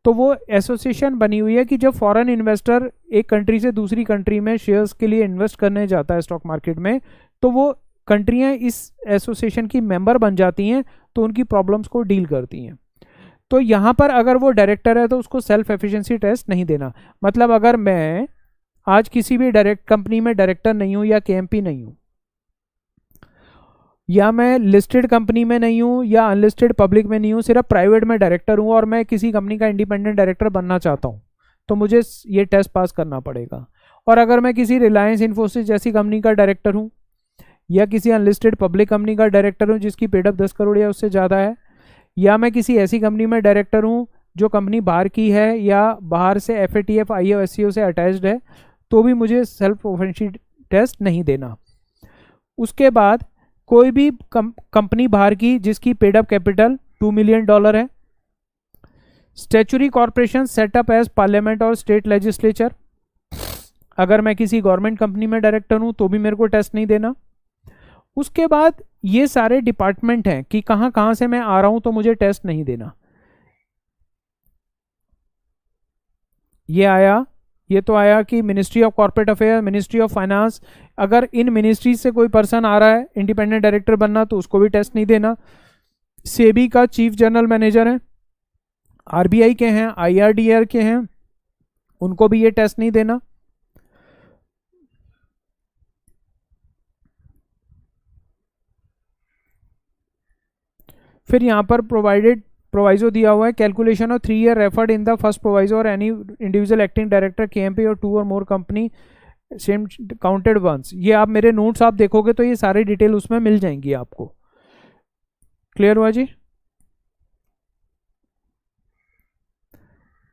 Speaker 1: तो वो एसोसिएशन बनी हुई है कि जब फॉरेन इन्वेस्टर एक कंट्री से दूसरी कंट्री में शेयर्स के लिए इन्वेस्ट करने जाता है स्टॉक मार्केट में, तो वो कंट्रियां इस एसोसिएशन की मेंबर बन जाती हैं, तो उनकी प्रॉब्लम्स को डील करती हैं। तो यहाँ पर अगर वो डायरेक्टर है तो उसको सेल्फ एफिशिएंसी टेस्ट नहीं देना। मतलब अगर मैं आज किसी भी डायरेक्ट कंपनी में डायरेक्टर नहीं हूँ या केएमपी नहीं हूँ, या मैं लिस्टेड कंपनी में नहीं हूँ या अनलिस्टेड पब्लिक में नहीं हूँ, सिर्फ प्राइवेट में डायरेक्टर हूँ, और मैं किसी कंपनी का इंडिपेंडेंट डायरेक्टर बनना चाहता हूँ, तो मुझे ये टेस्ट पास करना पड़ेगा। और अगर मैं किसी रिलायंस इन्फोसिस जैसी कंपनी का डायरेक्टर हूँ, या किसी अनलिस्टेड पब्लिक कंपनी का डायरेक्टर हूँ जिसकी पेड अप 10 करोड़ या उससे ज़्यादा है, या मैं किसी ऐसी कंपनी में डायरेक्टर हूँ जो कंपनी बाहर की है या बाहर से एफएटीएफ आईओएससीओ से अटैच्ड है, तो भी मुझे सेल्फ एफिशिएंसी टेस्ट नहीं देना। उसके बाद कोई भी कंपनी बाहर की जिसकी पेड अप कैपिटल $2 मिलियन है, statutory corporation setup as parliament और स्टेट लेजिस्लेचर, अगर मैं किसी गवर्नमेंट कंपनी में डायरेक्टर हूं तो भी मेरे को टेस्ट नहीं देना। उसके बाद ये सारे डिपार्टमेंट हैं कि कहां कहां से मैं आ रहा हूं तो मुझे टेस्ट नहीं देना। ये तो आया कि ministry of corporate affair, ministry of finance, अगर इन मिनिस्ट्री से कोई पर्सन आ रहा है इंडिपेंडेंट डायरेक्टर बनना तो उसको भी टेस्ट नहीं देना। सेबी का चीफ जनरल मैनेजर है, आरबीआई के हैं, आईआरडीआर के हैं, उनको भी ये टेस्ट नहीं देना। फिर यहां पर प्रोवाइडेड प्रोवाइजो दिया हुआ है, calculation of 3 year referred in the first proviso और any individual acting director KMP और 2 और more company same counted once. ये आप मेरे नोट्स आप देखोगे तो ये सारी डिटेल उसमें मिल जाएंगी आपको। क्लियर हुआ जी?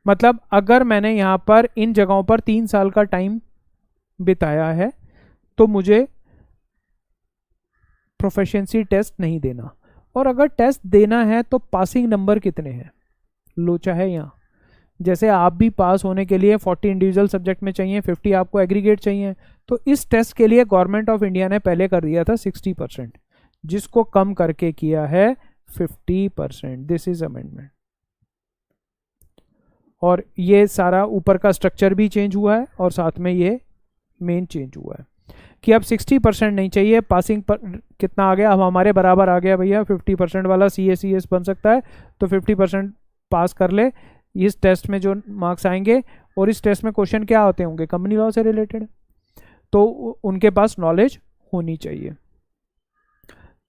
Speaker 1: मतलब अगर मैंने यहां पर इन जगहों पर 3 साल का टाइम बिताया है तो मुझे प्रोफिशिएंसी टेस्ट नहीं देना, और अगर टेस्ट देना है तो पासिंग नंबर कितने हैं, लोचा है यहाँ। जैसे आप भी पास होने के लिए 40 इंडिविजुअल सब्जेक्ट में चाहिए, 50 आपको एग्रीगेट चाहिए, तो इस टेस्ट के लिए गवर्नमेंट ऑफ इंडिया ने पहले कर दिया था 60%, जिसको कम करके किया है 50%। This is amendment. और ये सारा ऊपर का स्ट्रक्चर भी चेंज हुआ है और साथ में ये मेन चेंज हुआ है कि अब 60% नहीं चाहिए, पासिंग पर कितना आ गया, अब हमारे बराबर आ गया भैया, 50% वाला CACS बन सकता है, तो 50% पास कर ले इस टेस्ट में जो मार्क्स आएंगे। और इस टेस्ट में क्वेश्चन क्या होते होंगे, कंपनी लॉ से रिलेटेड, तो उनके पास नॉलेज होनी चाहिए।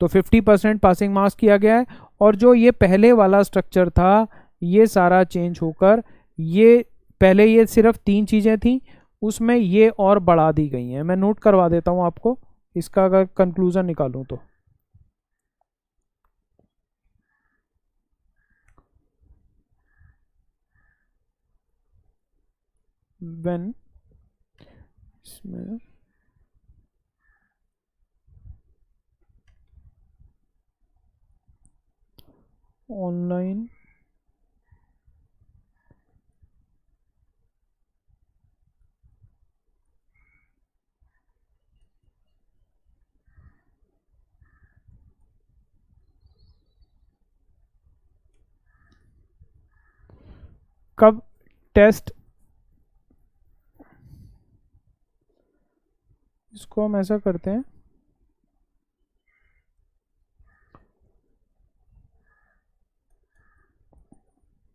Speaker 1: तो 50% पासिंग मार्क्स किया गया है। और जो ये पहले वाला स्ट्रक्चर था ये सारा चेंज होकर ये पहले ये सिर्फ 3 चीज़ें थी, उसमें ये और बढ़ा दी गई हैं। मैं नोट करवा देता हूं आपको, इसका अगर कंक्लूजन निकालूं तो व्हेन इसमें ऑनलाइन कब टेस्ट, इसको हम ऐसा करते हैं,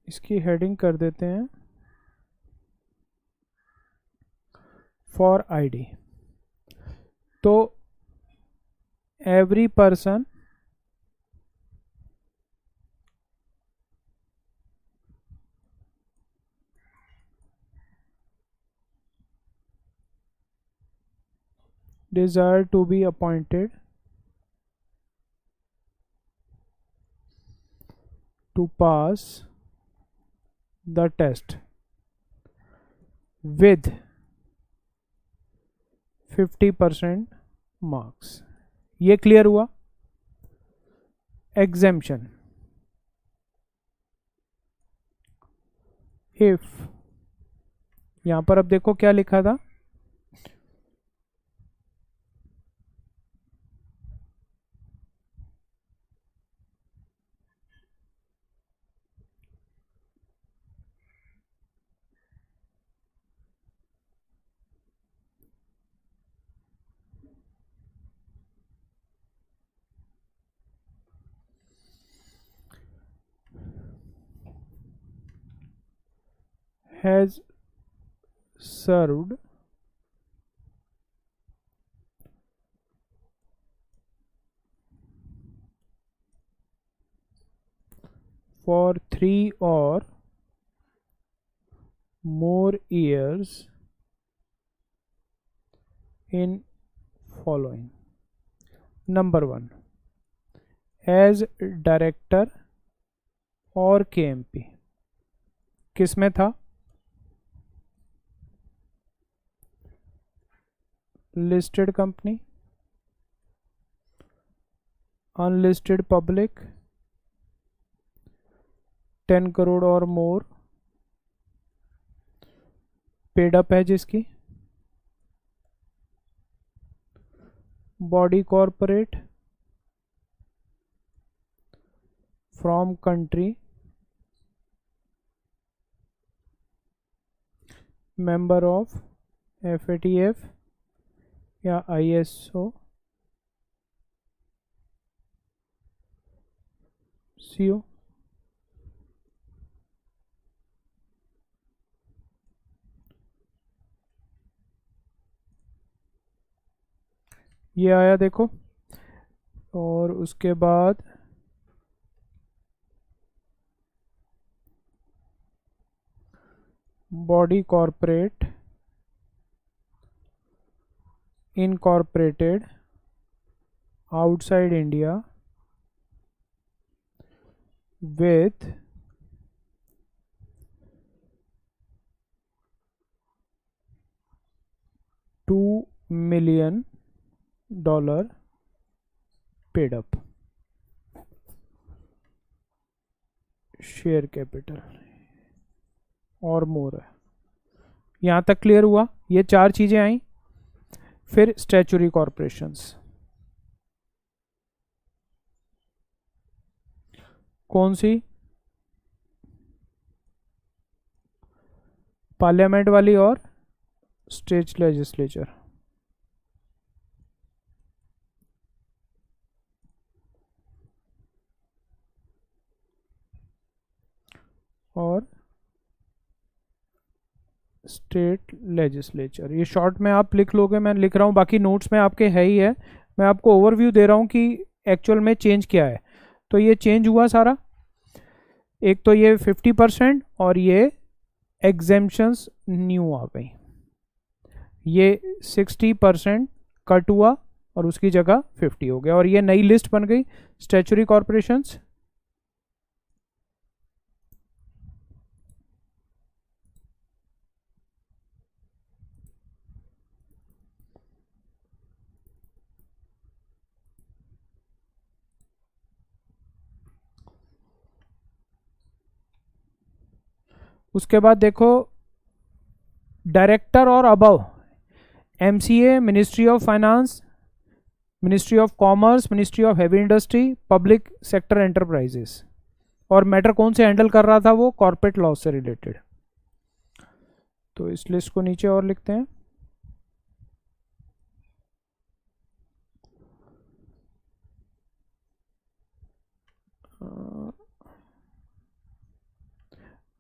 Speaker 1: इसकी हेडिंग कर देते हैं फॉर आईडी। तो every person desire to be appointed to pass the test with 50% marks। ये क्लियर हुआ। एग्जेम्पशन, इफ, यहां पर अब देखो क्या लिखा था, has served for 3 or more years in following। Number 1, as director और KMP, किस में था, listed company, unlisted public, 10 crore और मोर, पेड अप है जिसकी, body corporate, from country, member of FATF या ISO CO। ये आया देखो। और उसके बाद body corporate incorporated outside India with $2 million paid up share capital और मोर है। यहाँ तक क्लियर हुआ? ये चार चीजें आई। फिर स्टैच्यूटरी कॉर्पोरेशंस, कौन सी? पार्लियामेंट वाली और स्टेट लेजिस्लेचर। और स्टेट लेजिस्लेचर, ये शॉर्ट में आप लिख लोगे, मैं लिख रहा हूँ, बाकी नोट्स में आपके है ही है। मैं आपको ओवरव्यू दे रहा हूँ कि एक्चुअल में चेंज क्या है। तो ये चेंज हुआ सारा। एक तो ये 50% और ये एग्जेम्पशंस न्यू आ गई। ये 60% कट हुआ और उसकी जगह 50 हो गया और ये नई लिस्ट बन गई स्टैच्यूटरी कॉर्पोरेशंस। उसके बाद देखो डायरेक्टर और above, MCA, ministry of finance, ministry of commerce, ministry of heavy industry, public sector enterprises. और मैटर कौन से हैंडल कर रहा था? वो कॉर्पोरेट लॉ से रिलेटेड। तो इस लिस्ट को नीचे और लिखते हैं।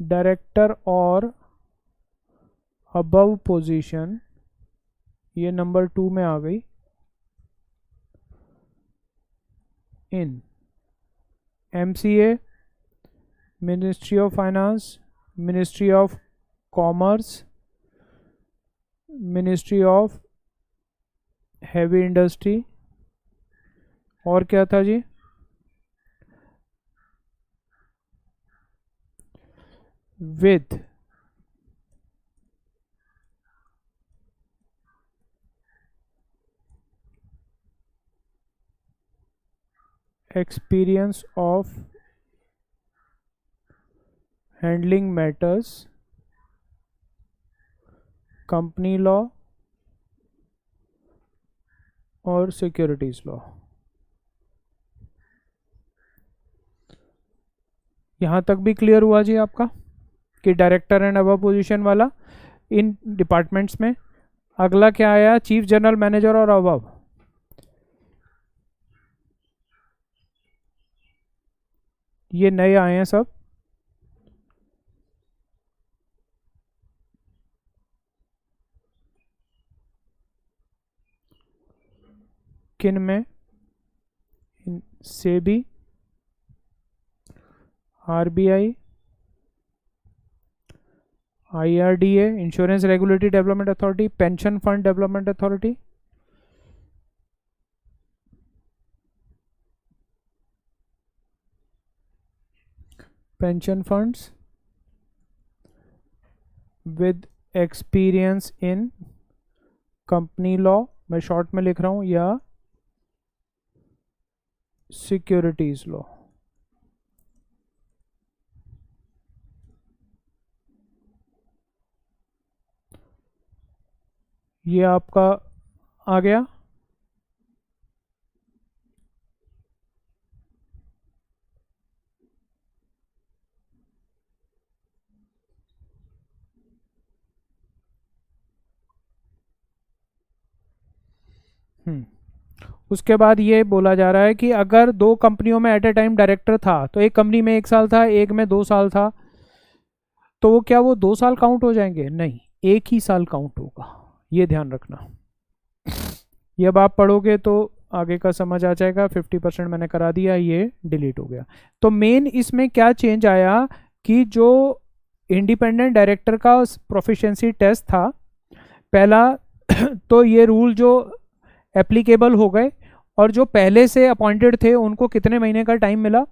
Speaker 1: डायरेक्टर और अबव पोजीशन ये नंबर 2 में आ गई। In MCA, ministry of finance, ministry of commerce, ministry of heavy industry, और क्या था जी? With experience of handling matters, company law और सिक्योरिटीज लॉ। यहां तक भी क्लियर हुआ जी आपका कि डायरेक्टर एंड अबव पोजीशन वाला इन डिपार्टमेंट्स में। अगला क्या आया? चीफ जनरल मैनेजर और अबव। ये नए आए हैं सब। किन में? SEBI, RBI, IRDA insurance regulatory development authority, pension fund development authority, pension funds with experience in company law, मैं शॉर्ट में लिख रहा हूं, या सिक्योरिटीज लॉ। ये आपका आ गया। उसके बाद ये बोला जा रहा है कि अगर दो कंपनियों में एट ए टाइम डायरेक्टर था, तो एक कंपनी में 1 साल था, एक में 2 साल था, तो वो क्या वो 2 साल काउंट हो जाएंगे? नहीं, एक ही साल काउंट होगा। ये ध्यान रखना। ये अब आप पढ़ोगे तो आगे का समझ आ जाएगा। 50% मैंने करा दिया, ये डिलीट हो गया। तो मेन इसमें क्या चेंज आया कि जो इंडिपेंडेंट डायरेक्टर का प्रोफिशिएंसी टेस्ट था पहला तो ये रूल जो एप्लीकेबल हो गए, और जो पहले से अपॉइंटेड थे उनको कितने महीने का टाइम मिला,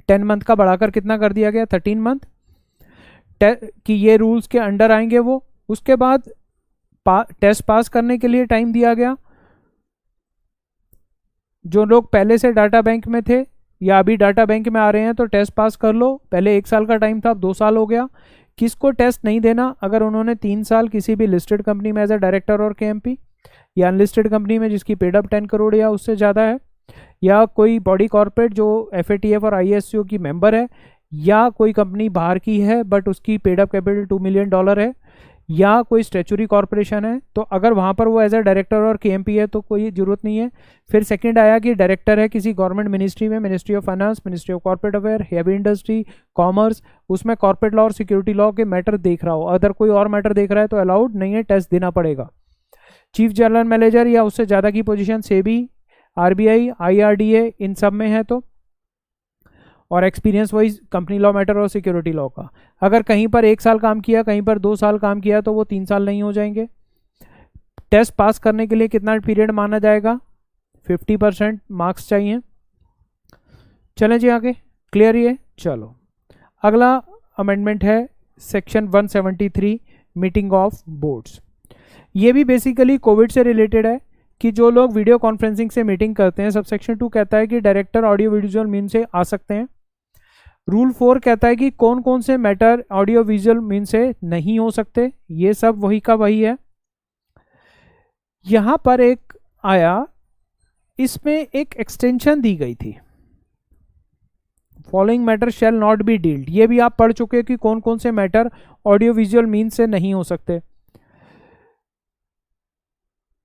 Speaker 1: 10 मंथ का बढ़ाकर कितना कर दिया गया, 13 मंथ कि ये रूल्स के अंडर आएंगे वो। उसके बाद टेस्ट पास करने के लिए टाइम दिया गया। जो लोग पहले से डाटा बैंक में थे या अभी डाटा बैंक में आ रहे हैं तो टेस्ट पास कर लो, पहले 1 साल का टाइम था अब 2 साल हो गया। किसको टेस्ट नहीं देना, अगर उन्होंने 3 साल किसी भी लिस्टेड कंपनी में एज अ डायरेक्टर और केएमपी, या अनलिस्टेड कंपनी में जिसकी पेड अप 10 करोड़ या उससे ज़्यादा है, या कोई बॉडी कॉर्पोरेट जो एफएटीएफ और आईएससीओ की मेंबर है, या कोई कंपनी बाहर की है बट उसकी पेड अप कैपिटल $2 मिलियन है, या कोई स्टैचुरी कॉर्पोरेशन है, तो अगर वहाँ पर वो एज अ डायरेक्टर और केएमपी है तो कोई ज़रूरत नहीं है। फिर सेकंड आया कि डायरेक्टर है किसी गवर्नमेंट मिनिस्ट्री में, ministry of finance, ministry of corporate affair, heavy industry, commerce, उसमें कॉर्पोरेट लॉ और सिक्योरिटी लॉ के मैटर देख रहा हो, अगर कोई और मैटर देख रहा है तो अलाउड नहीं है, टेस्ट देना पड़ेगा। चीफ जनरल मैनेजर या उससे ज़्यादा की पोजीशन सेबी, आरबीआई, आईआरडीए, इन सब में है तो, और एक्सपीरियंस वही कंपनी लॉ मैटर और सिक्योरिटी लॉ का। अगर कहीं पर 1 साल काम किया, कहीं पर 2 साल काम किया तो वो 3 साल नहीं हो जाएंगे। टेस्ट पास करने के लिए कितना पीरियड माना जाएगा, 50% मार्क्स चाहिए। चलें जी आगे, क्लियर ये। चलो अगला अमेंडमेंट है सेक्शन 173 मीटिंग ऑफ बोर्ड्स। ये भी बेसिकली कोविड से रिलेटेड है कि जो लोग वीडियो कॉन्फ्रेंसिंग से मीटिंग करते हैं, सब सेक्शन 2 कहता है कि डायरेक्टर ऑडियो विजुअल मीन से आ सकते हैं। रूल 4 कहता है कि कौन कौन से मैटर ऑडियो विजुअल मीन से नहीं हो सकते, ये सब वही का वही है। यहां पर एक आया, इसमें एक एक्सटेंशन दी गई थी, following matter shall not be dealt. ये भी आप पढ़ चुके हैं कि कौन कौन से मैटर ऑडियो विजुअल मीन से नहीं हो सकते।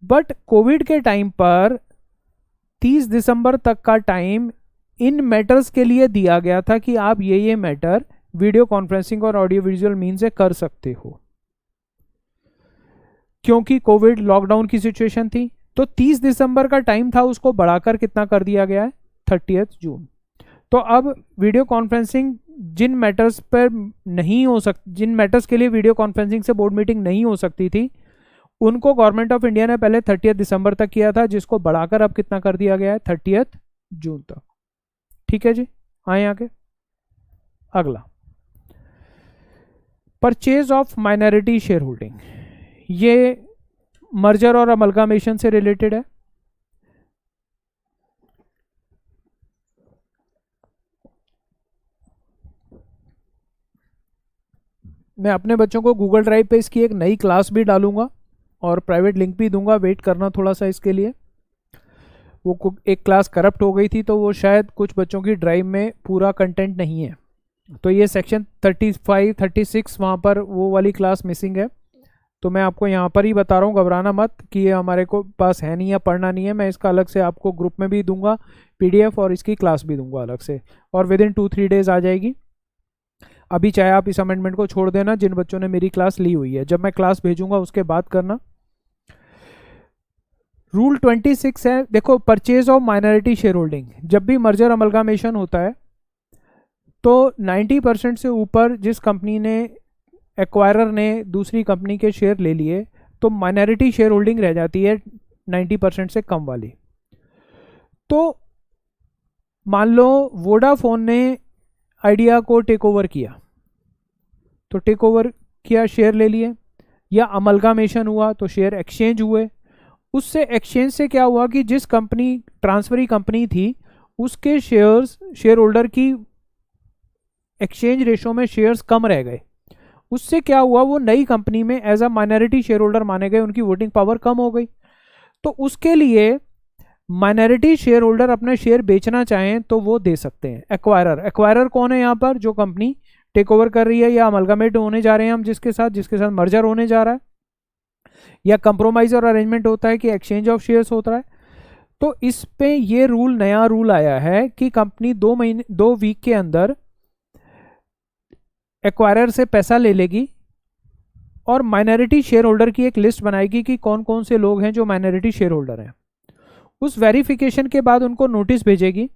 Speaker 1: बट कोविड के टाइम पर 30 दिसंबर तक का टाइम इन मैटर्स के लिए दिया गया था कि आप ये मैटर वीडियो कॉन्फ्रेंसिंग और ऑडियो विजुअल मीन से कर सकते हो, क्योंकि कोविड लॉकडाउन की सिचुएशन थी। तो 30 दिसंबर का टाइम था, उसको बढ़ाकर कितना कर दिया गया है, 30 जून। तो अब वीडियो कॉन्फ्रेंसिंग जिन मैटर्स पर नहीं हो सकती, जिन मैटर्स के लिए वीडियो कॉन्फ्रेंसिंग से बोर्ड मीटिंग नहीं हो सकती थी, उनको गवर्नमेंट ऑफ इंडिया ने पहले 30 दिसंबर तक किया था, जिसको बढ़ाकर अब कितना कर दिया गया है, 30 जून तक। ठीक है जी, आए आगे। अगला purchase of minority share holding, ये मर्जर और अमलगामेशन से रिलेटेड है। मैं अपने बच्चों को गूगल ड्राइव पे इसकी एक नई क्लास भी डालूंगा और प्राइवेट लिंक भी दूंगा, वेट करना थोड़ा सा इसके लिए। वो एक क्लास करप्ट हो गई थी तो वो शायद कुछ बच्चों की ड्राइव में पूरा कंटेंट नहीं है, तो ये सेक्शन 35, 36 वहाँ पर वो वाली क्लास मिसिंग है। तो मैं आपको यहाँ पर ही बता रहा हूँ, घबराना मत कि ये हमारे को पास है नहीं या पढ़ना नहीं है। मैं इसका अलग से आपको ग्रुप में भी दूंगा PDF, और इसकी क्लास भी दूंगा अलग से, और विद इन 2-3 डेज आ जाएगी। अभी चाहे आप इस अमेंडमेंट को छोड़ देना जिन बच्चों ने मेरी क्लास ली हुई है, जब मैं क्लास भेजूंगा उसके बाद करना। रूल 26 है, देखो, purchase of minority share holding. जब भी मर्जर अमलगामेशन होता है तो 90% से ऊपर जिस कंपनी ने, एक्वायरर ने दूसरी कंपनी के शेयर ले लिए, तो माइनॉरिटी शेयर होल्डिंग रह जाती है 90% से कम वाली। तो मान लो वोडाफोन ने आइडिया को टेक ओवर किया, तो टेक ओवर किया, शेयर ले लिए, या अमलगामेशन हुआ तो शेयर एक्सचेंज हुए। उससे एक्सचेंज से क्या हुआ कि जिस कंपनी ट्रांसफरी कंपनी थी उसके शेयर्स, शेयर होल्डर की एक्सचेंज रेशो में शेयर्स कम रह गए। उससे क्या हुआ, वो नई कंपनी में as a minority share holder माने गए, उनकी वोटिंग पावर कम हो गई। तो उसके लिए माइनॉरिटी शेयर होल्डर अपने शेयर बेचना चाहें तो वो दे सकते हैं। एक्वायरर कौन है यहाँ पर, जो कंपनी टेक ओवर कर रही है या अमलगामेट होने जा रहे हैं हम जिसके साथ मर्जर होने जा रहा है, या कंप्रोमाइज और अरेंजमेंट होता है कि एक्सचेंज ऑफ शेयर्स होता है। तो इस पे ये रूल, नया रूल आया है कि कंपनी 2 वीक के अंदर एक्वायरर से पैसा ले लेगी और माइनॉरिटी शेयर होल्डर की एक लिस्ट बनाएगी कि कौन कौन से लोग हैं जो माइनॉरिटी शेयर होल्डर हैं। उस वेरिफिकेशन के बाद उनको नोटिस भेजेगी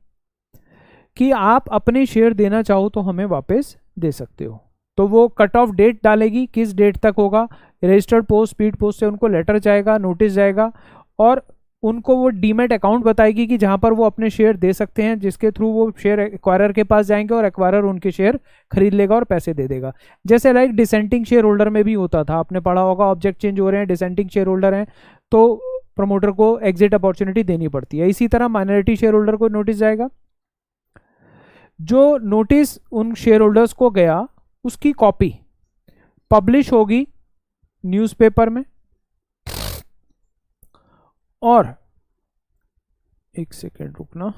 Speaker 1: कि आप अपने शेयर देना चाहो तो हमें वापस दे सकते हो। तो वो कट ऑफ डेट डालेगी, किस डेट तक होगा, रजिस्टर्ड पोस्ट स्पीड पोस्ट से उनको लेटर जाएगा, नोटिस जाएगा, और उनको वो डीमेट अकाउंट बताएगी कि जहां पर वो अपने शेयर दे सकते हैं, जिसके थ्रू वो शेयर एक्वायरर के पास जाएंगे और एक्वायरर उनके शेयर खरीद लेगा और पैसे दे देगा। जैसे लाइक डिसेंटिंग शेयर होल्डर में भी होता था, आपने पढ़ा होगा, ऑब्जेक्ट चेंज हो रहे हैं, डिसेंटिंग शेयर होल्डर हैं, तो प्रमोटर को एग्जिट अपॉर्चुनिटी देनी पड़ती है। इसी तरह माइनॉरिटी शेयर होल्डर को नोटिस जाएगा, जो नोटिस उन शेयर होल्डर्स को गया उसकी कॉपी पब्लिश होगी न्यूज़पेपर में, और एक सेकेंड रुकना,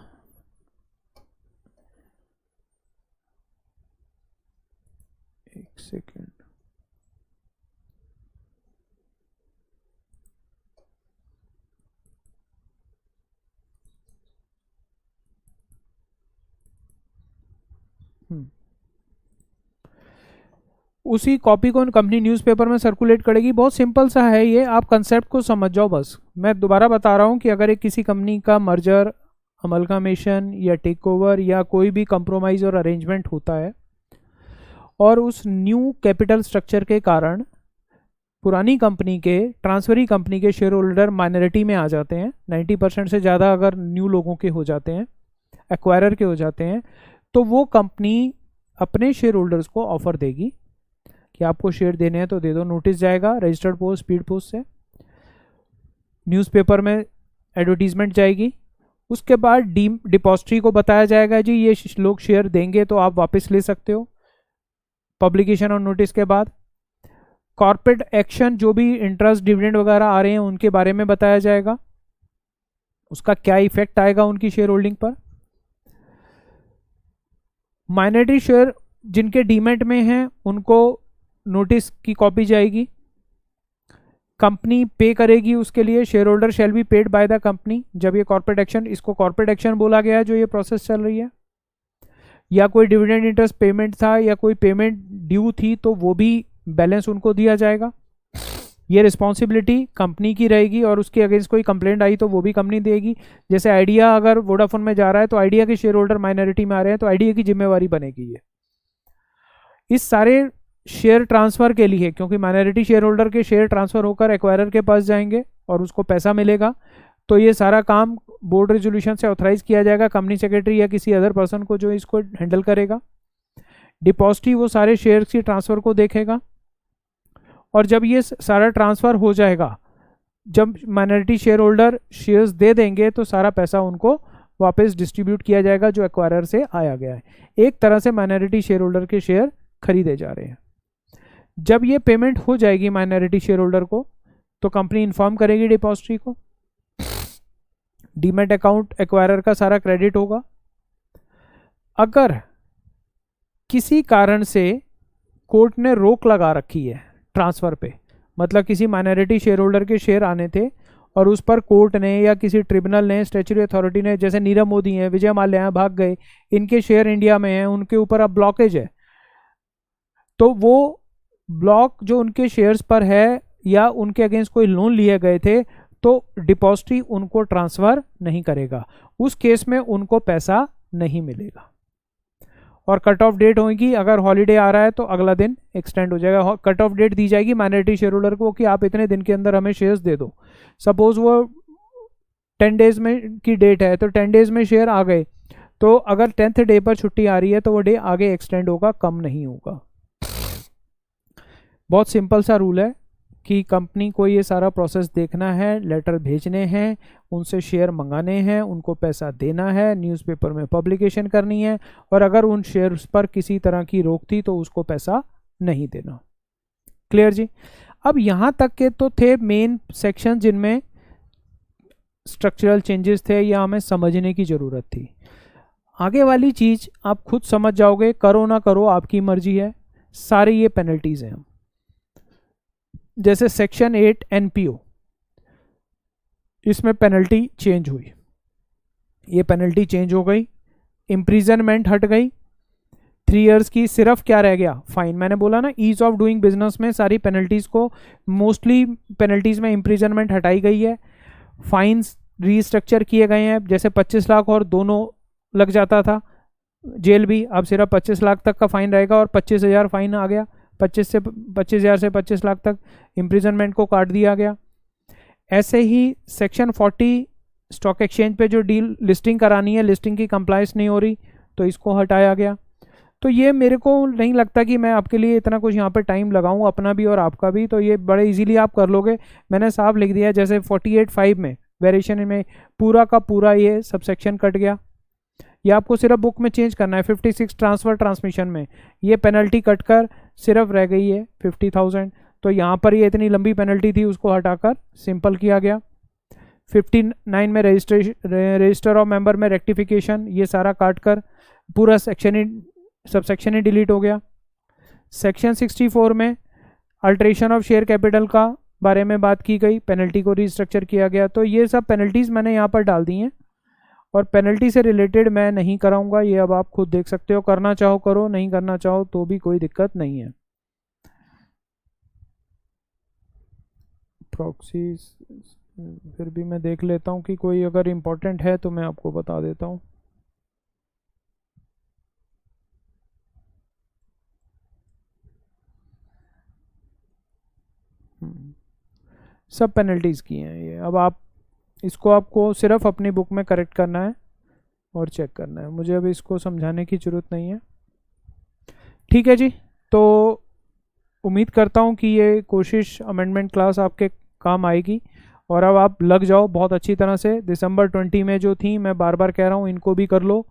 Speaker 1: एक सेकेंड, उसी कॉपी को कंपनी न्यूज़पेपर में सर्कुलेट करेगी। बहुत सिंपल सा है ये, आप कंसेप्ट को समझ जाओ बस। मैं दोबारा बता रहा हूँ कि अगर एक किसी कंपनी का मर्जर, अमलगामेशन या टेक ओवर या कोई भी कंप्रोमाइज़ और अरेंजमेंट होता है, और उस न्यू कैपिटल स्ट्रक्चर के कारण पुरानी कंपनी के, ट्रांसफरी कंपनी के शेयर होल्डर माइनॉरिटी में आ जाते हैं, 90% से ज़्यादा अगर न्यू लोगों के हो जाते हैं, एक्वायरर के हो जाते हैं, तो वो कंपनी अपने शेयर होल्डर्स को ऑफर देगी कि आपको शेयर देने हैं तो दे दो। नोटिस जाएगा रजिस्टर्ड पोस्ट स्पीड पोस्ट से, न्यूज़पेपर में एडवर्टीजमेंट जाएगी, उसके बाद डिपॉजिटरी को बताया जाएगा जी ये लोग शेयर देंगे तो आप वापस ले सकते हो, पब्लिकेशन और नोटिस के बाद। कॉर्पोरेट एक्शन, जो भी इंटरेस्ट डिविडेंड वगैरह आ रहे हैं उनके बारे में बताया जाएगा, उसका क्या इफेक्ट आएगा उनकी शेयर होल्डिंग पर। माइनॉरिटी शेयर जिनके डीमेट में हैं उनको नोटिस की कॉपी जाएगी, कंपनी पे करेगी उसके लिए, share holder shall be paid by the company. जब ये कॉर्पोरेट एक्शन, इसको कॉर्पोरेट एक्शन बोला गया है जो ये प्रोसेस चल रही है, या कोई डिविडेंड इंटरेस्ट पेमेंट था या कोई पेमेंट ड्यू थी तो वो भी बैलेंस उनको दिया जाएगा। ये रिस्पॉन्सिबिलिटी कंपनी की रहेगी, और उसके अगेंस्ट कोई कंप्लेंट आई तो वो भी कंपनी देगी। जैसे आइडिया अगर वोडाफोन में जा रहा है तो आइडिया के शेयर होल्डर माइनॉरिटी में आ रहे हैं तो आइडिया की जिम्मेवारी बनेगी ये। इस सारे शेयर ट्रांसफर के लिए, क्योंकि माइनॉरिटी शेयर होल्डर के शेयर ट्रांसफर होकर एक्वायरर के पास जाएंगे और उसको पैसा मिलेगा, तो ये सारा काम बोर्ड रेजोल्यूशन से ऑथराइज किया जाएगा, कंपनी सेक्रेटरी या किसी अदर पर्सन को जो इसको हैंडल करेगा। डिपॉजिटरी वो सारे शेयर्स की ट्रांसफर को देखेगा, और जब ये सारा ट्रांसफर हो जाएगा, जब माइनॉरिटी शेयर होल्डर शेयर्स दे देंगे तो सारा पैसा उनको वापस डिस्ट्रीब्यूट किया जाएगा जो एक्वायरर से आया गया है। एक तरह से माइनॉरिटी शेयर होल्डर के शेयर खरीदे जा रहे हैं। जब ये पेमेंट हो जाएगी माइनॉरिटी शेयर होल्डर को, तो कंपनी इन्फॉर्म करेगी डिपॉजिटरी को, डीमेट अकाउंट एक्वायरर का सारा क्रेडिट होगा। अगर किसी कारण से कोर्ट ने रोक लगा रखी है ट्रांसफर पे, मतलब किसी माइनॉरिटी शेयर होल्डर के शेयर आने थे और उस पर कोर्ट ने या किसी ट्रिब्यूनल ने, स्टैट्यूटरी अथॉरिटी ने, जैसे नीरव मोदी हैं, विजय माल्या हैं, भाग गए, इनके शेयर इंडिया में हैं, उनके ऊपर अब ब्लॉकेज है, तो वो ब्लॉक जो उनके शेयर्स पर है या उनके अगेंस्ट कोई लोन लिए गए थे, तो डिपॉजिटरी उनको ट्रांसफर नहीं करेगा। उस केस में उनको पैसा नहीं मिलेगा, और कट ऑफ डेट होगी, अगर हॉलीडे आ रहा है तो अगला दिन एक्सटेंड हो जाएगा। कट ऑफ डेट दी जाएगी माइनॉरिटी शेयर होल्डर को कि आप इतने दिन के अंदर हमें शेयर्स दे दो। सपोज वो 10 डेज में की डेट है, तो 10 डेज में शेयर आ गए, तो अगर 10th डे पर छुट्टी आ रही है तो वो डे आगे एक्सटेंड होगा, कम नहीं होगा। बहुत सिंपल सा रूल है कि कंपनी को ये सारा प्रोसेस देखना है, लेटर भेजने हैं, उनसे शेयर मंगाने हैं, उनको पैसा देना है, न्यूज़पेपर में पब्लिकेशन करनी है, और अगर उन शेयर्स पर किसी तरह की रोक थी तो उसको पैसा नहीं देना। क्लियर जी? अब यहाँ तक के तो थे मेन सेक्शन जिनमें स्ट्रक्चरल चेंजेस थे या हमें समझने की ज़रूरत थी। आगे वाली चीज़ आप खुद समझ जाओगे, करो ना करो आपकी मर्जी है। सारे ये पेनल्टीज हैं, जैसे सेक्शन 8 NPO, इसमें पेनल्टी चेंज हुई, ये पेनल्टी चेंज हो गई, इम्प्रिजनमेंट हट गई, 3 इयर्स की सिर्फ क्या रह गया, फाइन। मैंने बोला ना ईज ऑफ डूइंग बिजनेस में सारी पेनल्टीज को, मोस्टली पेनल्टीज में इम्प्रिजनमेंट हटाई गई है, फाइन्स रीस्ट्रक्चर किए गए हैं, जैसे 25 लाख और दोनों लग जाता था, जेल भी, अब सिर्फ 25 लाख तक का फाइन रहेगा और 25,000 फाइन आ गया, 25,000 से 25 लाख तक इम्प्रिजनमेंट को काट दिया गया। ऐसे ही सेक्शन 40 स्टॉक एक्सचेंज पे जो डील लिस्टिंग करानी है, लिस्टिंग की कंप्लायंस नहीं हो रही, तो इसको हटाया गया। तो ये मेरे को नहीं लगता कि मैं आपके लिए इतना कुछ यहाँ पे टाइम लगाऊं, अपना भी और आपका भी, तो ये बड़े इजीली आप कर लोगे। मैंने साफ लिख दिया, जैसे 48(5) में वेरिएशन में पूरा का पूरा ये सबसेक्शन कट गया। ये आपको सिर्फ बुक में चेंज करना है। 56 ट्रांसफ़र ट्रांसमिशन में ये पेनल्टी कटकर सिर्फ रह गई है 50,000। तो यहाँ पर ये इतनी लंबी पेनल्टी थी, उसको हटाकर सिंपल किया गया। 59 में रजिस्टर ऑफ मेंबर में रेक्टिफिकेशन, ये सारा काट कर पूरा सेक्शन ही सबसेक्शन ही डिलीट हो गया। सेक्शन 64 में अल्ट्रेशन ऑफ शेयर कैपिटल का बारे में बात की गई, पेनल्टी को रिस्ट्रक्चर किया गया। तो ये सब पेनल्टीज़ मैंने यहाँ पर डाल दी हैं और पेनल्टी से रिलेटेड मैं नहीं कराऊंगा, ये अब आप खुद देख सकते हो, करना चाहो करो, नहीं करना चाहो तो भी कोई दिक्कत नहीं है। प्रॉक्सीज फिर भी मैं देख लेता हूँ कि कोई अगर इम्पोर्टेंट है तो मैं आपको बता देता हूँ। सब पेनल्टीज़ की हैं ये। अब आप इसको आपको सिर्फ अपनी बुक में करेक्ट करना है और चेक करना है, मुझे अभी इसको समझाने की ज़रूरत नहीं है। ठीक है जी, तो उम्मीद करता हूँ कि ये कोशिश अमेंडमेंट क्लास आपके काम आएगी और अब आप लग जाओ बहुत अच्छी तरह से। दिसंबर 20 में जो थी, मैं बार बार कह रहा हूँ, इनको भी कर लो।